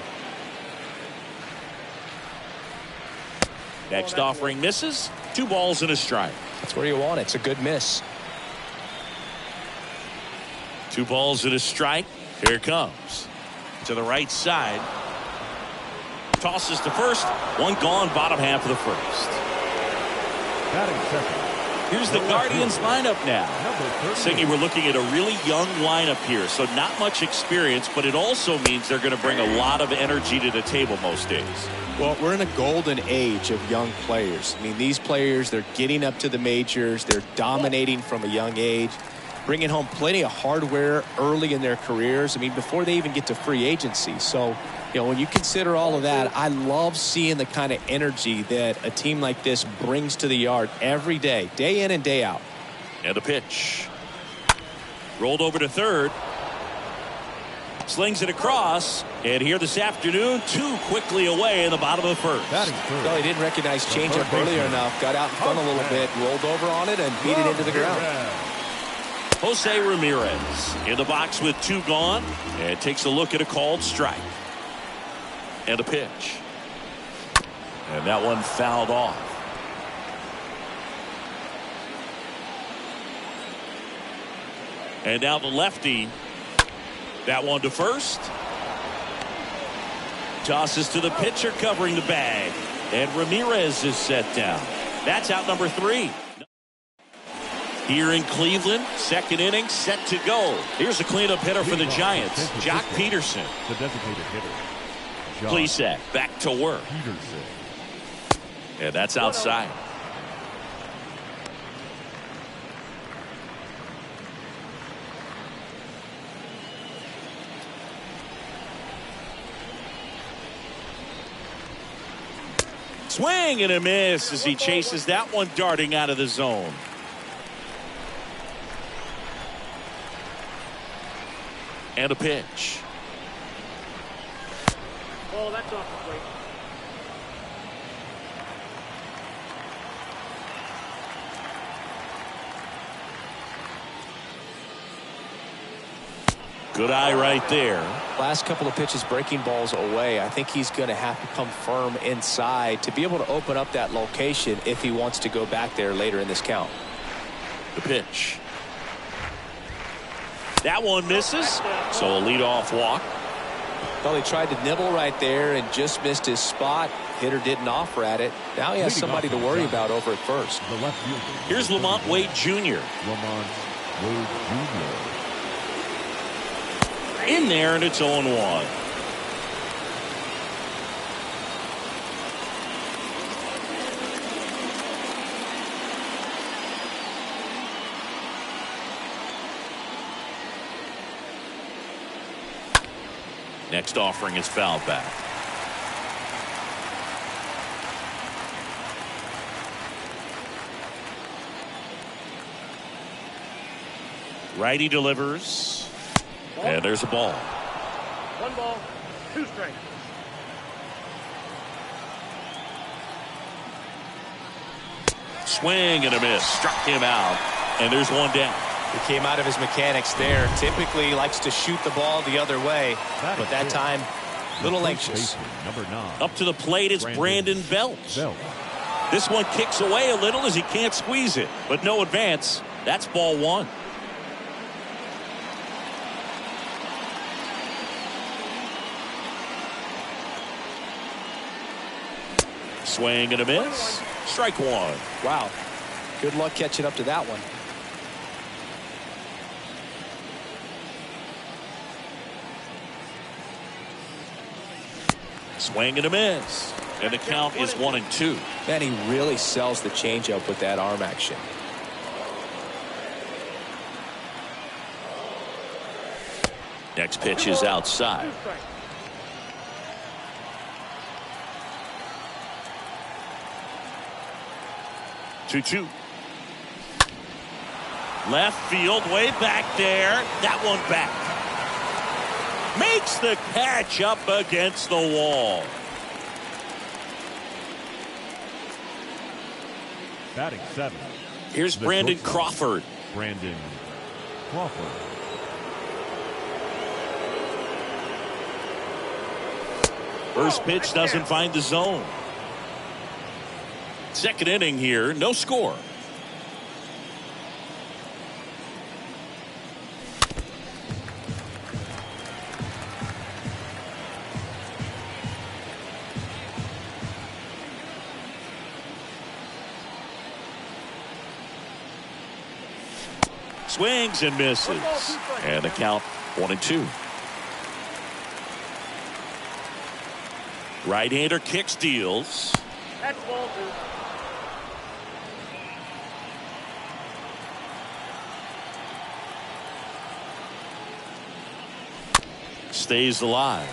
Next offering misses. 2 balls and a strike. That's where you want it. It's a good miss. 2 balls and a strike. Here it comes. To the right side. Tosses to first. 1 gone, bottom half of the first. Batting second, Here's the Guardians lineup now. Thinking we're looking at a really young lineup here, so not much experience, but it also means they're going to bring a lot of energy to the table most days. Well, we're in a golden age of young players. I mean, these players, they're getting up to the majors. They're dominating from a young age, bringing home plenty of hardware early in their careers. I mean, before they even get to free agency. So, you know, when you consider all of that, I love seeing the kind of energy that a team like this brings to the yard every day in and day out. And a pitch. Rolled over to third. Slings it across. And here this afternoon, too quickly away in the bottom of the first. Well, he didn't recognize changeup earlier enough. Got out in front a little bit, rolled over on it, and beat it into the ground. Jose Ramirez in the box with 2 gone. And takes a look at a called strike. And a pitch. And that one fouled off. And now the lefty. That one to first. Tosses to the pitcher covering the bag. And Ramirez is set down. That's out number 3. Here in Cleveland, second inning set to go. Here's a cleanup hitter for the Giants, Jock Peterson. The designated hitter. Plesac back to work. Peterson. And that's outside. Swing and a miss as he chases that one darting out of the zone. And a pitch. Oh, that's off the plate. Good eye right there. Last couple of pitches breaking balls away. I think he's going to have to come firm inside to be able to open up that location if he wants to go back there later in this count. The pitch. That one misses. So a leadoff walk. Well, he tried to nibble right there and just missed his spot. Hitter didn't offer at it. Now he has somebody to worry about over at first. The left fielder. Here's Lamont Wade Jr. Lamont Wade Jr. In there, and it's 0-1. Next offering is fouled back. Righty delivers. And there's a ball. 1 ball, 2 strikes. Swing and a miss. Struck him out. And there's 1 down. He came out of his mechanics there. Typically likes to shoot the ball the other way. But that time, a little anxious. Number 9. Up to the plate, it's Brandon Belt. This one kicks away a little as he can't squeeze it. But no advance. That's ball 1. Swing and a miss. Strike 1. Wow. Good luck catching up to that one. Swing and a miss. And the count is 1-2. Man, he really sells the changeup with that arm action. Next pitch is outside. 2 strikes. Two. Left field, way back there. That one back. Makes the catch up against the wall. Batting 7. Here's Brandon Crawford. Brandon Crawford. First pitch doesn't find the zone. Second inning here, no score. Swings and misses. And the count 1-2. Right-hander kicks, deals. That's ball 2. Stays alive.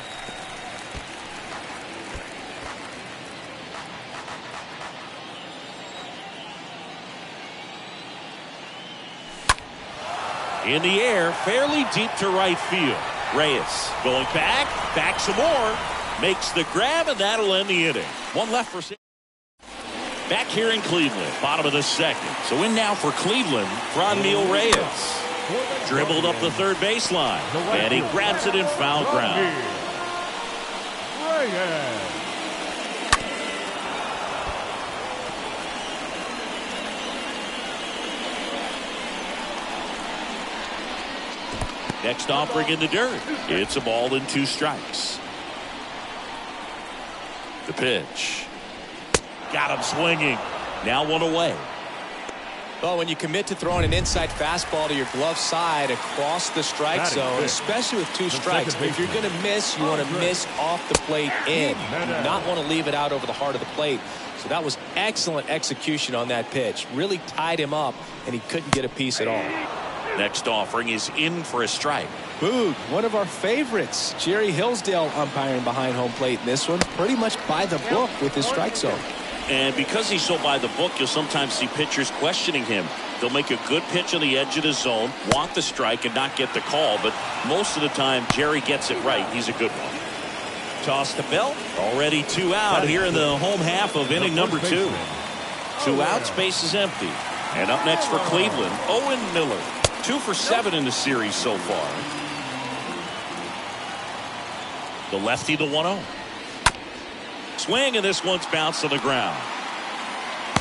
In the air, fairly deep to right field. Reyes going back some more. Makes the grab, and that'll end the inning. One left for back here in Cleveland, bottom of the second. So in now for Cleveland, Franmil Reyes. Dribbled up the third baseline, and he grabs it in foul ground. Next offering in the dirt. It's a ball and 2 strikes. The pitch. Got him swinging. Now 1 away. Well, when you commit to throwing an inside fastball to your glove side across the strike zone, especially with 2 strikes, if you're going to miss, you want to miss off the plate in. You do not want to leave it out over the heart of the plate. So that was excellent execution on that pitch. Really tied him up, and he couldn't get a piece at all. Next offering is in for a strike. Boog, one of our favorites. Jerry Hillsdale umpiring behind home plate in this one. Pretty much by the book with his strike zone. And because he's so by the book, you'll sometimes see pitchers questioning him. They'll make a good pitch on the edge of the zone, want the strike, and not get the call. But most of the time, Jerry gets it right. He's a good one. Toss to Belt. Already 2 out here in the home half of inning number 2. 2 outs, base is empty. And up next for Cleveland, Owen Miller. 2 for 7 in the series so far. The lefty, the 1-0. Swing, and this one's bounced on the ground.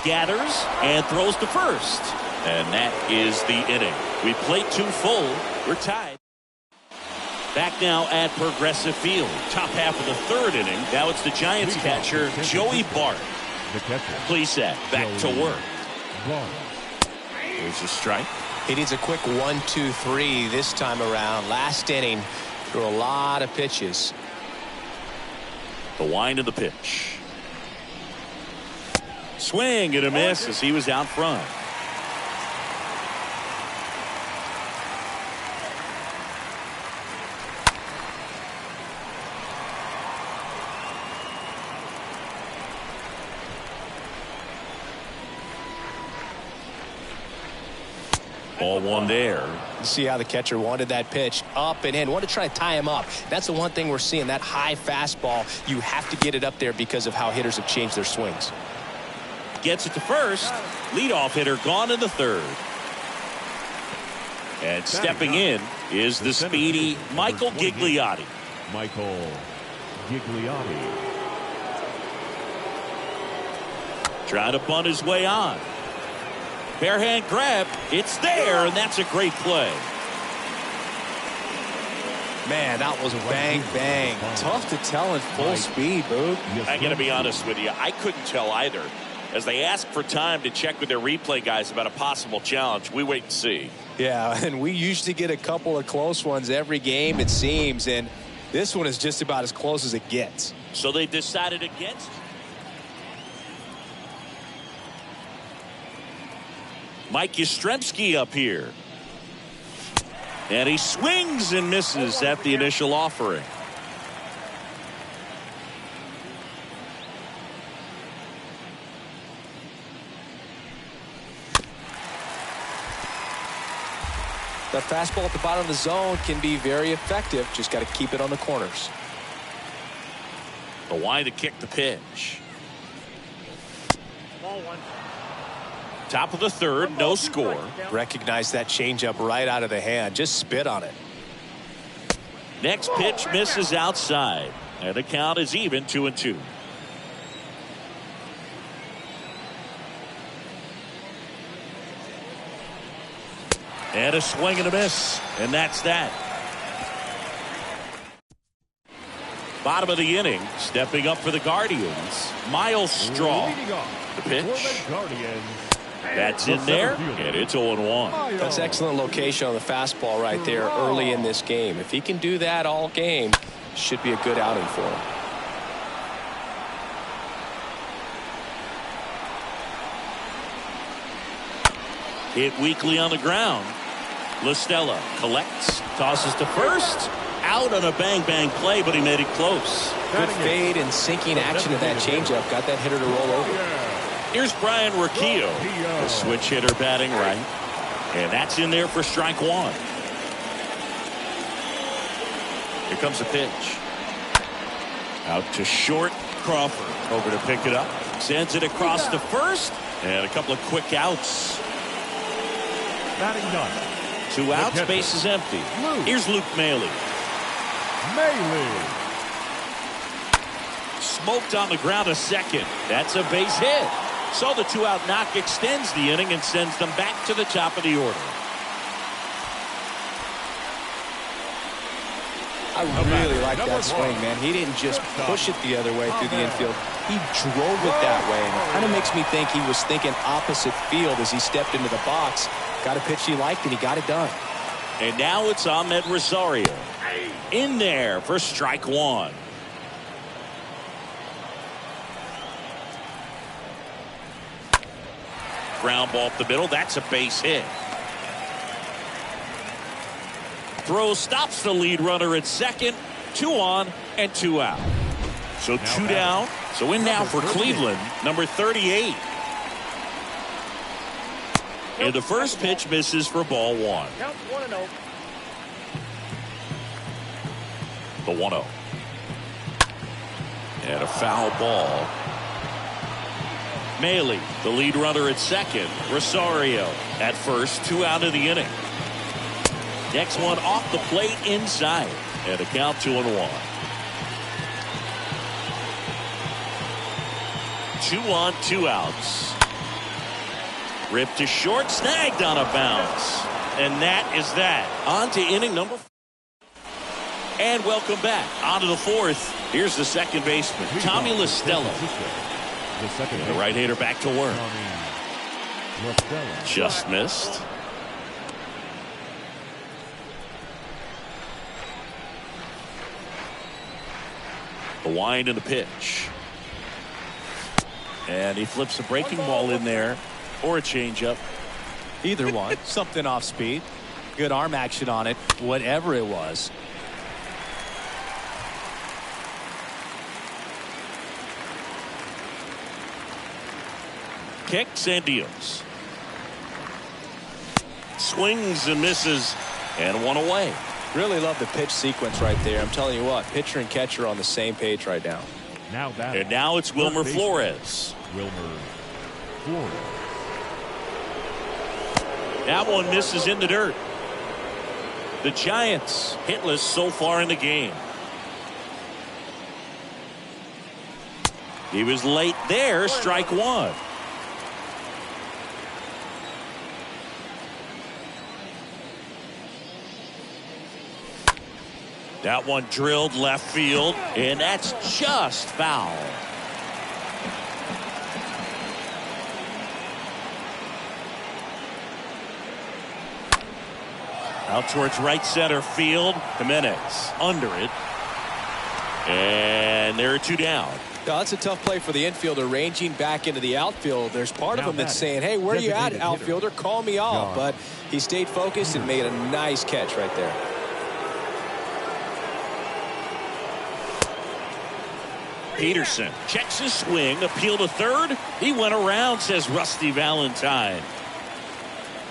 Gathers and throws to first. And that is the inning. We played 2 full. We're tied. Back now at Progressive Field. Top half of the 3rd inning. Now it's the Giants catcher, Joey Barton. Please set back to work. Here's a strike. He needs a quick 1-2-3 this time around. Last inning, threw a lot of pitches. The wind of the pitch. Swing and a miss as he was out front. Ball 1 there. See how the catcher wanted that pitch up and in. Want to try to tie him up. That's the one thing we're seeing. That high fastball, you have to get it up there because of how hitters have changed their swings. Gets it to first. Leadoff hitter gone in the 3rd. And stepping in is the speedy Michael Gigliotti. Michael Gigliotti. Trying to bunt his way on. Bare hand grab. It's there, and that's a great play. Man, that was bang, bang. Tough to tell in full speed, Boog. I got to be honest with you. I couldn't tell either. As they ask for time to check with their replay guys about a possible challenge, we wait and see. Yeah, and we usually get a couple of close ones every game, it seems, and this one is just about as close as it gets. So they decided against Mike Yastrzemski up here. And he swings and misses at the initial offering. That fastball at the bottom of the zone can be very effective. Just got to keep it on the corners. The wind to kick the pitch. Ball 1. Top of the 3rd, no score. Recognize that changeup right out of the hand. Just spit on it. Next pitch misses outside. And the count is even 2-2. And a swing and a miss. And that's that. Bottom of the inning, stepping up for the Guardians, Miles Straw. Leading off The pitch. for the Guardians, That's in there, and it's 0-1. That's excellent location on the fastball right there early in this game. If he can do that all game, should be a good outing for him. Hit weakly on the ground. LaStella collects, tosses to first. Out on a bang-bang play, but he made it close. Good fade and sinking action of that changeup. Got that hitter to roll over. Here's Brian Rocchio, the switch hitter batting right. And that's in there for strike one. Here comes the pitch. Out to short. Crawford over to pick it up. Sends it across to first. And a couple of quick outs. Batting done. 2 outs, base is empty. Here's Luke Maile. Smoked on the ground a second. That's a base hit. So the 2-out knock extends the inning and sends them back to the top of the order. I really like that swing, man. He didn't just push it the other way through the infield. He drove it that way. And it kind of makes me think he was thinking opposite field as he stepped into the box. Got a pitch he liked, and he got it done. And now it's Ahmed Rosario. In there for strike one. Ground ball up the middle. That's a base hit. Throw stops the lead runner at second. 2 on and 2 out. So 2 down. So in now for Cleveland, number 38. And the first pitch misses for ball 1. Count 1-0. The 1-0. And a foul ball. Maile, the lead runner at second. Rosario at first. 2 out of the inning. Next one off the plate inside. And a count 2-1. 2 on, 2 outs. Ripped to short, snagged on a bounce. And that is that. On to inning number 4. And welcome back. On to the 4th. Here's the second baseman, Tommy LaStella. The right-hander back to work. Just missed. The wind and the pitch. And he flips a breaking ball in there. Or a changeup. Either one. Something off speed. Good arm action on it. Whatever it was. Kicks and deals. Swings and misses. And 1 away. Really love the pitch sequence right there. I'm telling you what. Pitcher and catcher on the same page right now. And now it's Wilmer Flores. That one misses in the dirt. The Giants hitless so far in the game. He was late there. Strike 1. That one drilled left field, and that's just foul. Out towards right center field. Jimenez under it. And there are 2 down. No, that's a tough play for the infielder ranging back into the outfield. There's part of him that's saying, hey, where are you at, outfielder? Call me off. But he stayed focused and made a nice catch right there. Peterson checks his swing. Appeal to third. He went around, says Rusty Valentine.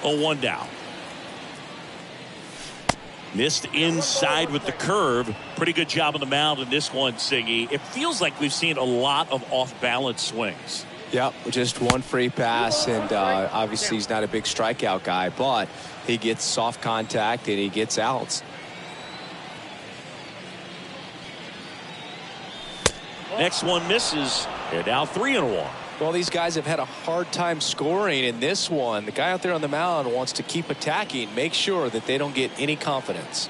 1 down. Missed inside with the curve. Pretty good job on the mound in this one, Siggy. It feels like we've seen a lot of off-balance swings. Yep, just 1 free pass, and obviously he's not a big strikeout guy, but he gets soft contact and he gets outs. Next one misses. They're now 3-1. Well, these guys have had a hard time scoring in this one. The guy out there on the mound wants to keep attacking, make sure that they don't get any confidence.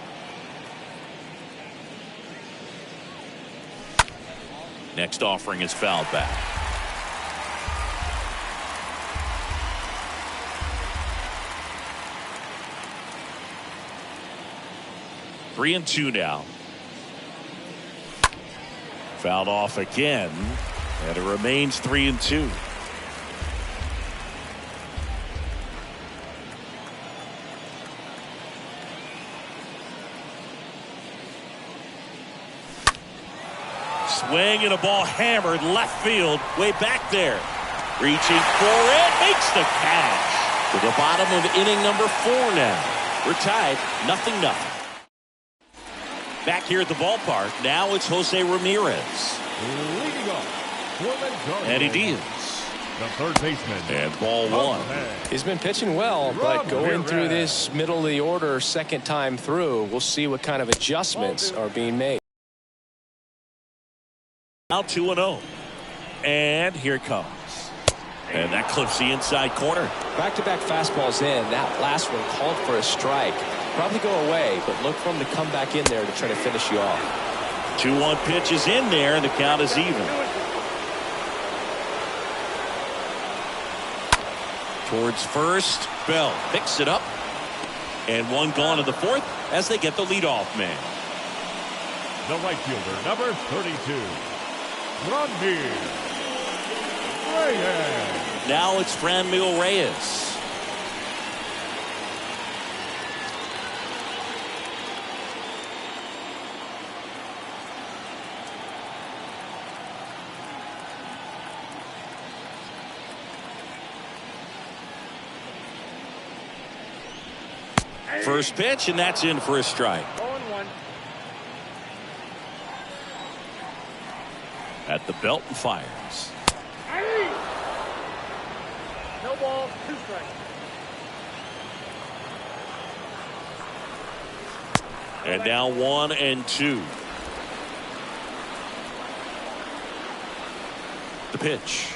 Next offering is fouled back. 3-2 now. Fouled off again, and it remains 3-2. Swing and a ball hammered left field, way back there. Reaching for it, makes the catch. To the bottom of inning number 4 now. We're tied, 0-0. Back here at the ballpark, now it's Jose Ramirez. Leading off, Eddie Diaz. the third baseman. And ball 1. He's been pitching well, but going through this middle of the order second time through, we'll see what kind of adjustments are being made. Now 2-0. And here it comes. And that clips the inside corner. Back-to-back fastballs in. That last one called for a strike. Probably go away, but look for him to come back in there to try to finish you off. 2-1 pitch is in there, and the count is even. Towards first. Bell picks it up. And one gone in the 4th as they get the leadoff man. The right fielder, number 32. Ramirez. Now it's Franmil Reyes. First pitch, and that's in for a strike. 0-1. At the belt and fires. No ball, 2 strikes. And now 1-2. The pitch.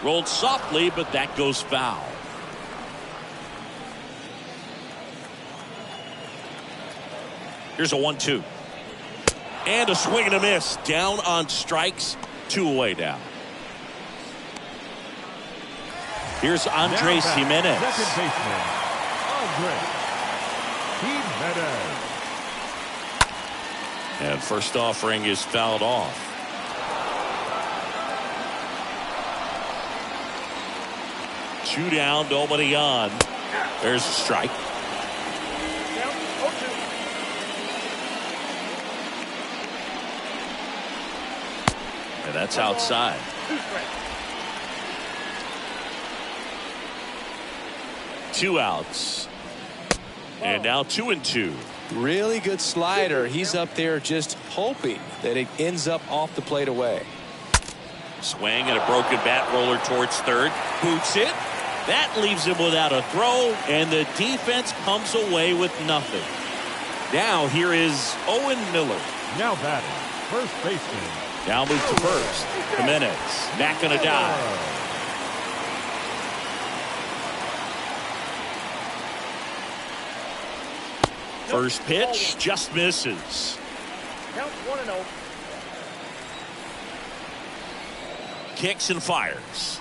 Rolled softly, but that goes foul. Here's a 1-2. And a swing and a miss. Down on strikes. 2 away now. Here's Andres Jimenez. Second baseman, Andres Jimenez. And first offering is fouled off. Two down, nobody on. There's a strike. Down, 0-2. And that's outside. 2 strikes. 2 outs. And now 2-2. Really good slider. He's up there just hoping that it ends up off the plate away. Swing and a broken bat roller towards third. Boots it. That leaves him without a throw, and the defense comes away with nothing. Now here is Owen Miller. Now batting, first baseman. Now moves to first. Jimenez back on a dive. First pitch just misses. Count 1-0. Kicks and fires.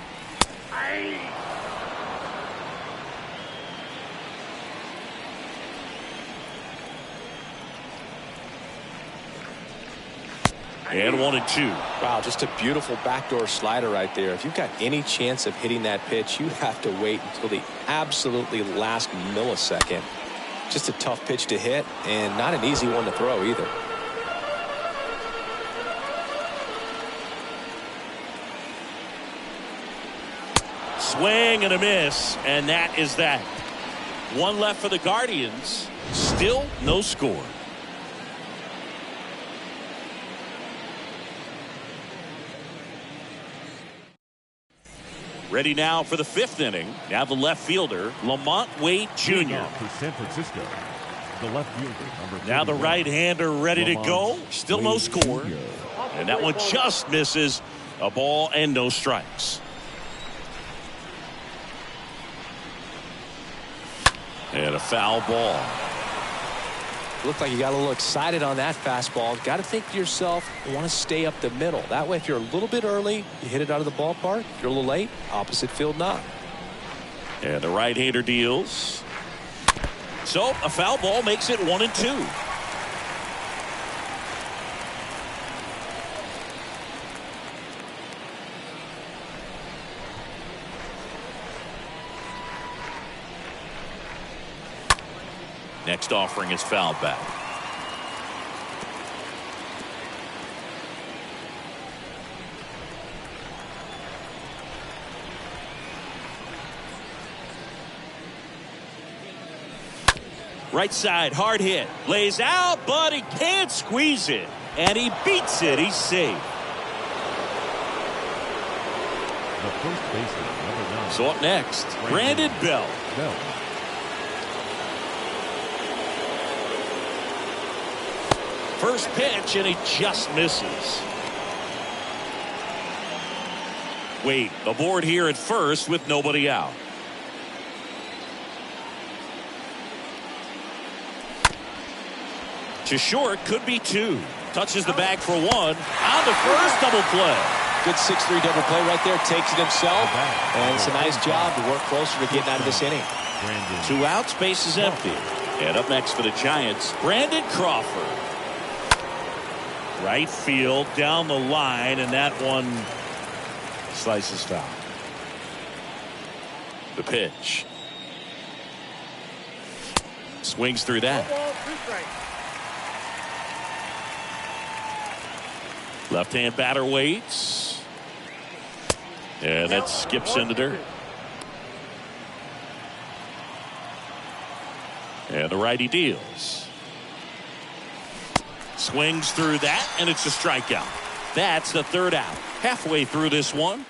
And 1-2. Wow, just a beautiful backdoor slider right there. If you've got any chance of hitting that pitch, you have to wait until the absolutely last millisecond. Just a tough pitch to hit, and not an easy one to throw either. Swing and a miss, and that is that. One left for the Guardians. Still no score. Ready now for the 5th inning. Now the left fielder, Lamont Wade Jr. For San Francisco, the left fielder, number Now the 31. right-hander ready to go. Still no Wade score. Jr. And that one just misses. A ball and no strikes. And a foul ball. Looked like you got a little excited on that fastball. Got to think to yourself, I want to stay up the middle. That way, if you're a little bit early, you hit it out of the ballpark. If you're a little late, opposite field knock. And the right-hander deals. So a foul ball makes it 1-2. Next offering is fouled back. Right side, hard hit. Lays out, but he can't squeeze it. And he beats it. He's safe. The first baseman, number 9. So up next, Brandon Bell. First pitch, and he just misses. Wade aboard here at first with nobody out. To short, could be 2. Touches the bag for 1. On the first, double play. Good 6-3 double play right there. Takes it himself. And it's a nice job to work closer to getting out of this inning. 2 outs, base is empty. And up next for the Giants, Brandon Crawford. Right field, down the line, and that one slices foul. The pitch. Swings through that. No ball, 2 strikes. Left-hand batter waits. And that skips into dirt. And the righty deals. Swings through that, and it's a strikeout. That's the 3rd out. Halfway through this one.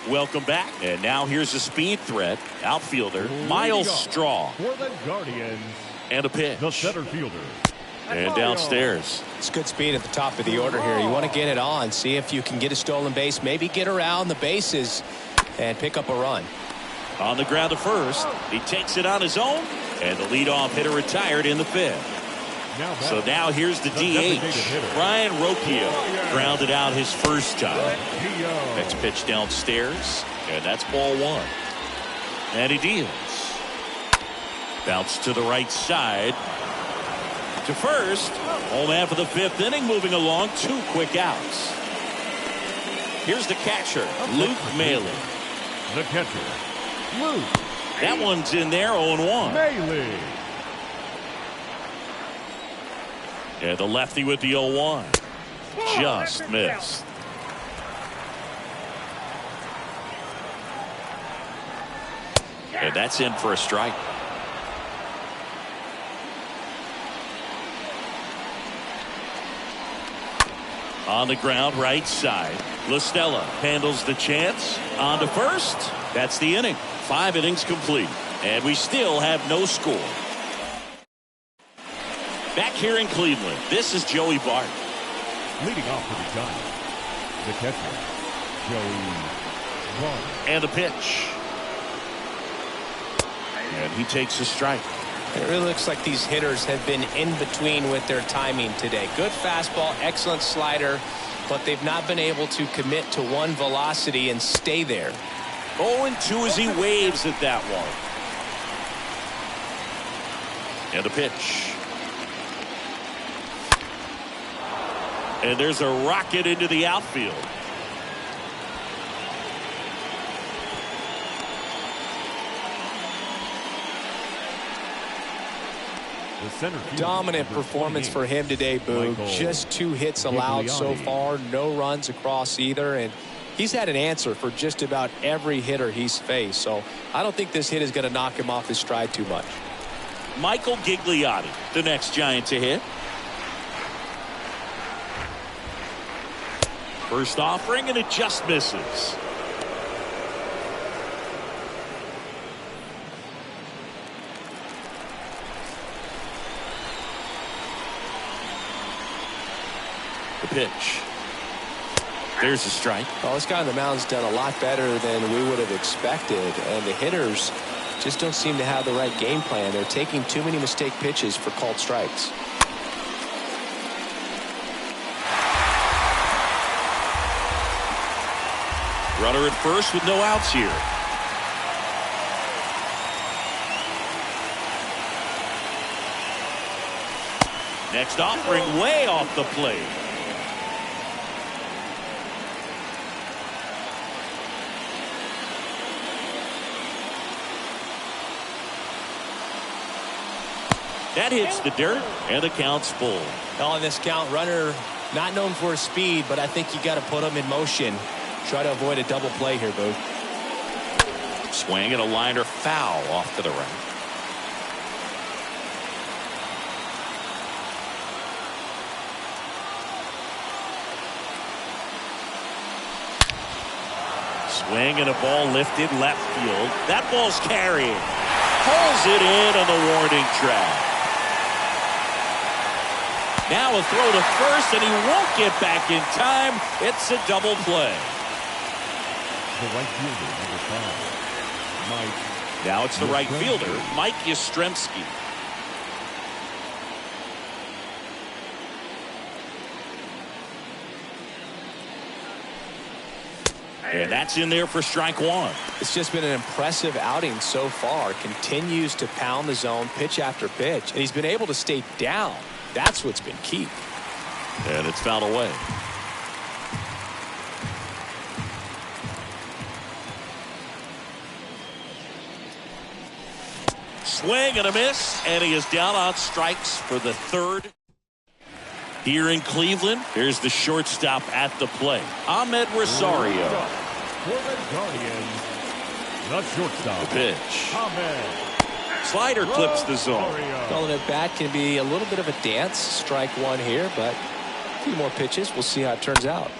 Welcome back. And now here's a speed threat. Outfielder, Miles Straw. For the Guardians, And a pitch. the center fielder. And downstairs. It's good speed at the top of the order here. You want to get it on. See if you can get a stolen base. Maybe get around the bases and pick up a run. On the ground to first. He takes it on his own. And the leadoff hitter retired in the 5th. So now here's the DH. Brian Rocchio grounded out his first time. Next pitch downstairs. And that's ball 1. And he deals. Bounce to the right side. To first. Home half of the 5th inning, moving along. 2 quick outs. Here's the catcher, Luke Maley. The catcher, Luke. That one's in there, 0-1. Maley. And the lefty with the 0-1. Just missed. And that's in for a strike. On the ground, right side. LaStella handles the chance. On to first. That's the inning. 5 innings complete. And we still have no score. Back here in Cleveland, this is Joey Barton. Leading off for the Giants, the catcher, Joey Barton. And the pitch. And he takes a strike. It really looks like these hitters have been in between with their timing today. Good fastball, excellent slider, but they've not been able to commit to one velocity and stay there. 0-2 as he waves at that one. And the pitch. And there's a rocket into the outfield. Dominant performance for him today, Boog. Just 2 hits allowed so far, no runs across either, and he's had an answer for just about every hitter he's faced. So I don't think this hit is going to knock him off his stride too much. Michael Gigliotti, the next Giant to hit. First offering, and it just misses. The pitch. There's a strike. Well, this guy on the mound's done a lot better than we would have expected, and the hitters just don't seem to have the right game plan. They're taking too many mistake pitches for called strikes. Runner at first with no outs here. Next offering way off the plate. That hits the dirt, and the count's full. On this count, runner not known for his speed, but I think you got to put him in motion. Try to avoid a double play here, Boo. Swing and a liner foul off to the right. Swing and a ball lifted left field. That ball's carrying. Pulls it in on the warning track. Now a throw to first, and he won't get back in time. It's a double play. The right fielder, number 5, Mike. Now it's the right fielder, Mike Yastrzemski. And that's in there for strike one. It's just been an impressive outing so far. Continues to pound the zone pitch after pitch, and he's been able to stay down. That's what's been key. And it's fouled away. Swing and a miss, and he is down on strikes for the third. Here in Cleveland, here's the shortstop at the plate, Ahmed Rosario. For the Guardians, the shortstop. The pitch. Ahmed. Slider clips the zone. Calling it back can be a little bit of a dance. Strike one here, but a few more pitches. We'll see how it turns out.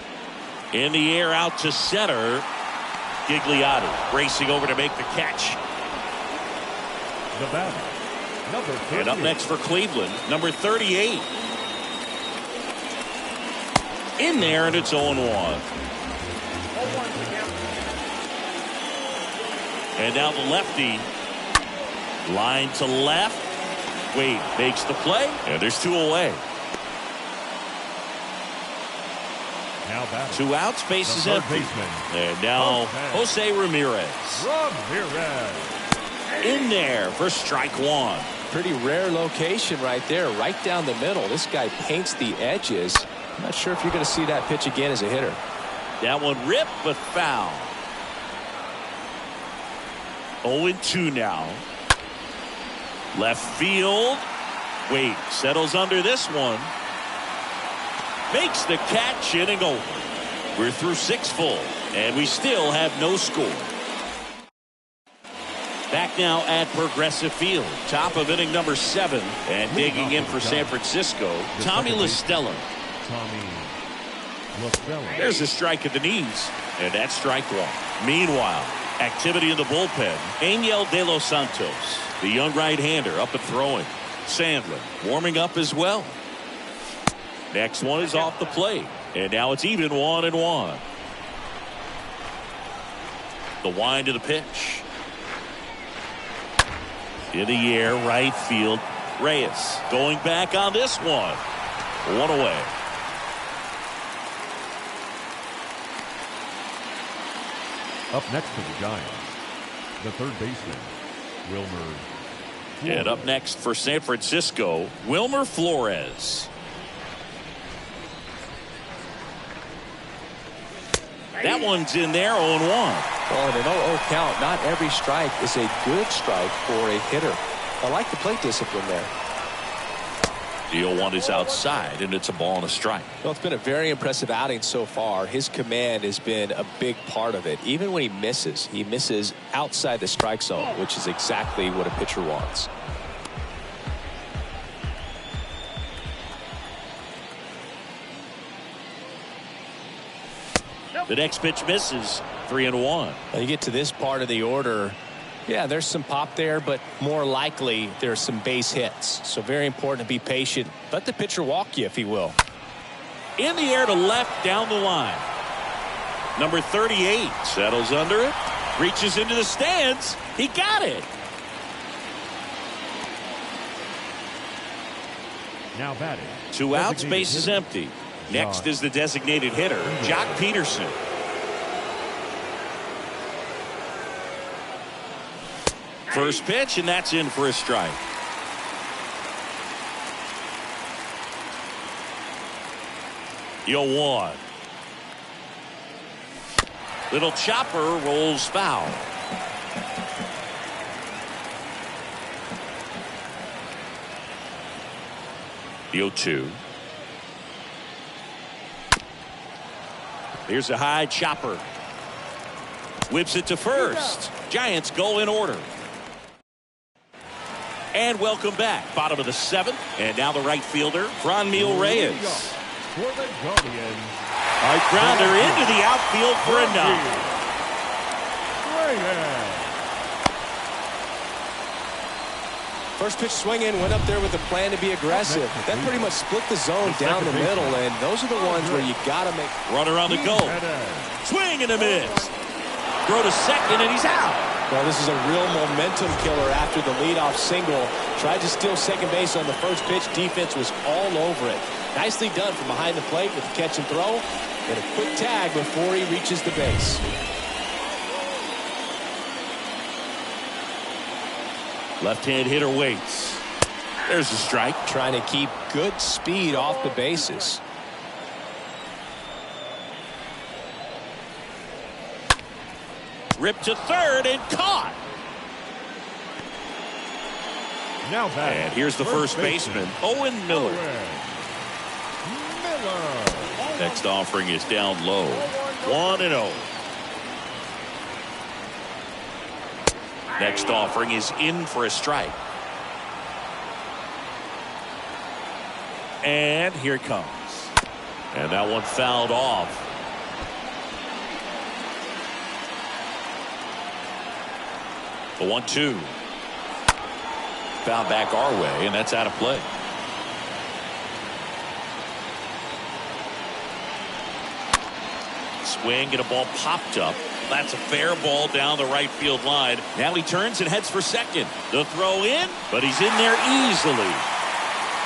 In the air out to center. Gigliotti racing over to make the catch. The batter, number 38. And up next for Cleveland, number 38. In there, and it's 0-1. And now the lefty. Line to left. Wade makes the play, and there's 2 away. Now batter. 2 outs, base is empty. Baseman. And now Jose Ramirez. Ramirez. In there for strike one. Pretty rare location right there, right down the middle. This guy paints the edges. I'm not sure if you're going to see that pitch again as a hitter. That one ripped, but foul. 0-2 now. Left field. Wade settles under this one. Makes the catch, inning over. We're through 6 full, and we still have no score. Back now at Progressive Field. Top of inning number 7. And digging in for San Francisco, Tommy LaStella. There's a strike at the knees, and that's strike one. Meanwhile, activity in the bullpen. Angel De Los Santos, the young right-hander, up and throwing. Sandlin warming up as well. Next one is off the plate, and now it's even 1-1. The wind to the pitch. In the air, right field. Reyes going back on this one. 1 away. Up next for the Giants, the third baseman, Wilmer. And up next for San Francisco, Wilmer Flores. That one's in there, 0-1. Well, in an 0-0 count, not every strike is a good strike for a hitter. I like the plate discipline there. The 0-1 is outside, and it's a ball and a strike. Well, it's been a very impressive outing so far. His command has been a big part of it. Even when he misses outside the strike zone, which is exactly what a pitcher wants. The next pitch misses. 3-1. Now you get to this part of the order. Yeah, there's some pop there, but more likely there's some base hits. So very important to be patient. Let the pitcher walk you if he will. In the air to left down the line. Number 38 settles under it. Reaches into the stands. He got it. Now batting. 2 outs, base is empty. Next is the designated hitter, Jock Peterson. First pitch, and that's in for a strike. The 0-1. Little chopper rolls foul. The 0-2. Here's a high chopper. Whips it to first. Giants go in order. And welcome back. Bottom of the 7th. And now the right fielder, Ramirez. For the Guardians. A grounder into the outfield for a knock. First pitch swing in, went up there with a plan to be aggressive. That pretty much split the zone down the middle, and those are the ones where you got to make. Runner on the go. Swing and a miss. Throw to second, and he's out. Well, this is a real momentum killer after the leadoff single. Tried to steal second base on the first pitch. Defense was all over it. Nicely done from behind the plate with the catch and throw. And a quick tag before he reaches the base. Left-hand hitter waits. There's a strike. Trying to keep good speed off the bases. Ripped to third and caught. Now back. And here's the first baseman, Owen Miller. Next offering is down low. 1-0. Next offering is in for a strike. And here it comes. And that one fouled off. The 1-2. Foul back our way, and that's out of play. Swing and a ball popped up. That's a fair ball down the right field line. Now he turns and heads for second. The throw in, but he's in there easily.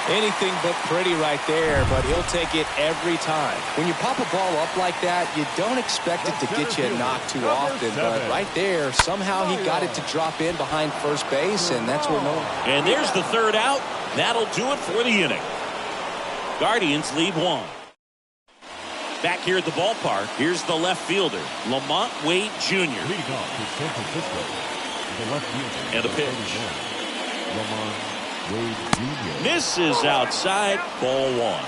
Anything but pretty right there, but he'll take it every time. When you pop a ball up like that, you don't expect it to get you a knock too often, but right there, somehow he got it to drop in behind first base, and that's where no. And there's the third out. That'll do it for the inning. Guardians lead 1. Back here at the ballpark, here's the left fielder, Lamont Wade Jr. Leading off to San Francisco, the left fielder. And a pitch. Lamont Wade Jr. Misses outside, ball 1.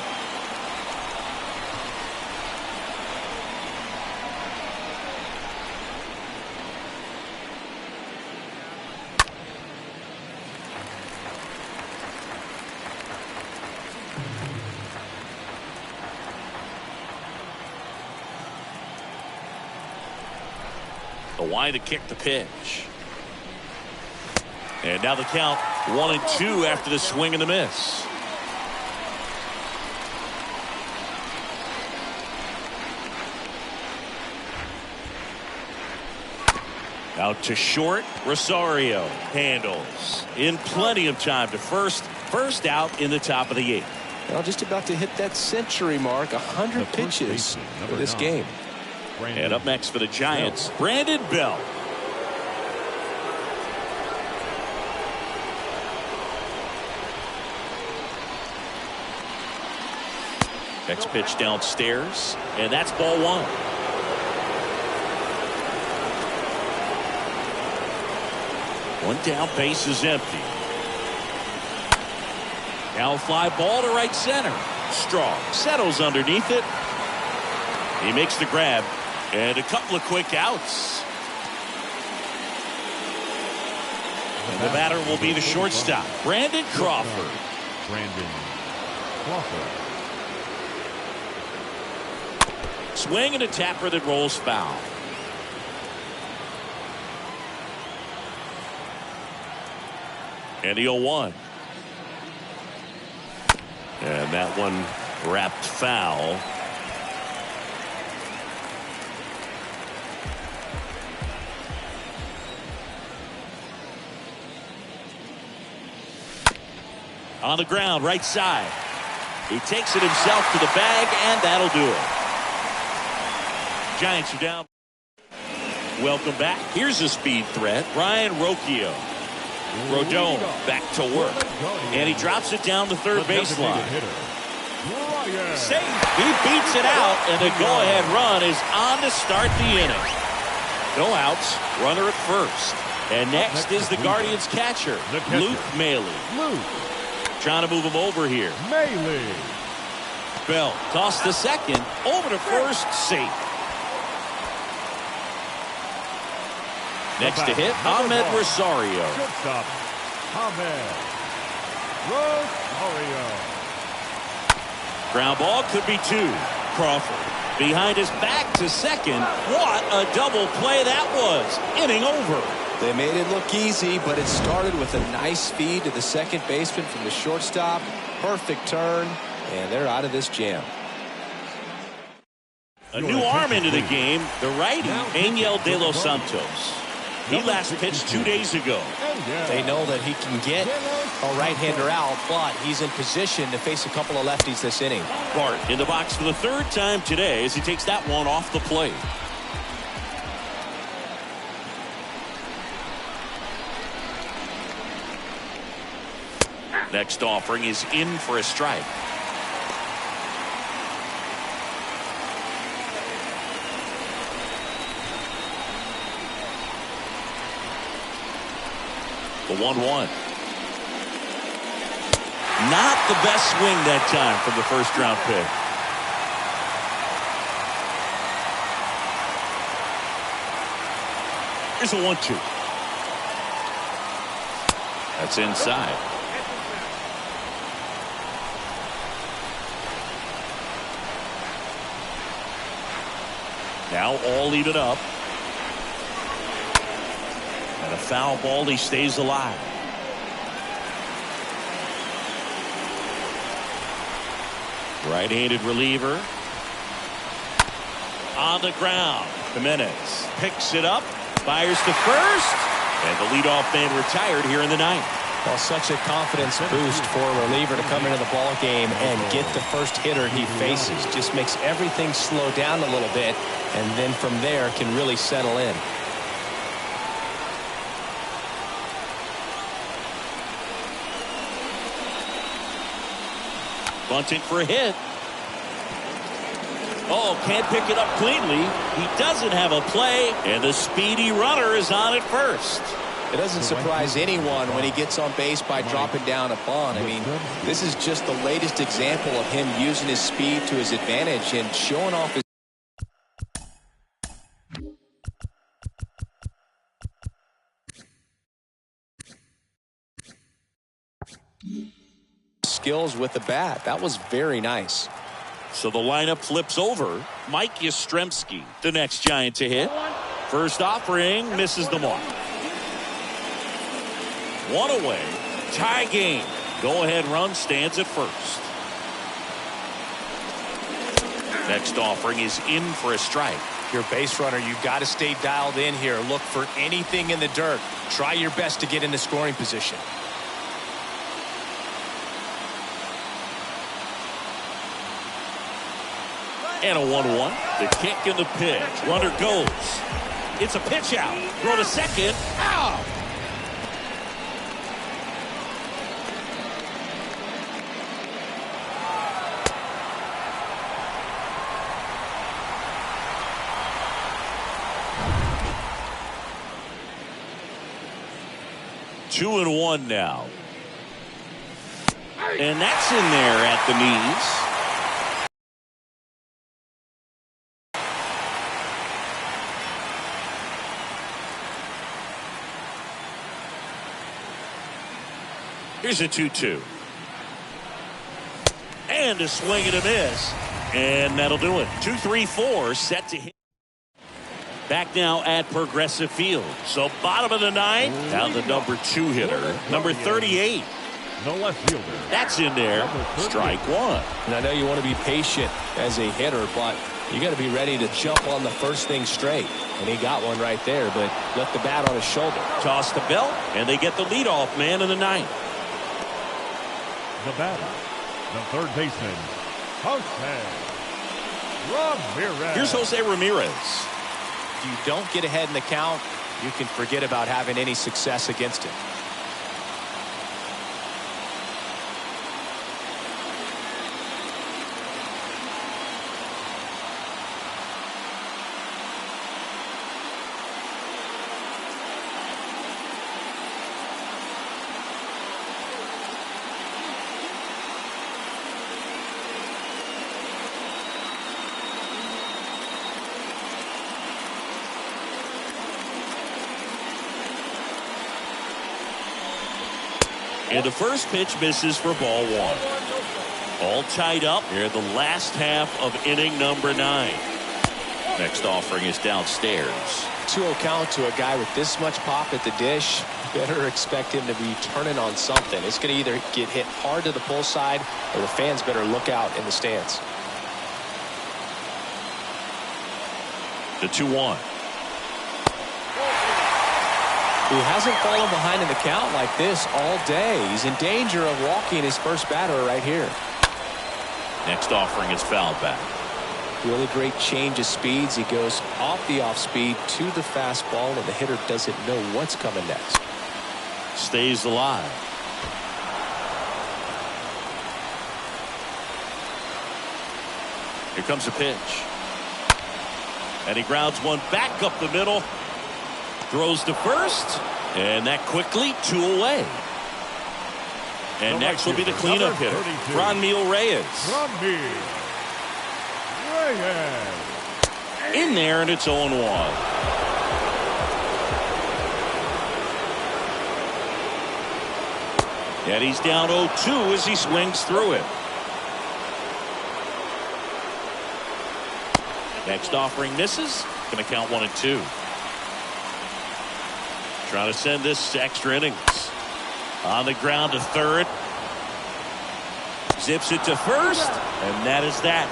The wind to kick the pitch. And now the count 1-2 after the swing and the miss. Out to short. Rosario handles in plenty of time to first out in the top of the 8th. Well, just about to hit that century mark. 100 pitches for this game. And up next for the Giants, Brandon Bell. Next pitch downstairs, and that's ball 1. One down, base is empty. Now a fly ball to right center. Strong settles underneath it. He makes the grab, and a couple of quick outs. And the batter will be the shortstop, Brandon Crawford. Brandon Crawford. Swing and a tapper that rolls foul. And the 0-1. And that one wrapped foul. On the ground, right side. He takes it himself to the bag, and that'll do it. Giants are down. Welcome back. Here's a speed threat. Ryan Rocchio. Rodon back to work. And he drops it down the third baseline. Safe. He beats it out, and the go-ahead run is on to start the inning. No outs, runner at first. And next is the Guardians catcher, Luke Maley. Trying to move him over here. Bell tossed to second, over to first, safe. Next to hit, Ahmed Rosario. Shortstop, Ahmed Rosario. Ground ball could be two. Crawford behind his back to second. What a double play that was. Inning over. They made it look easy, but it started with a nice feed to the second baseman from the shortstop. Perfect turn, and they're out of this jam. A new arm into the game, the righty, Angel de los Santos. He last pitched 2 days ago. They know that he can get a right-hander out, but he's in position to face a couple of lefties this inning. Barton in the box for the third time today as he takes that one off the plate. Next offering is in for a strike. The 1-1. Not the best swing that time from the first round pick. Here's a 1-2. That's inside. Now all even up. And a foul ball, he stays alive. Right-handed reliever. On the ground. Jimenez picks it up, fires to first, and the leadoff man retired here in the ninth. Well, such a confidence boost for a reliever to come into the ball game and get the first hitter he faces. Just makes everything slow down a little bit, and then from there can really settle in. Bunting for a hit. Oh, can't pick it up cleanly. He doesn't have a play, and the speedy runner is on at first. It doesn't surprise anyone when he gets on base by dropping down a bunt. I mean, this is just the latest example of him using his speed to his advantage and showing off his skills with the bat. That was very nice. So the lineup flips over. Mike Yastrzemski, the next Giant to hit. First offering, misses the mark. One away. Tie game. Go-ahead run stands at first. Next offering is in for a strike. Your base runner, you've got to stay dialed in here. Look for anything in the dirt. Try your best to get into scoring position. And a 1-1. The kick and the pitch. Runner goes. It's a pitch out. Throw to second. Out. Two and one now. And that's in there at the knees. Here's a 2-2. And a swing and a miss. And that'll do it. 2-3-4 set to hit. Back now at Progressive Field. So bottom of the ninth. Now the number 2 hitter. Number 38. The left fielder. That's in there. Strike one. And I know you want to be patient as a hitter, but you got to be ready to jump on the first thing straight. And he got one right there, but left the bat on his shoulder. Toss the belt, and they get the leadoff man in the ninth. The batter, the third baseman, Jose Ramirez. Here's Jose Ramirez. If you don't get ahead in the count, you can forget about having any success against him. And the first pitch misses for ball one. All tied up here in the last half of inning number 9. Next offering is downstairs. 2-0 count to a guy with this much pop at the dish. Better expect him to be turning on something. It's going to either get hit hard to the pull side, or the fans better look out in the stands. The 2-1. He hasn't fallen behind in the count like this all day. He's in danger of walking his first batter right here. Next offering is fouled back. Really great change of speeds. He goes off the off speed to the fastball, and the hitter doesn't know what's coming next. Stays alive. Here comes a pitch. And he grounds one back up the middle. Throws to first. And that quickly 2 away. And next will be the cleanup hitter, Ramirez. In there, and it's 0-1. And he's down 0-2 as he swings through it. Next offering misses. Going to count 1-2. Trying to send this to extra innings. On the ground to third. Zips it to first. And that is that.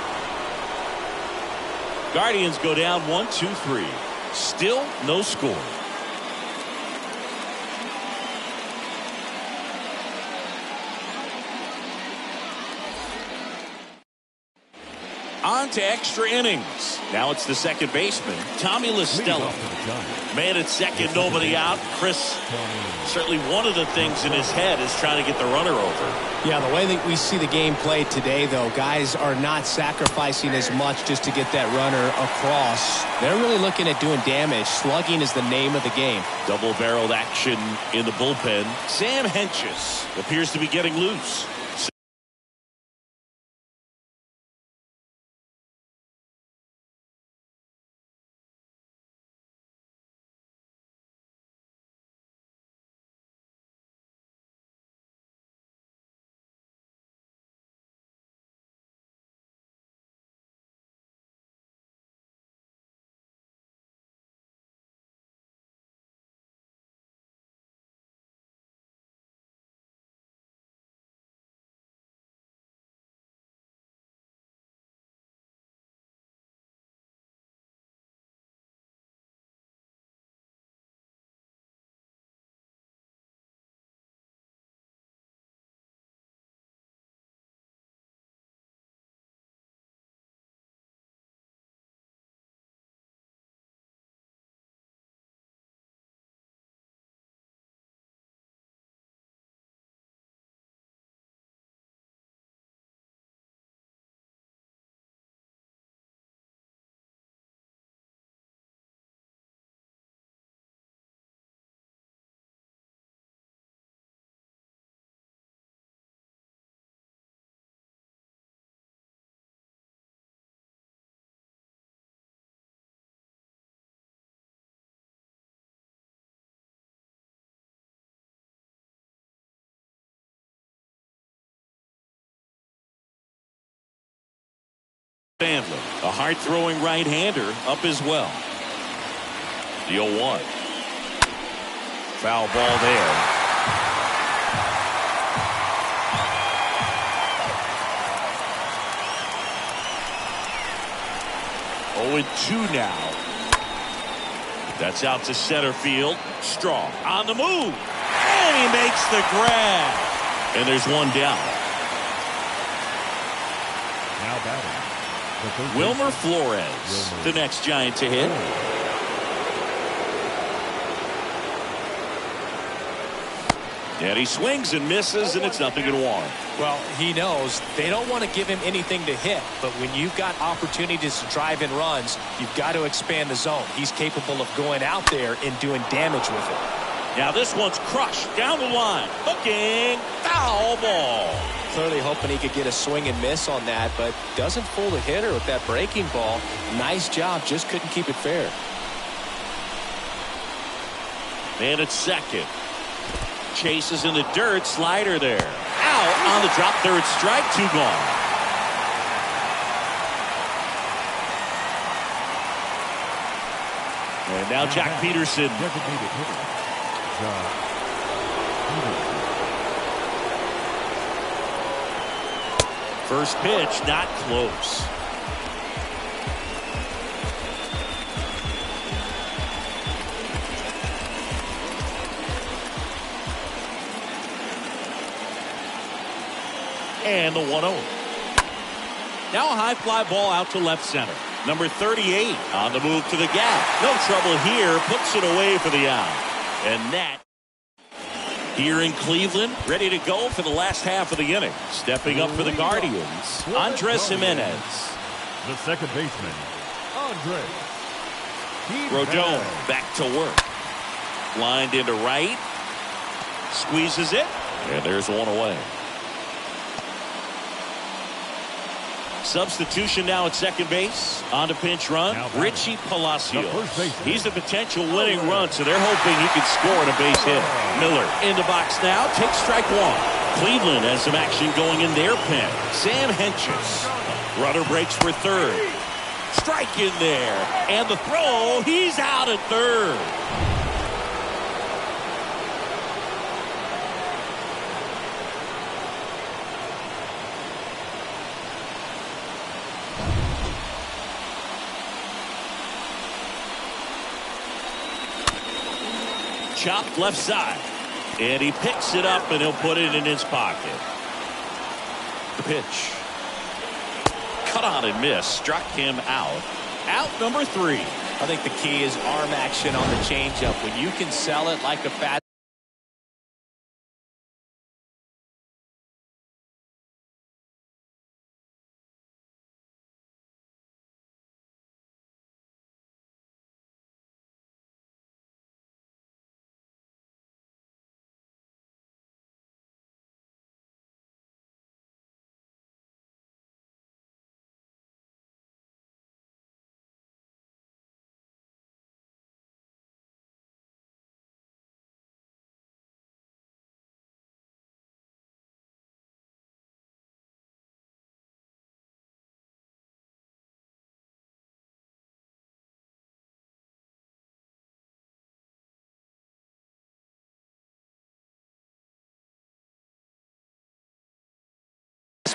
Guardians go down 1-2-3. Still no score. On to extra innings. Now it's the second baseman, Tommy LaStella. Man at second, nobody out. Chris, certainly one of the things in his head is trying to get the runner over. Yeah, the way that we see the game played today, though, guys are not sacrificing as much just to get that runner across. They're really looking at doing damage. Slugging is the name of the game. Double-barreled action in the bullpen. Sam Hentges appears to be getting loose. Stanley, a hard-throwing right-hander, up as well. The 0-1. Foul ball there. Oh, 2 now. That's out to center field. Strong on the move. And he makes the grab. And there's one down. Now batting. Wilmer Flores, the next Giant to hit. And he swings and misses, and it's 0-1. Well, he knows they don't want to give him anything to hit, but when you've got opportunities to drive in runs, you've got to expand the zone. He's capable of going out there and doing damage with it. Now this one's crushed down the line. Hooking, foul ball. Clearly hoping he could get a swing and miss on that, but doesn't fool the hitter with that breaking ball. Nice job, just couldn't keep it fair. Man at second. chases in the dirt. Slider there. Out on the drop. Third strike. 2 gone. And now Jack Peterson. First pitch, not close. And the 1-0. Now a high fly ball out to left center. Number 38 on the move to the gap. No trouble here. Puts it away for the out. And that here in Cleveland, ready to go for the last half of the inning. Stepping up for the Guardians, Andres Jimenez. The second baseman, Andres. Rodon back to work. Lined into right. Squeezes it. And there's one away. Substitution now at second base. On to pinch run, Richie Palacios. He's the potential winning run, so they're hoping he can score on a base hit. Miller in the box now, takes strike 1. Cleveland has some action going in their pen. Sam Hentges. Runner breaks for third. Strike in there. And the throw, he's out at third. Chopped left side. And he picks it up and he'll put it in his pocket. The pitch. Cut on and miss. Struck him out. Out number 3. I think the key is arm action on the changeup. When you can sell it like a fast.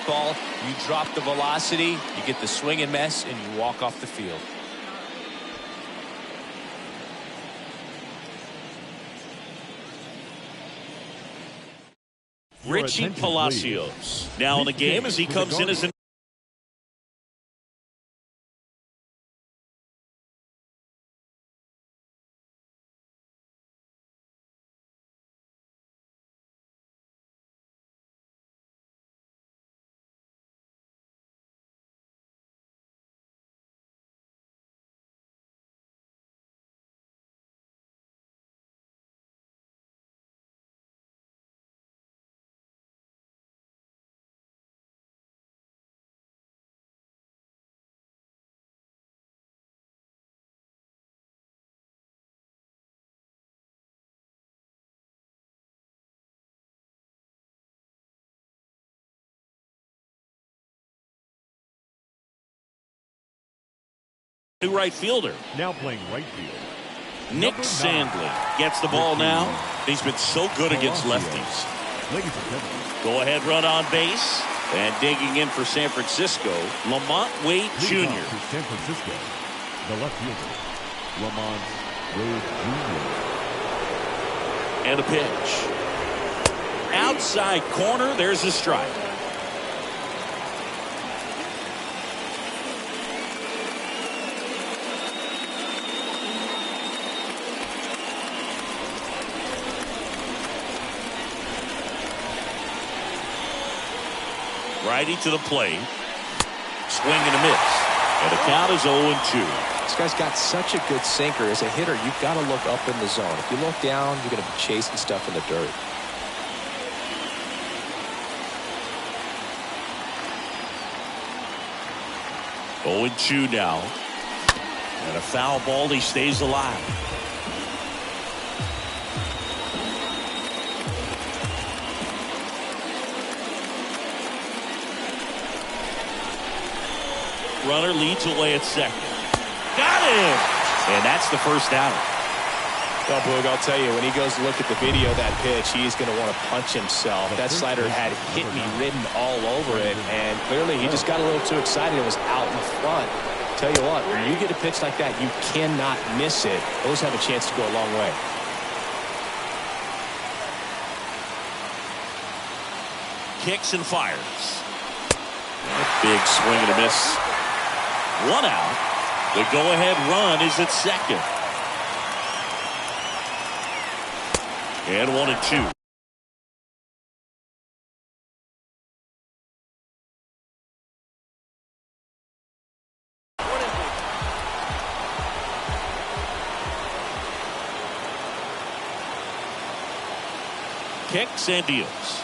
Ball, you drop the velocity, you get the swing and miss, and you walk off the field. Richie Palacios now in the game as he comes in as an new right fielder. Now playing right field. Nick Sandlin gets the ball now. He's been so good against lefties. Go ahead run on base. And digging in for San Francisco, Lamont Wade Jr. San Francisco, the left fielder, Lamont Wade Jr. And a pitch. Outside corner, there's a strike. Righty to the plate. Swing and a miss. And the count is 0-2. This guy's got such a good sinker. As a hitter, you've got to look up in the zone. If you look down, you're going to be chasing stuff in the dirt. Oh, 0-2 now. And a foul ball, he stays alive. runner leads away at second. Got him! And that's the first down. Well, Boog, I'll tell you, when he goes to look at the video of that pitch, he's going to want to punch himself. That slider had hit me written all over it, and clearly he just got a little too excited and was out in front. Tell you what, when you get a pitch like that, you cannot miss it. Those have a chance to go a long way. Kicks and fires. A big swing and a miss. 1 out. The go-ahead run is at second. And 1-2. Kicks and deals.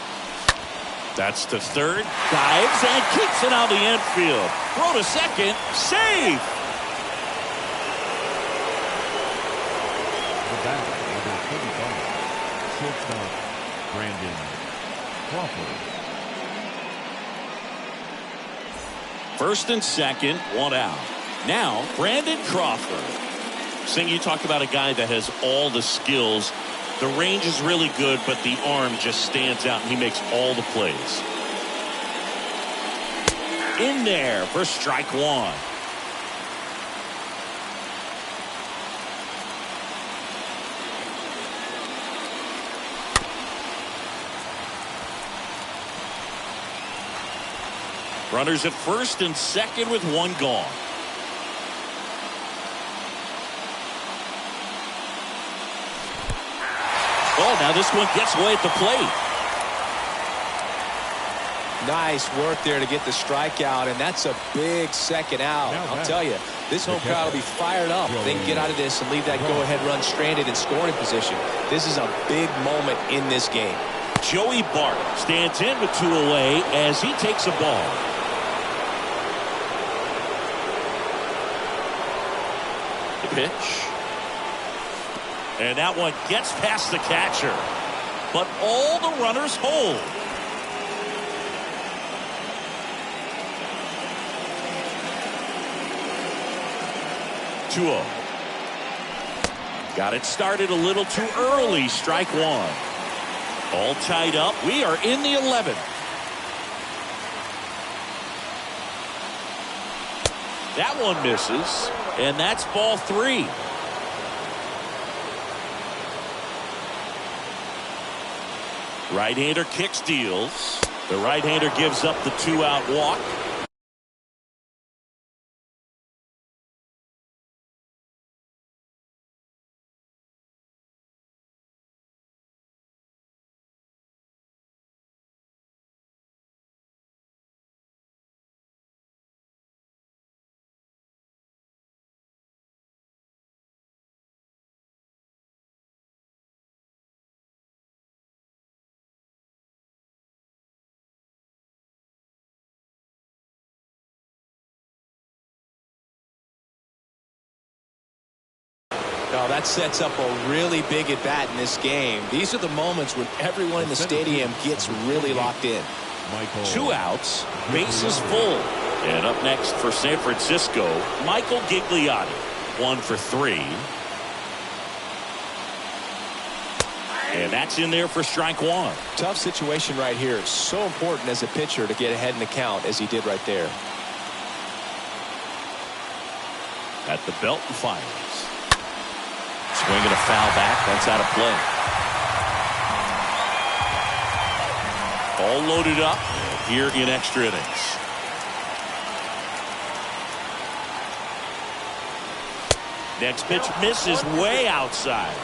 That's to third. Dives and kicks it out the infield. Throw to second. Save. The back, number 35, shortstop Brandon Crawford. First and second, 1 out. Now, Brandon Crawford. Sing, you talk about a guy that has all the skills. The range is really good, but the arm just stands out, and he makes all the plays. In there for strike 1. Runners at first and second with 1 gone. Oh, now this one gets away at the plate. Nice work there to get the strikeout, and that's a big second out. I'll tell you, this home crowd will be fired up. They can get out of this and leave that go-ahead run stranded in scoring position. This is a big moment in this game. Joey Barton stands in with 2 away as he takes a ball. The pitch. And that one gets past the catcher. But all the runners hold. Got it started a little too early. Strike 1. All tied up. We are in the 11th. That one misses. And that's ball 3. Right-hander kicks, deals. The right-hander gives up the 2-out walk. No, that sets up a really big at-bat in this game. These are the moments when everyone in the stadium gets really locked in. 2 outs, bases full. And up next for San Francisco, Michael Gigliotti. 1 for 3. And that's in there for strike 1. Tough situation right here. It's so important as a pitcher to get ahead in the count as he did right there. At the belt and fires. Swinging a foul back. That's out of play. All loaded up here in extra innings. Next pitch misses way outside.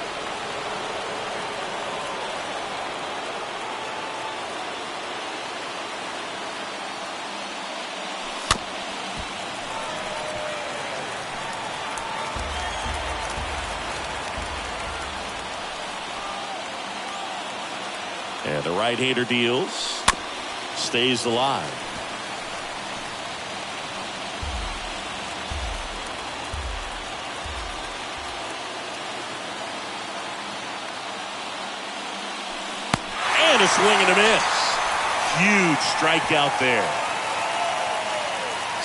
And the right-hander deals. Stays alive. And a swing and a miss. Huge strikeout there.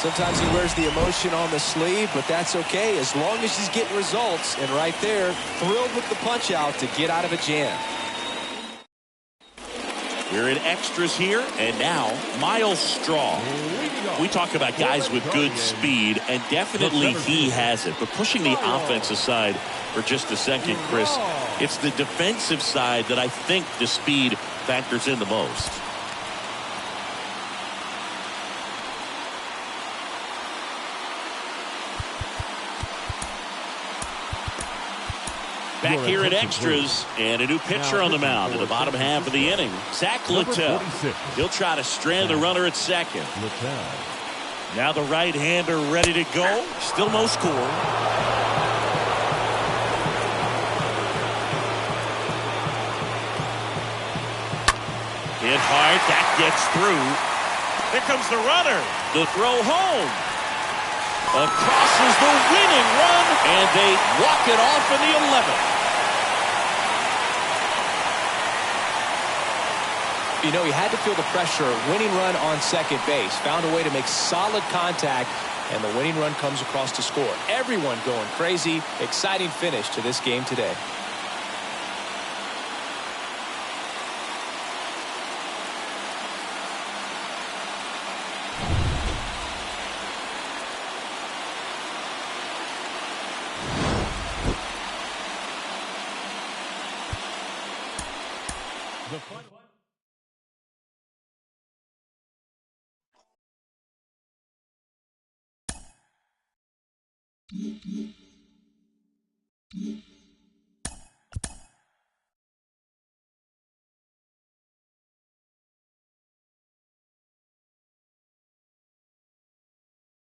Sometimes he wears the emotion on the sleeve, but that's okay as long as he's getting results. And right there, thrilled with the punch out to get out of a jam. We're in extras here, and now Miles Straw. We talk about guys with good speed, and definitely he has it. But pushing the offense aside for just a second, Chris, it's the defensive side that I think the speed factors in the most. Back here at extras, and a new pitcher on the mound in the bottom half of the inning. Zach Littell. He'll try to strand the runner at second. Now the right-hander ready to go. Still no score. Hit hard. That gets through. Here comes the runner. The throw home. Crosses the winning run, and they walk it off in the 11th. You know, he had to feel the pressure. Winning run on second base. Found a way to make solid contact, and the winning run comes across to score. Everyone going crazy. Exciting finish to this game today.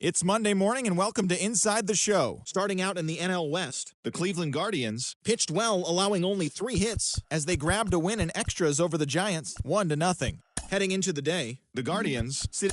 It's Monday morning and welcome to Inside the Show. Starting out in the NL West, the Cleveland Guardians pitched well, allowing only 3 hits as they grabbed a win in extras over the Giants, 1-0. Heading into the day, the Guardians sit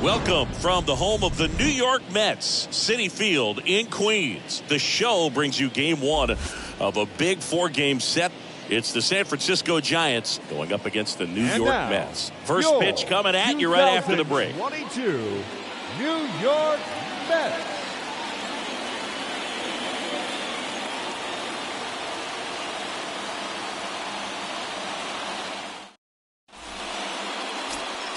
Welcome from the home of the New York Mets, Citi Field in Queens. The show brings you game one of a big 4-game set. It's the San Francisco Giants going up against the New York Mets. First pitch coming at you right after the break. 22, New York Mets.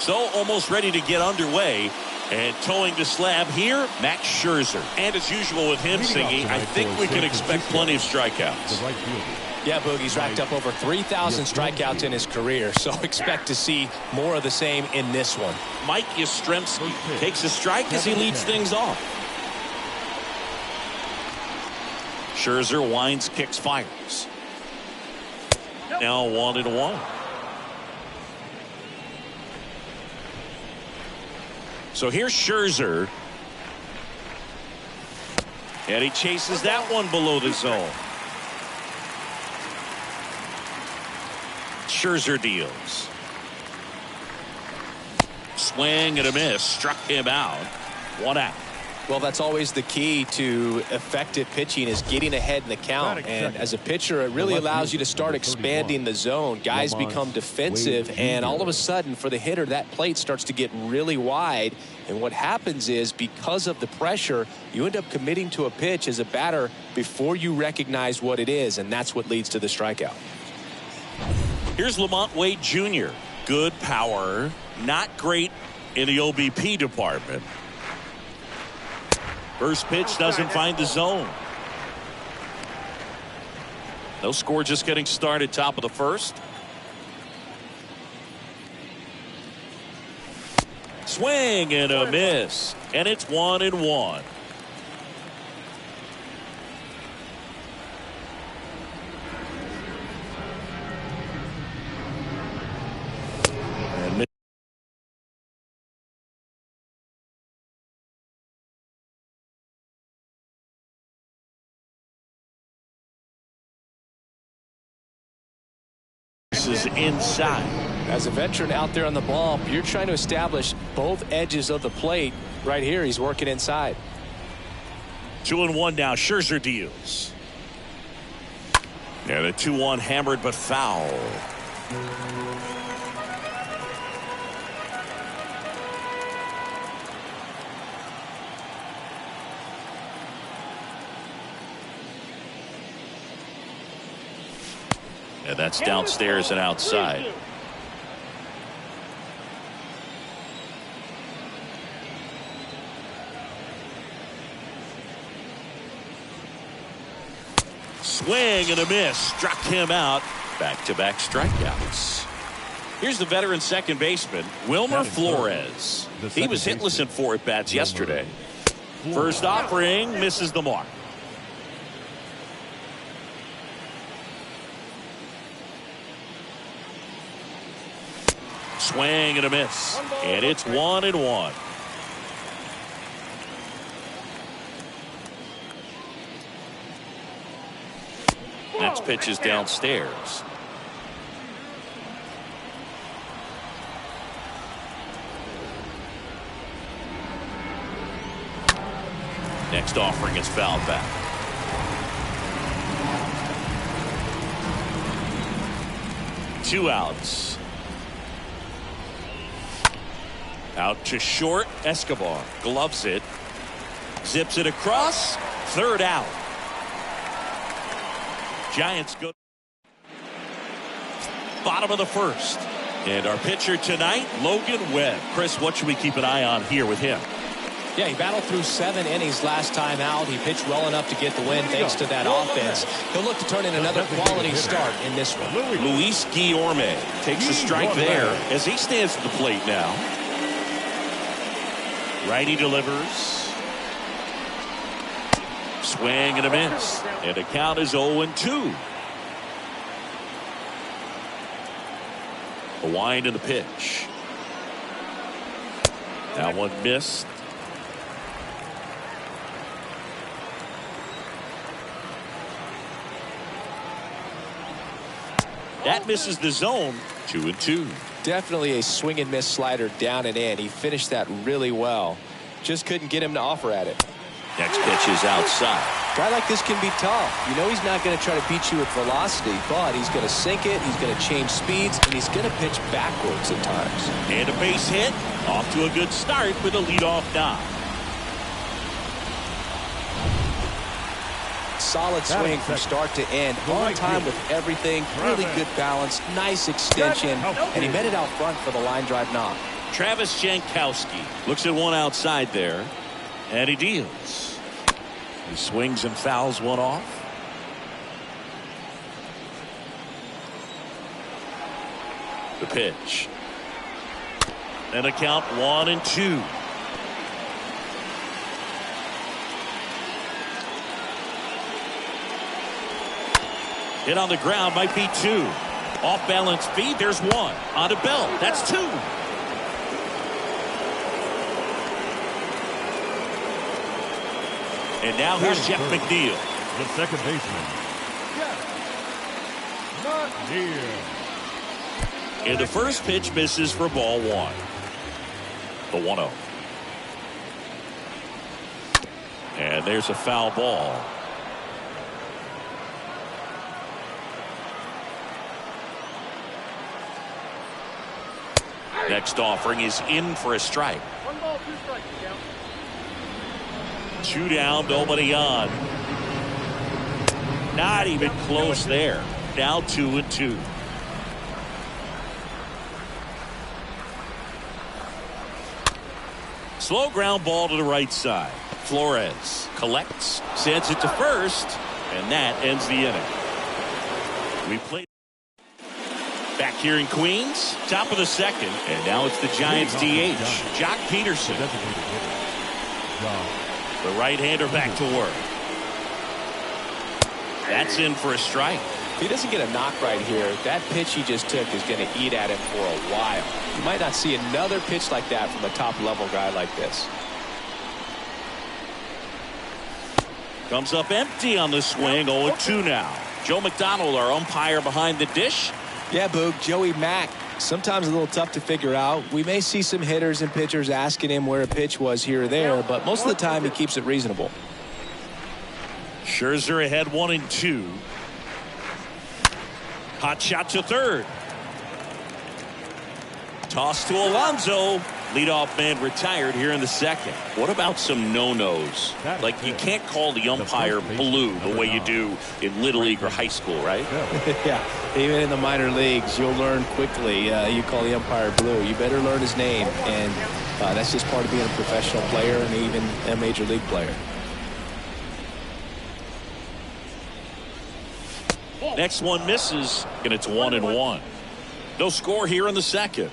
So almost ready to get underway. And towing the slab here, Max Scherzer. And as usual with him singing, I think we can expect plenty of strikeouts. Yeah, Boogie's racked up over 3,000 strikeouts in his career, so expect to see more of the same in this one. Mike Yastrzemski takes a strike as he leads things off. Scherzer winds, kicks, fires. Now 1-1. So here's Scherzer. And he chases that one below the zone. Scherzer deals. Swing and a miss. Struck him out. 1 out. Well, that's always the key to effective pitching, is getting ahead in the count. And as a pitcher, it really allows you to start expanding the zone. Guys become defensive, and all of a sudden, for the hitter, that plate starts to get really wide. And what happens is, because of the pressure, you end up committing to a pitch as a batter before you recognize what it is, and that's what leads to the strikeout. Here's Lamont Wade Jr. Good power, not great in the OBP department. First pitch doesn't find the zone. No score, just getting started, top of the first. Swing and a miss. And it's 1-1. Is inside. As a veteran out there on the ball, you're trying to establish both edges of the plate. Right here, he's working inside. 2-1 now. Scherzer deals. And a 2-1 hammered but foul. And that's downstairs and outside. Swing and a miss. Struck him out. Back-to-back strikeouts. Here's the veteran second baseman, Wilmer Flores. He was hitless in 4 at-bats yesterday. First offering, misses the mark. Swing and a miss. And it's 1-1. Next pitch is downstairs. Next offering is fouled back. Two outs. Out to short. Escobar gloves it. Zips it across. Third out. Giants go. Bottom of the first. And our pitcher tonight, Logan Webb. Chris, what should we keep an eye on here with him? Yeah, he battled through 7 innings last time out. He pitched well enough to get the win thanks to that offense. He'll look to turn in another quality start in this one. Luis Guillorme takes a strike there as he stands at the plate now. Righty delivers. Swing and a miss. And the count is 0-2. A wind and the pitch. That one missed. That misses the zone. 2-2. Definitely a swing and miss slider down and in. He finished that really well. Just couldn't get him to offer at it. Next pitch is outside. A guy like this can be tough. You know he's not going to try to beat you with velocity, but he's going to sink it, he's going to change speeds, and he's going to pitch backwards at times. And a base hit. Off to a good start with a leadoff knock. Solid swing from start to end. On time with everything. Really good balance. Nice extension. And he met it out front for the line drive knock. Travis Jankowski looks at one outside there. And he deals. He swings and fouls one off. The pitch. And a count 1-2. Hit on the ground, might be 2. Off balance feed, there's 1. On a belt, that's 2. And now here's Jeff McNeil. The second baseman. McNeil. And the first pitch misses for ball 1. The 1-0. And there's a foul ball. Next offering is in for a strike. 1 ball, 2 strikes. 2 down, nobody on. Not even close there. Now 2-2. Slow ground ball to the right side. Flores collects, sends it to first, and that ends the inning. We played back here in Queens, top of the second, and now it's the Giants DH, Jock Peterson. The right-hander back to work. That's in for a strike. If he doesn't get a knock right here, that pitch he just took is going to eat at him for a while. You might not see another pitch like that from a top-level guy like this. Comes up empty on the swing, 0-2 now. Joe McDonald, our umpire behind the dish. Yeah, Boog, Joey Mack, sometimes a little tough to figure out. We may see some hitters and pitchers asking him where a pitch was here or there, but most of the time he keeps it reasonable. Scherzer ahead 1-2. Hot shot to third. Toss to Alonso. Leadoff man retired here in the second. What about some no-nos? Like, you can't call the umpire blue the way you do in Little League or high school, right? Yeah, even in the minor leagues, you'll learn quickly. You call the umpire blue. You better learn his name, and that's just part of being a professional player and even a major league player. Next one misses, and it's 1-1. No score here in the second.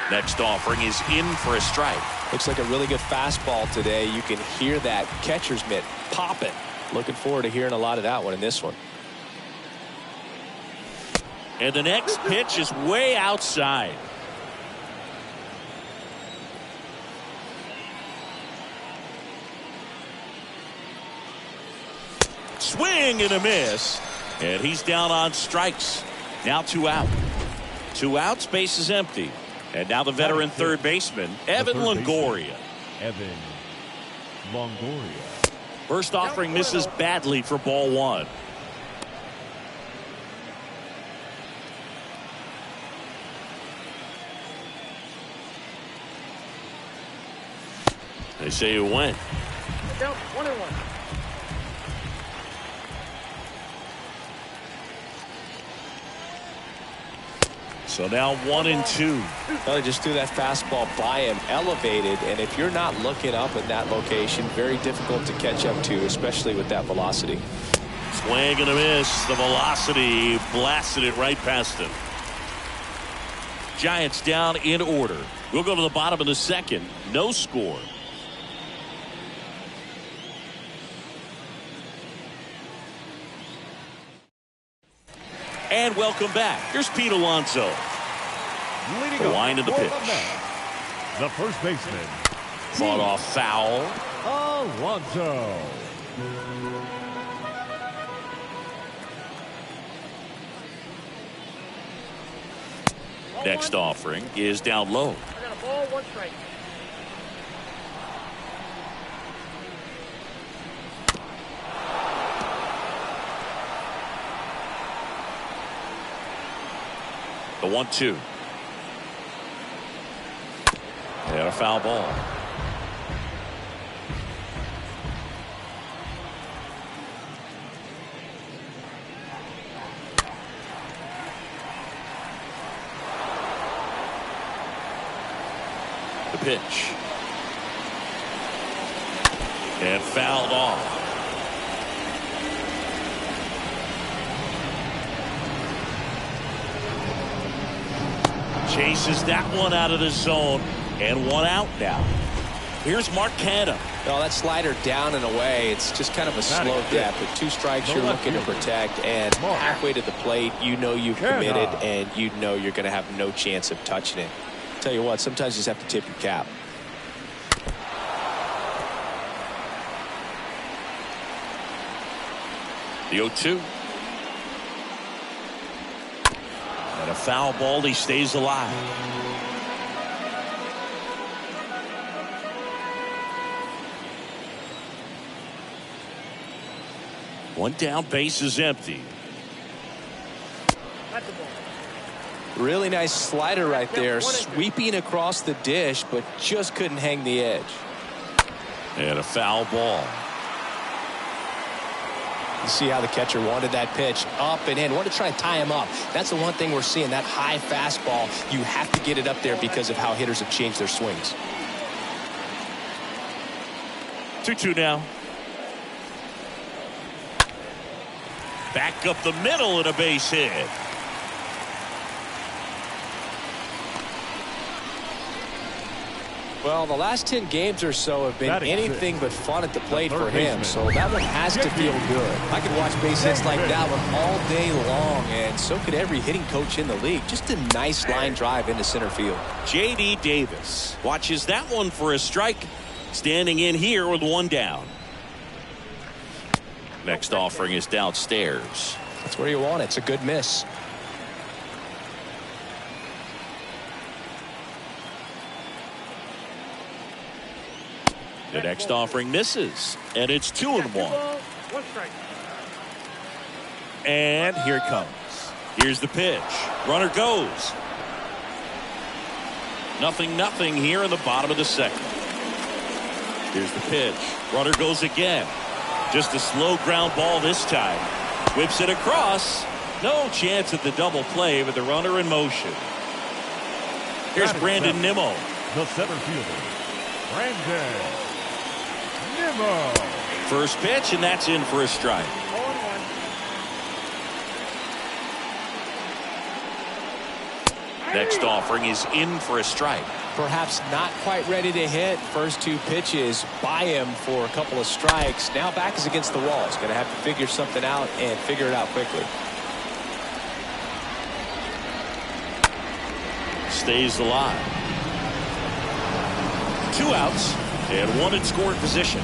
Next offering is in for a strike. Looks like a really good fastball today. You can hear that catcher's mitt popping. Looking forward to hearing a lot of that one in this one. And the next pitch is way outside. Swing and a miss. And he's down on strikes. Now 2 out. 2 outs, base is empty. And now the veteran third baseman, Evan Longoria. Evan Longoria. First offering misses badly for ball 1. They say it went. Count 1-1. So now 1-2. Well, they just threw that fastball by him, elevated, and if you're not looking up at that location, very difficult to catch up to, especially with that velocity. Swing and a miss. The velocity blasted it right past him. Giants down in order. We'll go to the bottom of the second. No score. And welcome back. Here's Pete Alonso. Leading The line of the pitch. The first baseman, Fought off foul. Alonso. Next offering is down low. I got a ball, 1 strike. The 1-2. And a foul ball. The pitch. And fouled off. Chases that one out of the zone, and 1 out now. Here's Mark Canham. Well, that slider down and away, it's just kind of a slow death. With 2 strikes, you're looking to protect, and halfway to the plate, you know you've committed, and you know you're going to have no chance of touching it. Tell you what, sometimes you just have to tip your cap. The 0-2. And a foul ball. He stays alive. One down, base is empty. That's the ball. Really nice slider right there, sweeping across the dish, but just couldn't hang the edge. And a foul ball. You see how the catcher wanted that pitch up and in. Wanted to try and tie him up. That's the one thing we're seeing, that high fastball. You have to get it up there because of how hitters have changed their swings. 2-2 now. Back up the middle and a base hit. Well, the last 10 games or so have been anything but fun at the plate for him, so that one has to feel good. I could watch base hits like that one all day long, and so could every hitting coach in the league. Just a nice line drive into center field. J.D. Davis watches that one for a strike, standing in here with 1 down. Next offering is downstairs. That's where you want it. It's a good miss. The next offering misses, and it's 2-1. 1 strike. And here it comes. Here's the pitch. Runner goes. 0-0 here in the bottom of the 2nd. Here's the pitch. Runner goes again. Just a slow ground ball this time. Whips it across. No chance at the double play, but the runner in motion. Here's Brandon Nimmo. The center fielder, Brandon Nimmo. First pitch, and that's in for a strike. 0-1. Next offering is in for a strike. Perhaps not quite ready to hit. First 2 pitches by him for a couple of strikes. Now back is against the wall. He's going to have to figure something out and figure it out quickly. Stays alive. 2 outs and 1 in scoring position.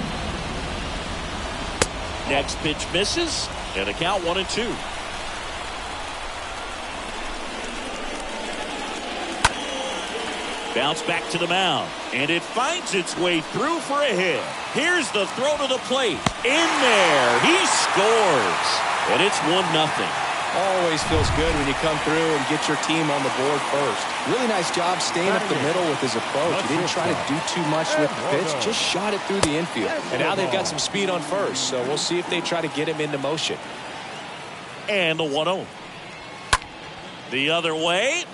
Next pitch misses, and a count 1-2. Bounce back to the mound, and it finds its way through for a hit. Here's the throw to the plate. In there, he scores, and it's 1-0. Always feels good when you come through and get your team on the board first. Really nice job staying up the middle with his approach. He didn't try to do too much with the pitch, just shot it through the infield. And now they've got some speed on first, so we'll see if they try to get him into motion. And the 1-0. The other way.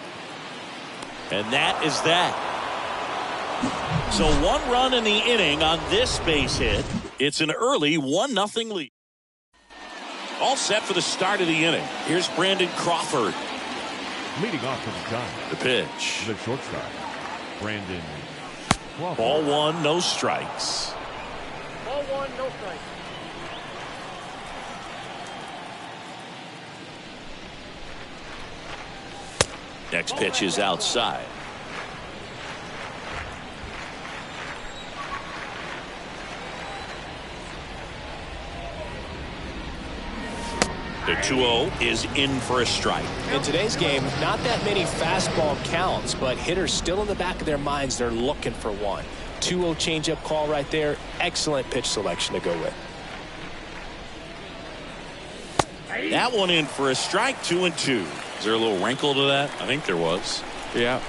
And that is that. So 1 run in the inning on this base hit. It's an early 1-0 lead. All set for the start of the inning. Here's Brandon Crawford. Leading off for the Giants, The pitch. the shortstop, Brandon Crawford. Ball 1, no strikes. Ball 1, no strike. Next pitch is outside. The 2-0 is in for a strike. In today's game, not that many fastball counts, but hitters still in the back of their minds, they're looking for one. 2-0 changeup call right there. Excellent pitch selection to go with. That one in for a strike, 2-2. Is there a little wrinkle to that? I think there was. Yeah.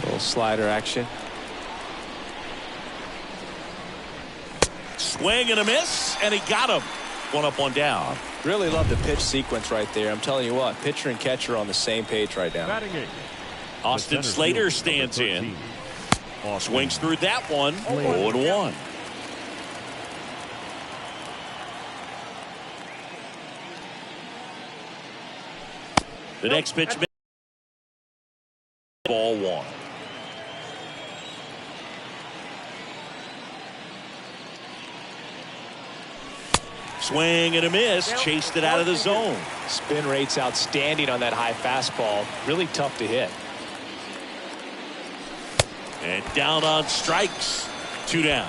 A little slider action. Swing and a miss, and he got him. One up, one down. Really love the pitch sequence right there. I'm telling you what, pitcher and catcher are on the same page right now. Austin Slater stands in. Swings through that one. 0-1. The next pitch, ball one. Swing and a miss. Chased it out of the zone. Spin rate's outstanding on that high fastball. Really tough to hit. And down on strikes. 2 down.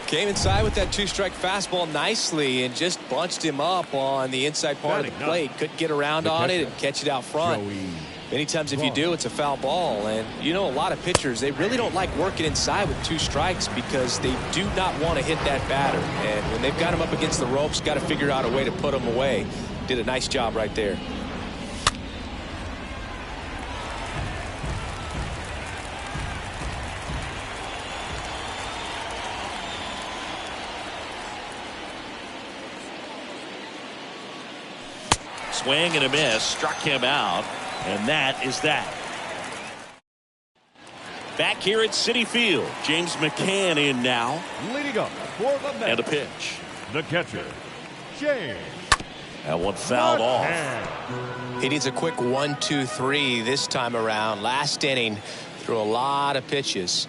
Came inside with that 2-strike fastball nicely and just bunched him up on the inside part of the plate. Couldn't get around on it and catch it out front. Many times if you do, it's a foul ball. And you know, a lot of pitchers, they really don't like working inside with 2 strikes because they do not want to hit that batter. And when they've got him up against the ropes, got to figure out a way to put him away. Did a nice job right there. Swing and a miss. Struck him out. And that is that. Back here at Citi Field, James McCann in now. Leading up for the Mets. And a pitch. The catcher, James. That one fouled off. He needs a quick 1-2-3 this time around. Last inning, threw a lot of pitches.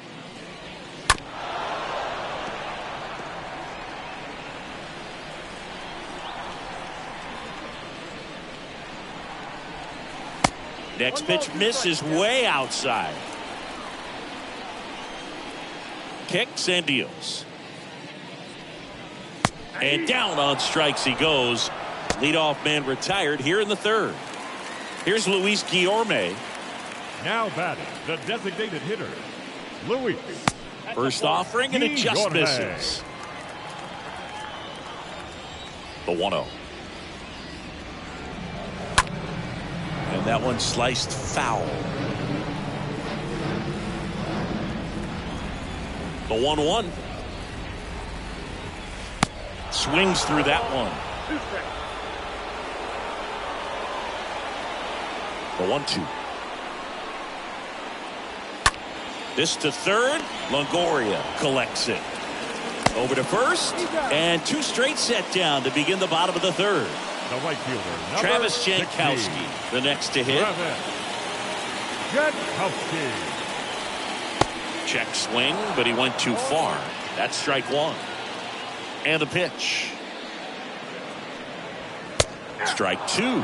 Next pitch misses way outside. Kicks and deals. And down on strikes he goes. Leadoff man retired here in the 3rd. Here's Luis Guillorme. Now batting, the designated hitter, Luis. First offering and it just misses. The 1-0. And that one sliced foul. The 1-1. Swings through that one. The 1-2. This to third. Longoria collects it. Over to first. And 2 straight set down to begin the bottom of the 3rd. The right fielder, Travis Jankowski, the next to hit. Jankowski. Check swing, but he went too far. That's strike 1. And a pitch. Strike 2.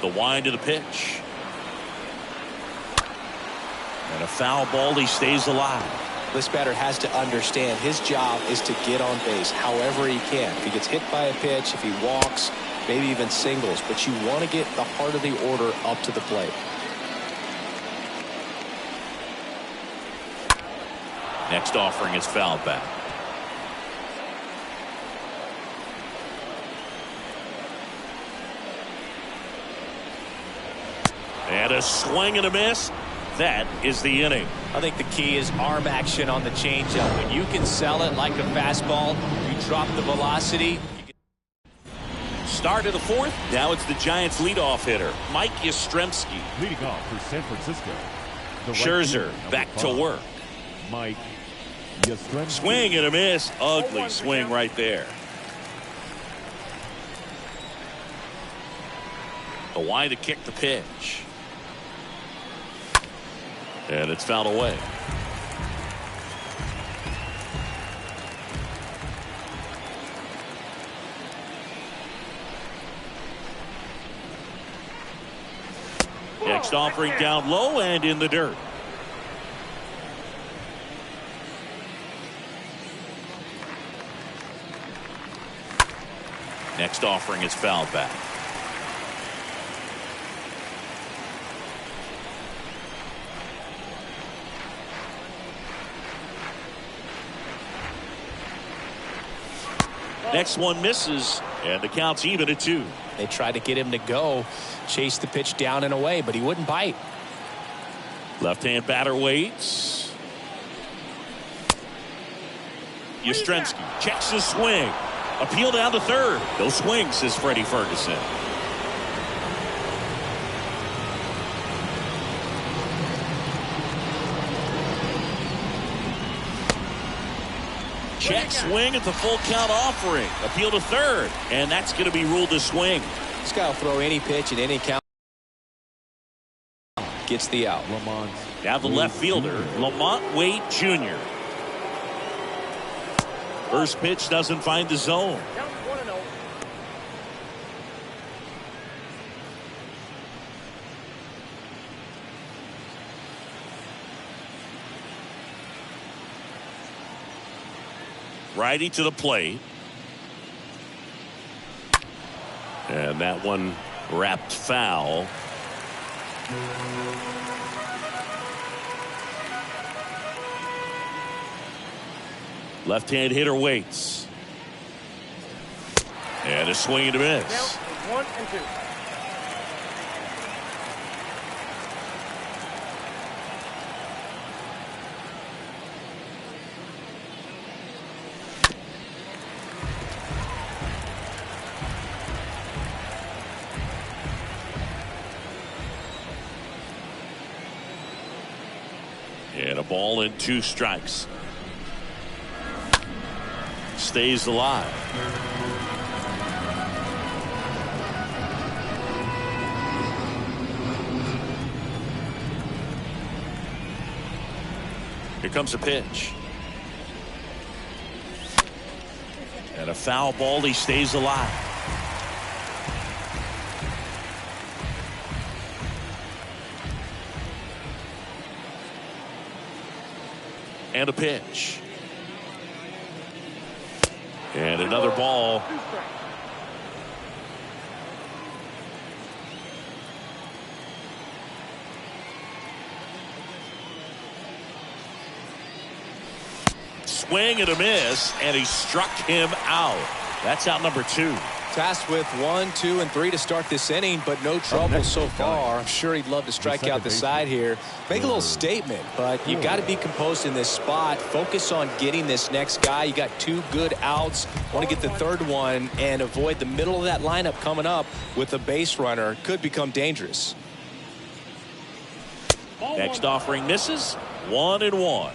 The wind of the pitch. And a foul ball. He stays alive. This batter has to understand his job is to get on base however he can. If he gets hit by a pitch, if he walks, maybe even singles, but you want to get the heart of the order up to the plate. Next offering is fouled back. And a swing and a miss. That is the inning. I think the key is arm action on the changeup. When you can sell it like a fastball, you drop the velocity. Start of the 4th. Now it's the Giants' leadoff hitter, Mike Yastrzemski. Leading off for San Francisco, the right Scherzer fielder, back number to 5, work. Mike Yastrzemski. Swing and a miss. Ugly swing right there. The wind to kick the pitch. And it's fouled away. Next offering down low and in the dirt. Next offering is fouled back. Next one misses, and the count's even at 2. They tried to get him to go, chase the pitch down and away, but he wouldn't bite. Left-hand batter waits. Yastrzemski checks his swing. Appeal down to third. No swing, says Freddie Ferguson. Check swing at the full count offering. Appeal to third, and that's going to be ruled a swing. This guy will throw any pitch at any count. Gets the out. Now the left fielder, Lamont Wade Jr. First pitch doesn't find the zone. Count 1-0. Righty to the plate. And that one wrapped foul. Left-hand hitter waits. And a swing and a miss. Count 1-2. And a ball and 2 strikes. Stays alive. Here comes a pitch. And a foul ball. He stays alive. And a pitch. And another ball. Swing and a miss, and he struck him out. That's out number 2. Tasked with 1, 2, and 3 to start this inning, but no trouble so far. I'm sure he'd love to strike out the side here. Make a little statement, but you've got to be composed in this spot. Focus on getting this next guy. You got 2 good outs. Want to get the third one and avoid the middle of that lineup coming up with a base runner. Could become dangerous. Next offering misses. 1-1.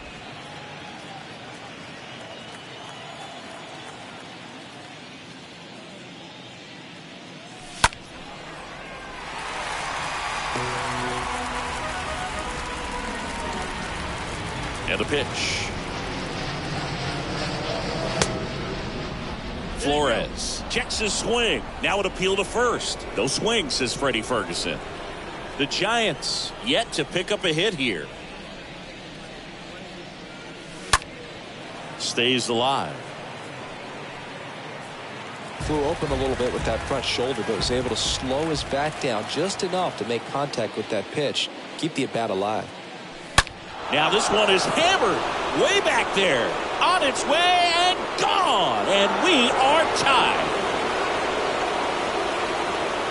And a pitch. Flores checks his swing. Now an appeal to first. No swing, says Freddie Ferguson. The Giants yet to pick up a hit here. Stays alive. Flew open a little bit with that front shoulder, but was able to slow his bat down just enough to make contact with that pitch. Keep the at-bat alive. Now this one is hammered way back there. On its way and gone. And we are tied.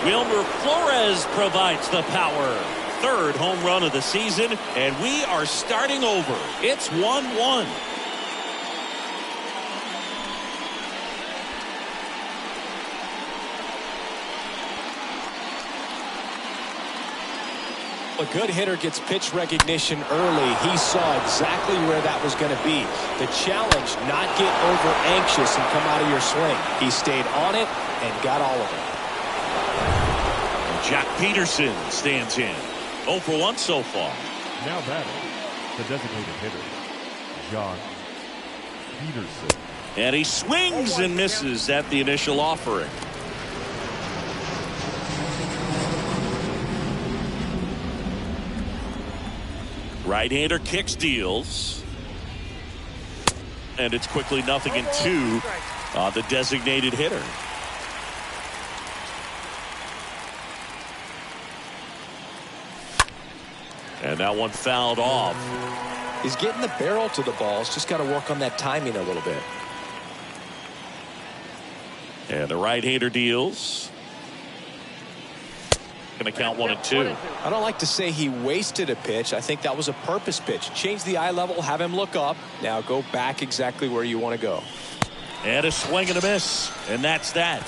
Wilmer Flores provides the power. 3rd home run of the season. And we are starting over. It's 1-1. A good hitter gets pitch recognition early. He saw exactly where that was going to be. The challenge, not get over anxious and come out of your swing. He stayed on it and got all of it. Jack Peterson stands in. 0 for 1 so far. Now batting, the designated hitter, Jack Peterson. And he swings and misses at the initial offering. Right-hander kicks, deals. And it's quickly 0-2 on the designated hitter. And that one fouled off. He's getting the barrel to the balls. Just got to work on that timing a little bit. And the right-hander deals. Going to count 1 and 2. I don't like to say he wasted a pitch. I think that was a purpose pitch. Change the eye level, have him look up. Now go back exactly where you want to go. And a swing and a miss. And that's that.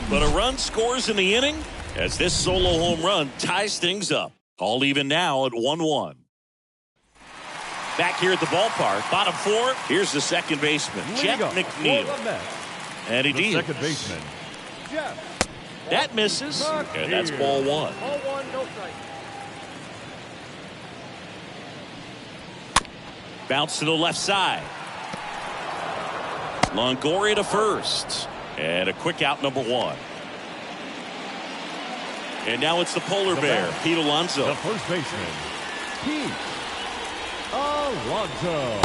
But a run scores in the inning as this solo home run ties things up. All even now at 1-1. Back here at the ballpark, bottom 4. Here's the second baseman, Jeff McNeil. And he deals. Second baseman, Jeff. That misses, and that's ball 1. Ball 1, no strike. Bounce to the left side. Longoria to first. And a quick out, number 1. And now it's the polar bear, Pete Alonso. The first baseman, Pete Alonso.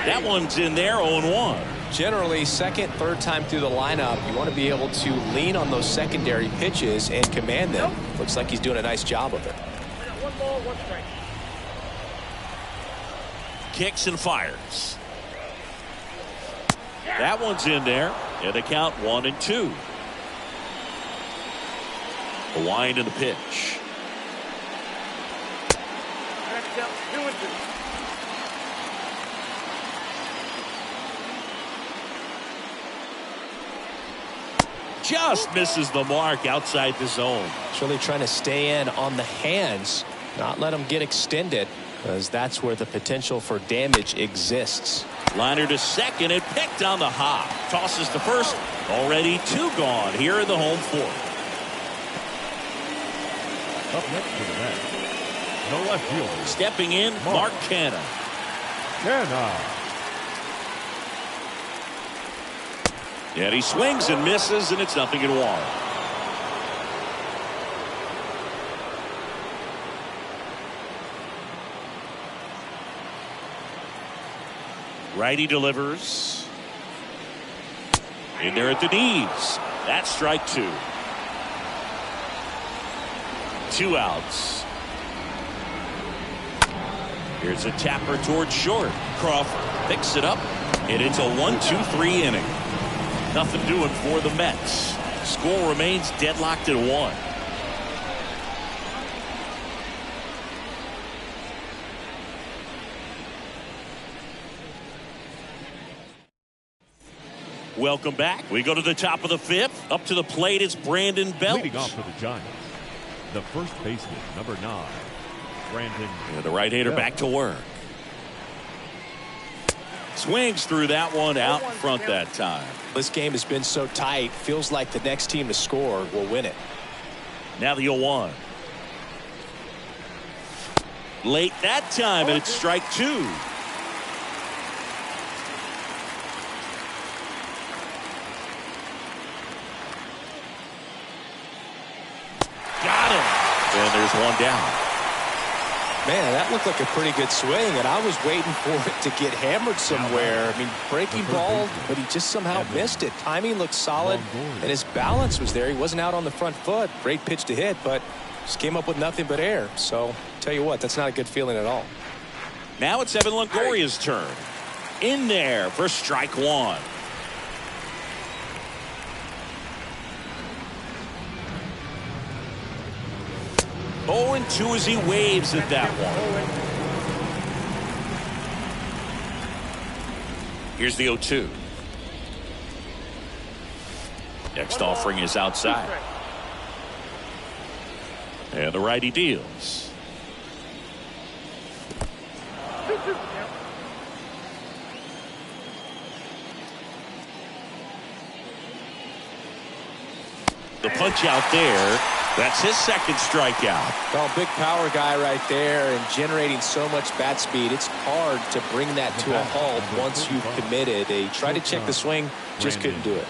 That one's in there, 0-1. Generally, second, third time through the lineup, you want to be able to lean on those secondary pitches and command them. Looks like he's doing a nice job of it. I got 1 ball, 1 strike. Kicks and fires. That one's in there. And they count 1 and 2. The wind and the pitch. That's out 2 and 2. Just misses the mark outside the zone. It's really trying to stay in on the hands, not let them get extended, because that's where the potential for damage exists. Liner to second and picked on the hop. Tosses to first. Already 2 gone here in the home 4th. Up next to the net, the left fielder, Stepping in, Mark Canha. And he swings and misses, and it's 0-1. Righty delivers. In there at the knees. That's strike 2. 2 outs. Here's a tapper towards short. Crawford picks it up, and it's a 1-2-3 inning. Nothing doing for the Mets. Score remains deadlocked at 1. Welcome back. We go to the top of the 5th. Up to the plate, it's Brandon Belt. leading off for the Giants, the first baseman, number 9, Brandon. And the right-hander back to work. Swings through that one out in front that time. This game has been so tight, feels like the next team to score will win it. Now the 0-1. Late that time, and it's strike 2. Got him. And there's 1 down. Man, that looked like a pretty good swing, and I was waiting for it to get hammered somewhere. I mean, breaking ball, but he just somehow missed it. Timing looked solid, and his balance was there. He wasn't out on the front foot. Great pitch to hit, but just came up with nothing but air. So, tell you what, that's not a good feeling at all. Now it's Evan Longoria's turn. In there for strike 1. Oh, and 2 as he waves at that one. Here's the 0-2. Next offering is outside. And the righty deals. The punch out there. That's his second strikeout. Well, big power guy right there and generating so much bat speed. It's hard to bring that to a halt once you've committed. They tried to check the swing, just couldn't do it.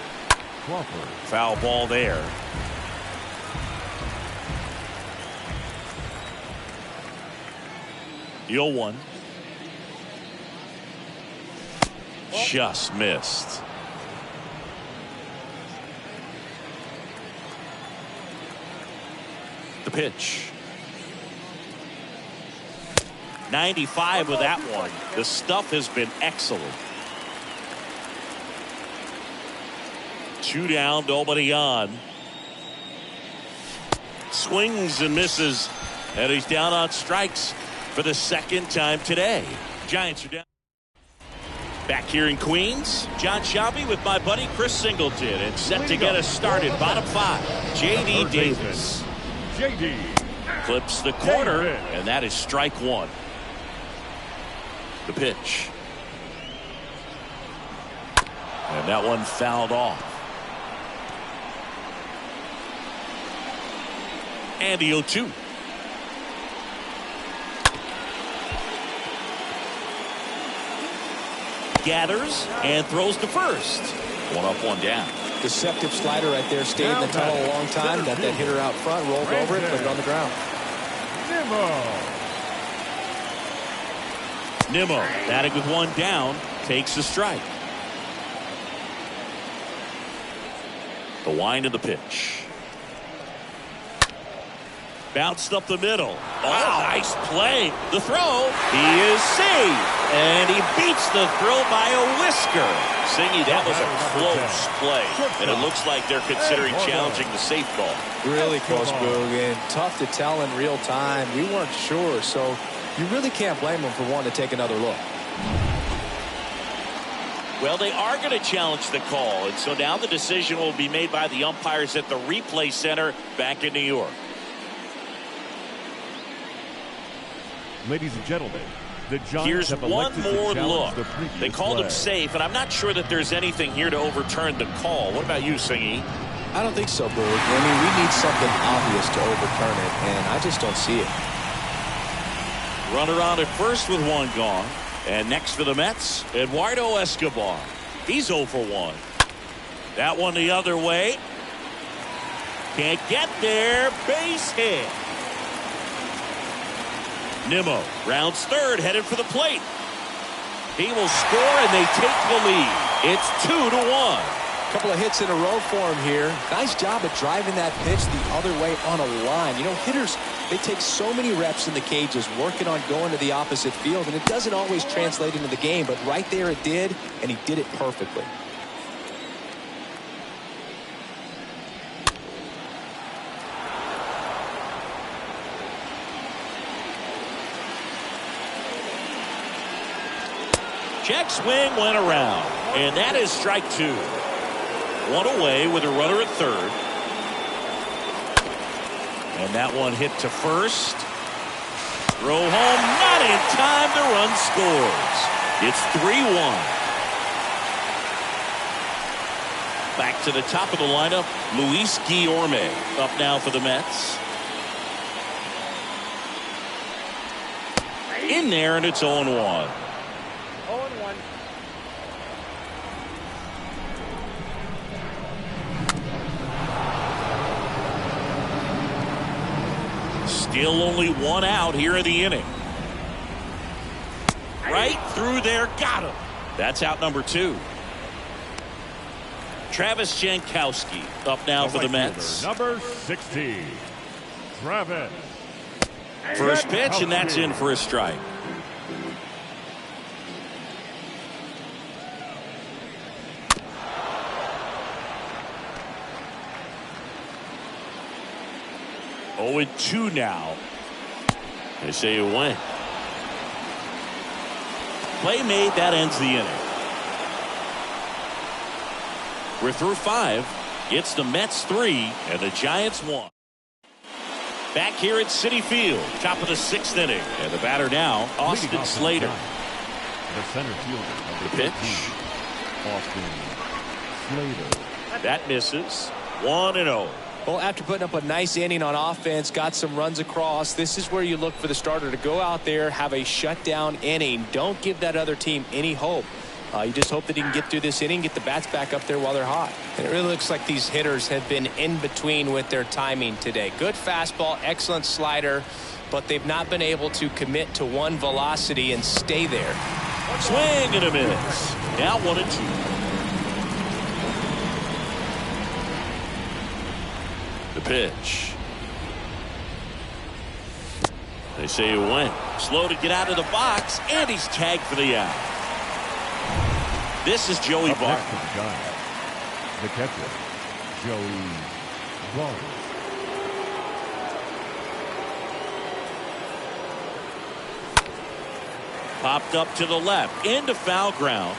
Crawford. Foul ball there. The 0-1. Just missed. The pitch. 95 with that one. The stuff has been excellent. 2 down, nobody on. Swings and misses, and he's down on strikes for the second time today. Giants are down. Back here in Queens, John Shelby with my buddy Chris Singleton, and set to get us started. Bottom 5, J.D. Davis. J.D. Clips the corner, and that is strike 1. The pitch. And that one fouled off. And the 0-2. Gathers and throws to first. 1 up, 1 down. Deceptive slider right there. Stayed in the tunnel a long time. Got that hitter out front. Rolled over it. Put it on the ground. Nimmo batting with 1 down. Takes the strike. The wind of the pitch. Bounced up the middle. Oh, nice play. The throw. He is saved. And he beats the throw by a whisker. Singy, that was a close play. And it looks like they're considering challenging the safe ball. Really close, Boog, and tough to tell in real time. We weren't sure, so you really can't blame them for wanting to take another look. Well, they are going to challenge the call. And so now the decision will be made by the umpires at the replay center back in New York. Ladies and gentlemen, the Giants here's have one more look. They called play. him safe, and I'm not sure that there's anything here to overturn the call. What about you, Singy? I don't think so, Boog. I mean, we need something obvious to overturn it, and I just don't see it. Runner on at first with 1 gone. And next for the Mets, Eduardo Escobar. He's 0 for 1. That one the other way. Can't get there. Base hit. Nimmo rounds third, headed for the plate. He will score, and they take the lead. It's 2-1. Couple of hits in a row for him here. Nice job at driving that pitch the other way on a line. You know, hitters, they take so many reps in the cages working on going to the opposite field, and it doesn't always translate into the game, but right there it did, and he did it perfectly. Check swing went around, and that is strike 2. 1 away with a runner at third. And that one hit to first. Throw home, not in time. The run scores. It's 3-1. Back to the top of the lineup, Luis Guillorme up now for the Mets. In there, and it's 0-1. 0-1. Still only 1 out here in the inning. Right through there, got him. That's out number 2. Travis Jankowski up now for the Mets. Number 60, Travis. First pitch, and that's in for a strike. Oh, and 2 now. They say it went. Play made, that ends the inning. We're through 5. It's the Mets 3 and the Giants 1. Back here at Citi Field, top of the 6th inning. And the batter now, Austin Slater. The center fielder. The pitch. Austin Slater. That misses. 1-0. Well, after putting up a nice inning on offense, got some runs across, this is where you look for the starter to go out there, have a shutdown inning. Don't give that other team any hope. You just hope that he can get through this inning, get the bats back up there while they're hot. And it really looks like these hitters have been in between with their timing today. Good fastball, excellent slider, but they've not been able to commit to one velocity and stay there. Swing and a miss. Now 1-2. The pitch. They say he went. Slow to get out of the box, and he's tagged for the out. This is Joey Up next Barton. for the Giants, the catcher, Joey Barton. Popped up to the left, into foul ground.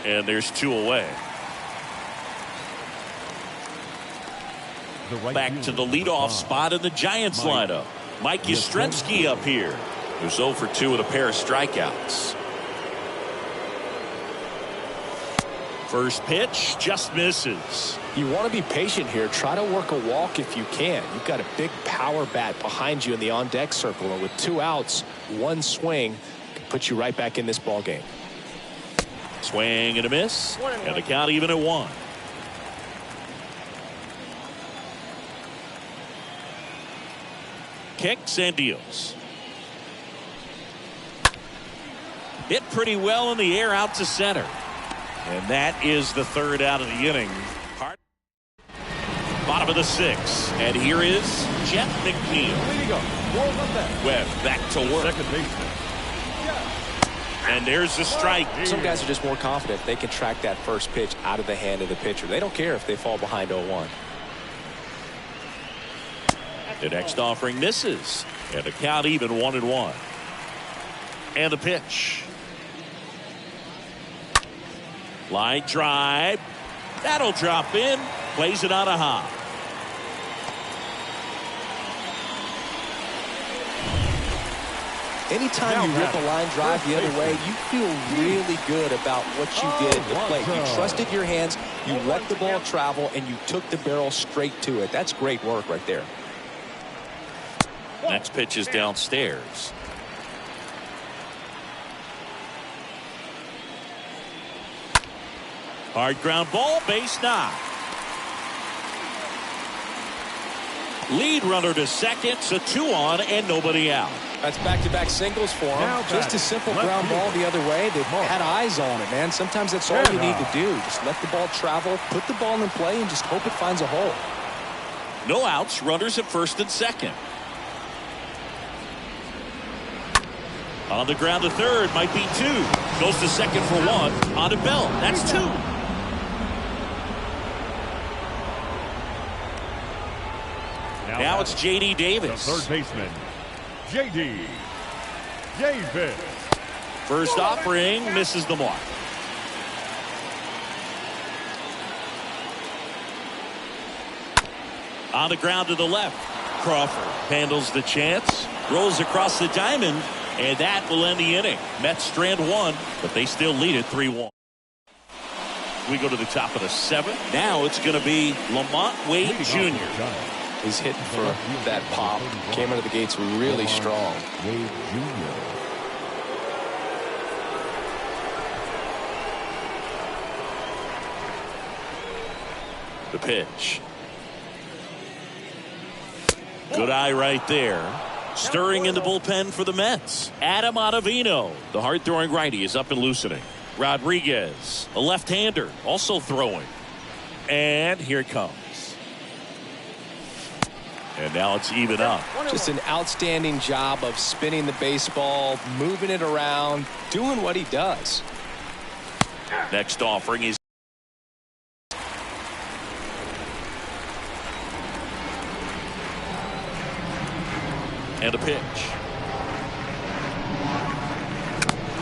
And there's 2 away. Back to the leadoff spot in the Giants lineup. Mike Yastrzemski up here, who's 0 for 2 with a pair of strikeouts. First pitch just misses. You want to be patient here. Try to work a walk if you can. You've got a big power bat behind you in the on-deck circle, and with 2 outs, 1 swing can put you right back in this ball game. Swing and a miss, and the count even at 1. Kicks and deals. Hit pretty well in the air out to center. And that is the 3rd out of the inning. Bottom of the 6th. And here is Jeff McNeil. Way to go. Webb back to work. Second baseman. And there's the strike. Some guys are just more confident they can track that first pitch out of the hand of the pitcher. They don't care if they fall behind 0-1. The next offering misses. And the count even 1-1. And the pitch. Line drive. That'll drop in. Plays it on a hop. Anytime you rip a line drive the other way, you feel really good about what you did at the plate. You trusted your hands, you let the ball travel, and you took the barrel straight to it. That's great work right there. Next pitch is downstairs. Hard ground ball, base knock. Lead runner to second, so 2 on and nobody out. That's back-to-back singles for him. Just a simple ground ball the other way. They've had eyes on it, man. Sometimes that's all you need to do. Just let the ball travel, put the ball in play, and just hope it finds a hole. No outs, runners at first and second. On the ground to third, might be 2. Goes to second for 1. On to Bell, that's 2. Now it's J.D. Davis. The third baseman, J.D. Davis. First offering misses the mark. On the ground to the left. Crawford handles the chance. Rolls across the diamond. And that will end the inning. Mets strand 1, but they still lead it 3-1. We go to the top of the 7th. Now it's going to be Lamont Wade Jr. He's hitting for that pop. Came out of the gates really strong. Wade Jr. The pitch. Good eye right there. Stirring in the bullpen for the Mets. Adam Ottavino, the hard-throwing righty, is up and loosening. Rodriguez, a left-hander, also throwing. And here it comes. And now it's even up. Just an outstanding job of spinning the baseball, moving it around, doing what he does. Next offering is and a pitch.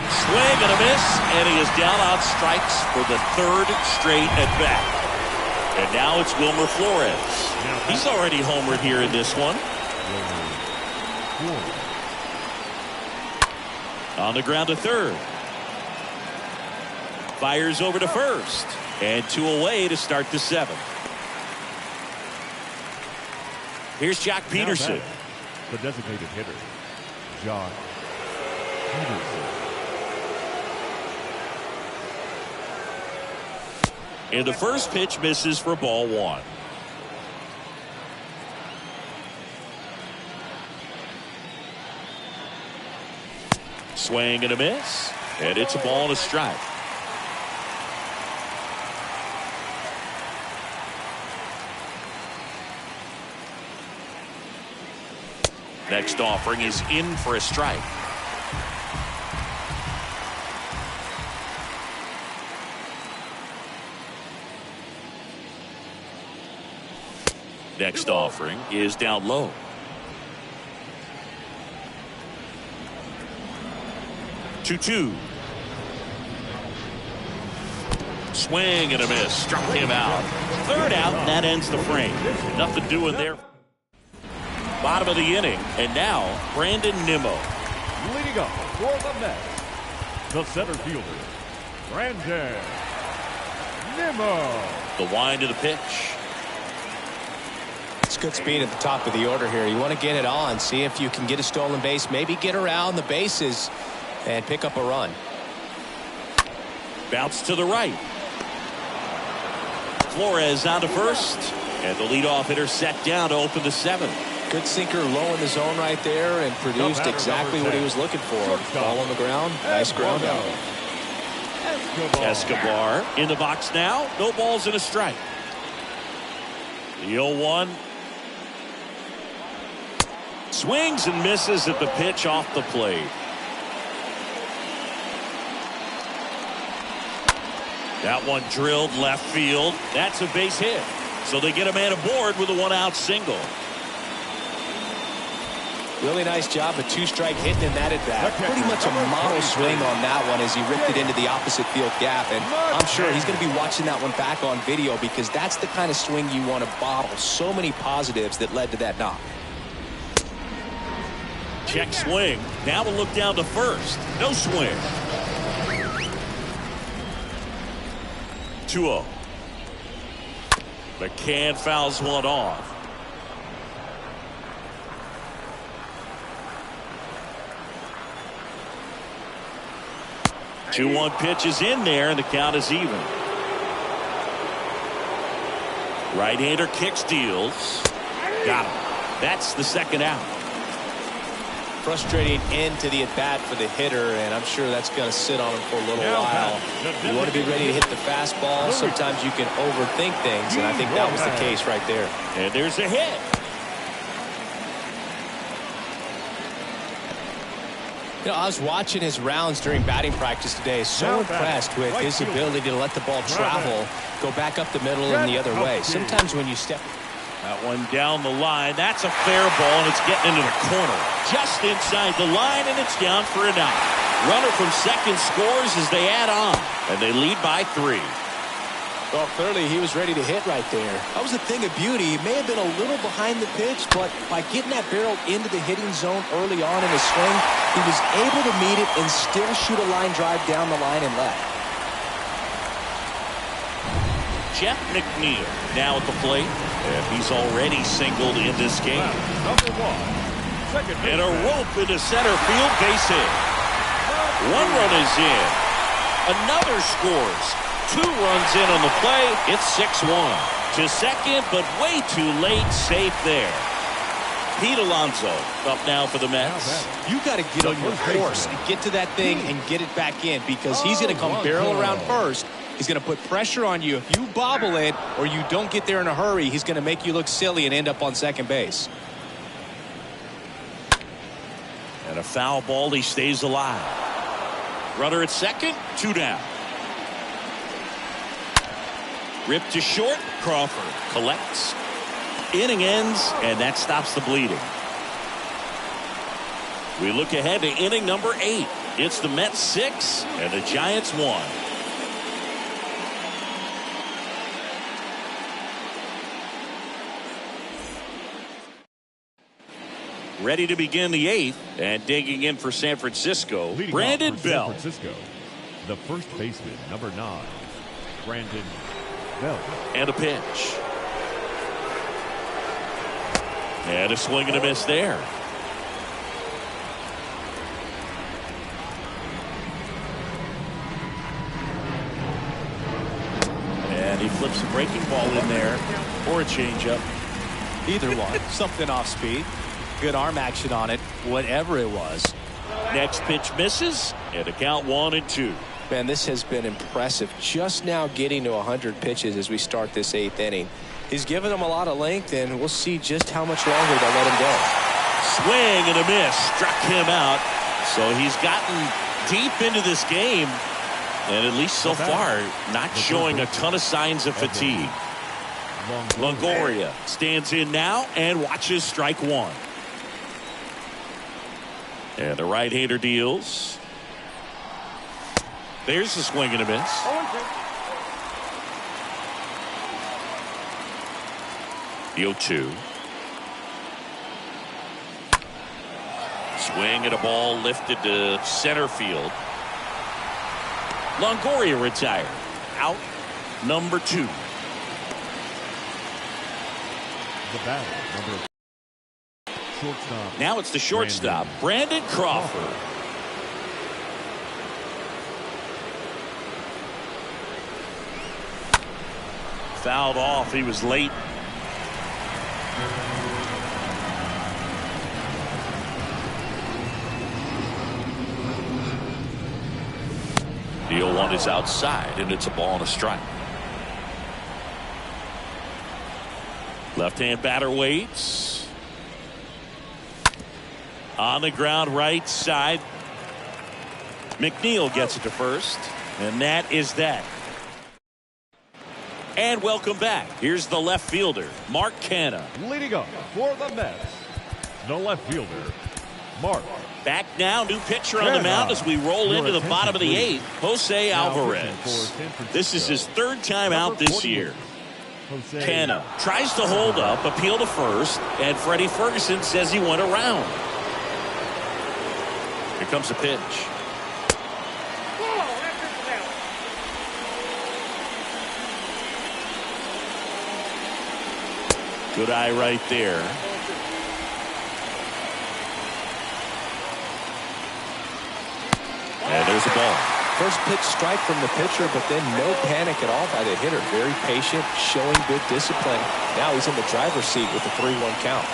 Swing and a miss, and he is down on strikes for the 3rd straight at bat. And now it's Wilmer Flores. He's already homered here in this one. On the ground to third. Fires over to first. And 2 away to start the 7th. Here's Jack Peterson. The designated hitter, Jock Peterson. And the first pitch misses for ball 1. Swing and a miss. And it's a ball and a strike. Next offering is in for a strike. Next offering is down low. Two. Swing and a miss. Struck him out. Third out, and that ends the frame. Nothing doing there. Bottom of the inning, and now Brandon Nimmo. Leading up for the Mets, the center fielder, Brandon Nimmo. The wind of the pitch. It's good speed at the top of the order here. You want to get it on, see if you can get a stolen base, maybe get around the bases and pick up a run. Bounce to the right. Flores on to first, and the leadoff hitter set down to open the seventh. Good sinker low in the zone right there and produced exactly what he was looking for. Ball on the ground, nice ground out. Escobar in the box now. No balls and a strike. The 0-1. Swings and misses at the pitch off the plate. That one drilled left field. That's a base hit. So they get a man aboard with a one-out single. Really nice job, a two-strike hitting in that at-bat. Pretty much a model swing on that one as he ripped it into the opposite field gap. And I'm sure he's going to be watching that one back on video because that's the kind of swing you want to bottle. So many positives that led to that knock. Check swing. Now we'll look down to first. No swing. 2-0. McCann fouls one off. The 2-1 pitch is in there, and the count is even. Right-hander kicks, deals. Got him. That's the second out. Frustrating end to the at-bat for the hitter, and I'm sure that's going to sit on him for a little while. You want to be ready to hit the fastball. Sometimes you can overthink things, and I think that was the case right there. And there's a hit. You know, I was watching his rounds during batting practice today. So impressed with his ability to let the ball travel, go back up the middle and the other way. Sometimes when you step... That one down the line. That's a fair ball, and it's getting into the corner. Just inside the line, and it's down for an out. Runner from second scores as they add on, and they lead by 3. Well, clearly he was ready to hit right there. That was a thing of beauty. He may have been a little behind the pitch, but by getting that barrel into the hitting zone early on in his swing, he was able to meet it and still shoot a line drive down the line and left. Jeff McNeil now at the plate, and he's already singled in this game. Number 1, second and a rope into center field, base hit. 1 run is in. Another scores. 2 runs in on the play. It's 6-1. To second, but way too late. Safe there. Pete Alonso up now for the Mets. You got to get on your horse and get to that thing and get it back in because he's going to come barrel around first. He's going to put pressure on you. If you bobble it or you don't get there in a hurry, he's going to make you look silly and end up on second base. And a foul ball, he stays alive. Runner at second, 2 down. Ripped to short, Crawford collects. Inning ends, and that stops the bleeding. We look ahead to inning number 8. It's the Mets 6 and the Giants 1. Ready to begin the 8th, and digging in for San Francisco, Leading Brandon Bell. San Francisco, the first baseman, number 9, Brandon Bell. And a pitch. And a swing and a miss there. And he flips a breaking ball in there or a changeup. Either one. Something off speed. Good arm action on it, whatever it was. Next pitch misses, and a count 1-2. Man, this has been impressive. Just now getting to 100 pitches as we start this 8th inning. He's given them a lot of length, and we'll see just how much longer they'll let him go. Swing and a miss. Struck him out. So he's gotten deep into this game. And at least so far, not showing a ton of signs of fatigue. Longoria stands in now and watches strike one. And the right-hander deals. There's the swing and a miss. The 0-2. Swing at a ball lifted to center field. Longoria retired. Out number 2. The batter, number shortstop. Now it's the shortstop, Brandon Crawford. Fouled off. He was late. The 0-1 is outside, and it's a ball and a strike. Left-hand batter waits. On the ground, right side. McNeil gets it to first, and that is that. And welcome back. Here's the left fielder, Mark Canha. Leading up for the Mets, the left fielder, Mark. Back now, new pitcher on the mound as we roll into the bottom of the 8th, Jose Alvarez. This is his 3rd time out this year. Canha tries to hold up, appeal to first, and Freddie Ferguson says he went around. Here comes a pitch. Good eye right there. And there's a ball. First pitch strike from the pitcher, but then no panic at all by the hitter. Very patient, showing good discipline. Now he's in the driver's seat with the 3-1 count.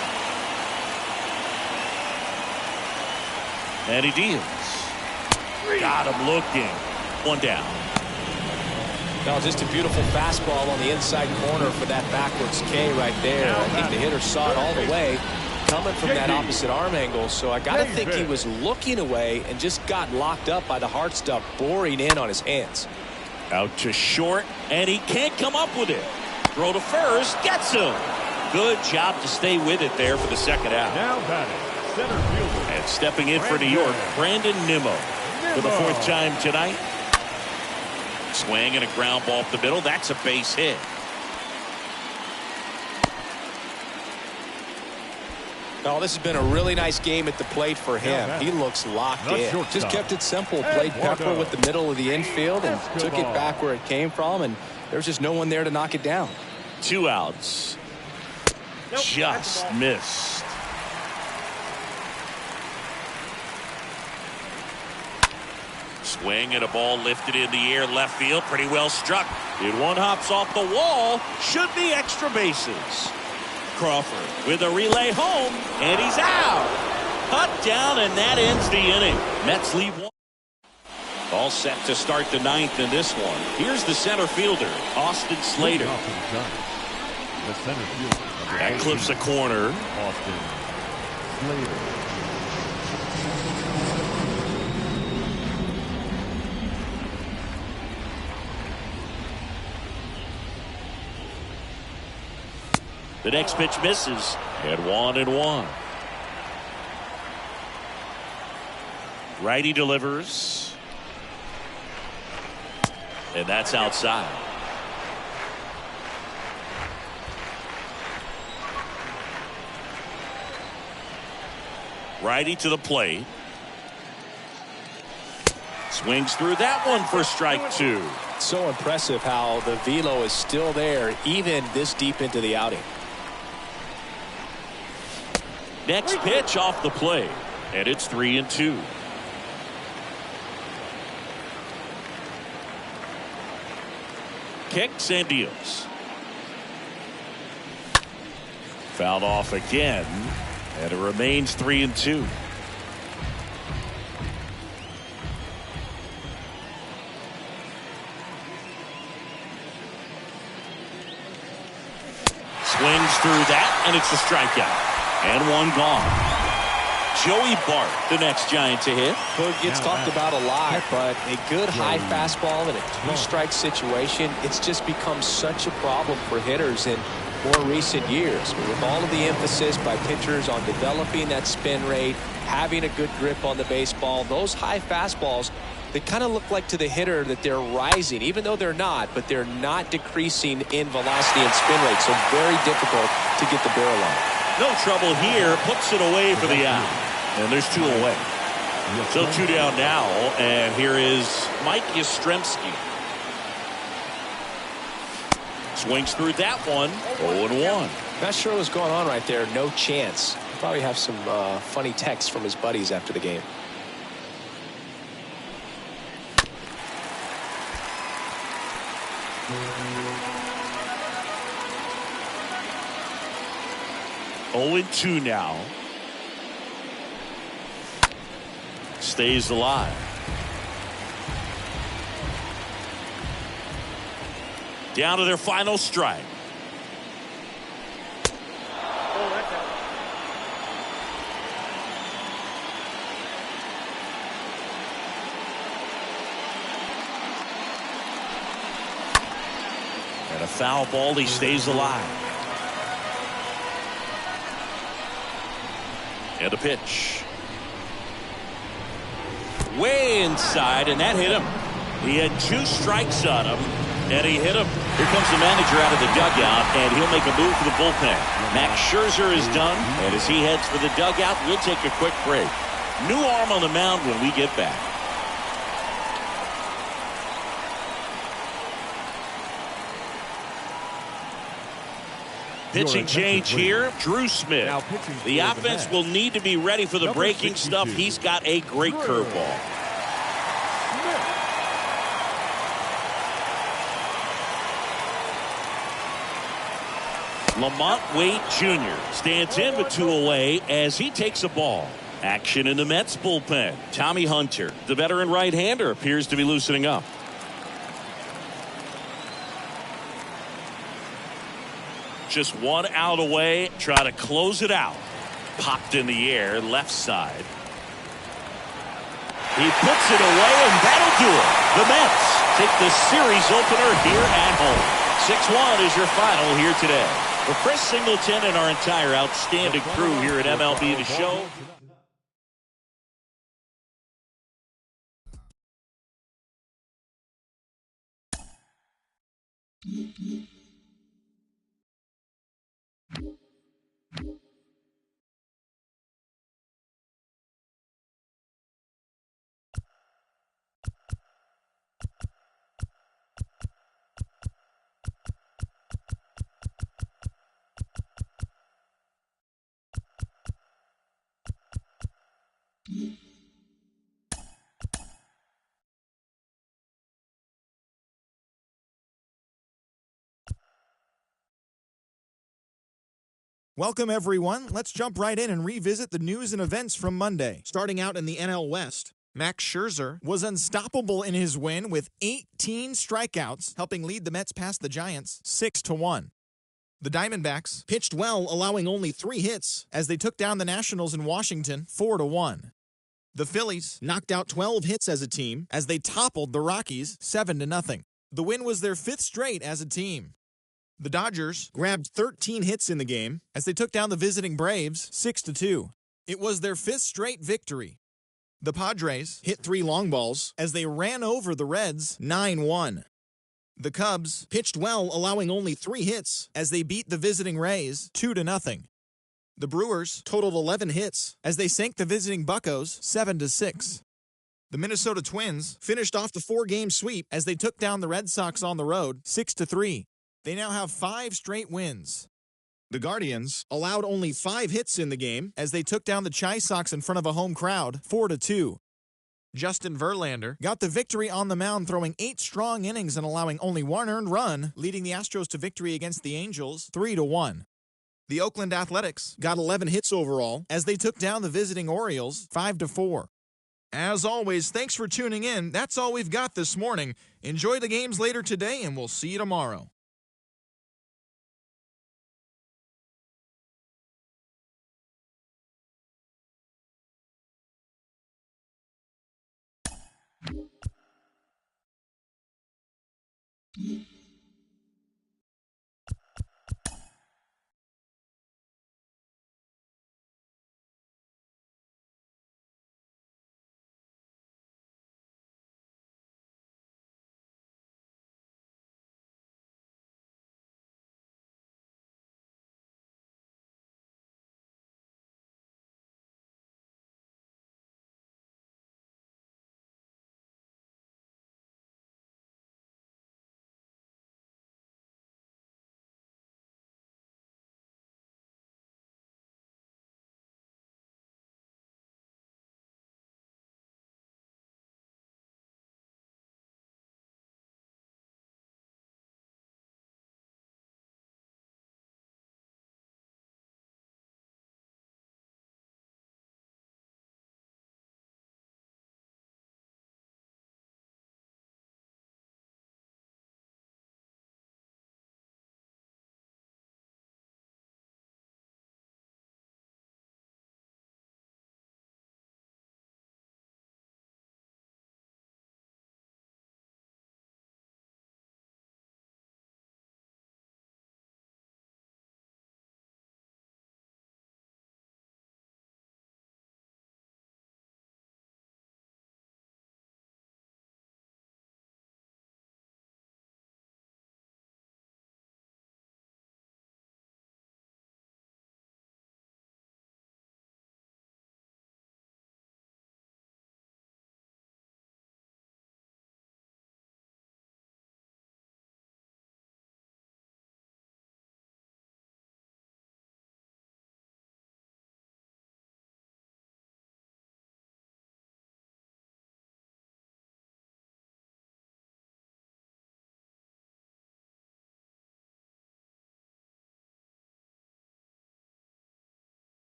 And he deals. Got him looking. 1 down. Now just a beautiful fastball on the inside corner for that backwards K right there. I think the hitter saw it all the way coming from that opposite arm angle, so I gotta think he was looking away and just got locked up by the hard stuff boring in on his hands. Out to short, and he can't come up with it. Throw to first, gets him. Good job to stay with it there for the second out. Now batting, center fielder. And stepping in for New York, Brandon Nimmo for the 4th time tonight. Swing and a ground ball up the middle. That's a base hit. Oh, this has been a really nice game at the plate for him. He looks locked in. Just kept it simple. Played Pepper with the middle of the infield and took it back where it came from, and there's just no one there to knock it down. 2 outs. Just missed. Swing and a ball lifted in the air left field. Pretty well struck. It one hops off the wall. Should be extra bases. Crawford with a relay home, and he's out. Cut down, and that ends the inning. Mets lead 1. All set to start the 9th in this one. Here's the center fielder, Austin Slater. The center fielder. That clips a corner. Austin Slater. The next pitch misses, and 1-1. Righty delivers, and that's outside. Righty to the plate. Swings through that one for strike 2. So impressive how the velo is still there even this deep into the outing. Next pitch off the plate, and it's 3-2. Kicks and deals. Fouled off again, and it remains 3-2. Swings through that, and it's a strikeout. And 1 gone. Joey Bart, the next Giant to hit. Boog gets talked about a lot, but a good high fastball in a two-strike situation, it's just become such a problem for hitters in more recent years. With all of the emphasis by pitchers on developing that spin rate, having a good grip on the baseball, those high fastballs, they kind of look like to the hitter that they're rising, even though they're not, but they're not decreasing in velocity and spin rate, so very difficult to get the barrel on. No trouble here, puts it away for the out. And there's 2 away. So 2 down now, and here is Mike Yastrzemski. Swings through that one, 0-1. Not sure what's going on right there. No chance. Probably have some funny texts from his buddies after the game. Oh, 2 now. Stays alive. Down to their final strike. Oh, that's out. And a foul ball, he stays alive. And a pitch. Way inside, and that hit him. He had 2 strikes on him, and he hit him. Here comes the manager out of the dugout, and he'll make a move for the bullpen. Max Scherzer is done, and as he heads for the dugout, we'll take a quick break. New arm on the mound when we get back. Pitching change here, Drew Smith. The offense will need to be ready for the breaking stuff. He's got a great curveball. Lamont Wade Jr. stands in with 2 away as he takes a ball. Action in the Mets bullpen. Tommy Hunter, the veteran right-hander, appears to be loosening up. Just 1 out away. Try to close it out. Popped in the air, left side. He puts it away, and that'll do it. The Mets take the series opener here at home. 6-1 is your final here today. For Chris Singleton and our entire outstanding crew here at MLB The Show. Welcome, everyone. Let's jump right in and revisit the news and events from Monday. Starting out in the NL West, Max Scherzer was unstoppable in his win with 18 strikeouts, helping lead the Mets past the Giants 6-1. The Diamondbacks pitched well, allowing only 3 hits as they took down the Nationals in Washington 4-1. The Phillies knocked out 12 hits as a team as they toppled the Rockies 7-0. The win was their 5th straight as a team. The Dodgers grabbed 13 hits in the game as they took down the visiting Braves 6-2. It was their 5th straight victory. The Padres hit 3 long balls as they ran over the Reds 9-1. The Cubs pitched well, allowing only 3 hits as they beat the visiting Rays 2-0. The Brewers totaled 11 hits as they sank the visiting Buccos 7-6. The Minnesota Twins finished off the 4-game sweep as they took down the Red Sox on the road 6-3. They now have 5 straight wins. The Guardians allowed only 5 hits in the game as they took down the Chi Sox in front of a home crowd 4-2. Justin Verlander got the victory on the mound, throwing 8 strong innings and allowing only 1 earned run, leading the Astros to victory against the Angels 3-1. The Oakland Athletics got 11 hits overall as they took down the visiting Orioles 5-4. As always, thanks for tuning in. That's all we've got this morning. Enjoy the games later today, and we'll see you tomorrow.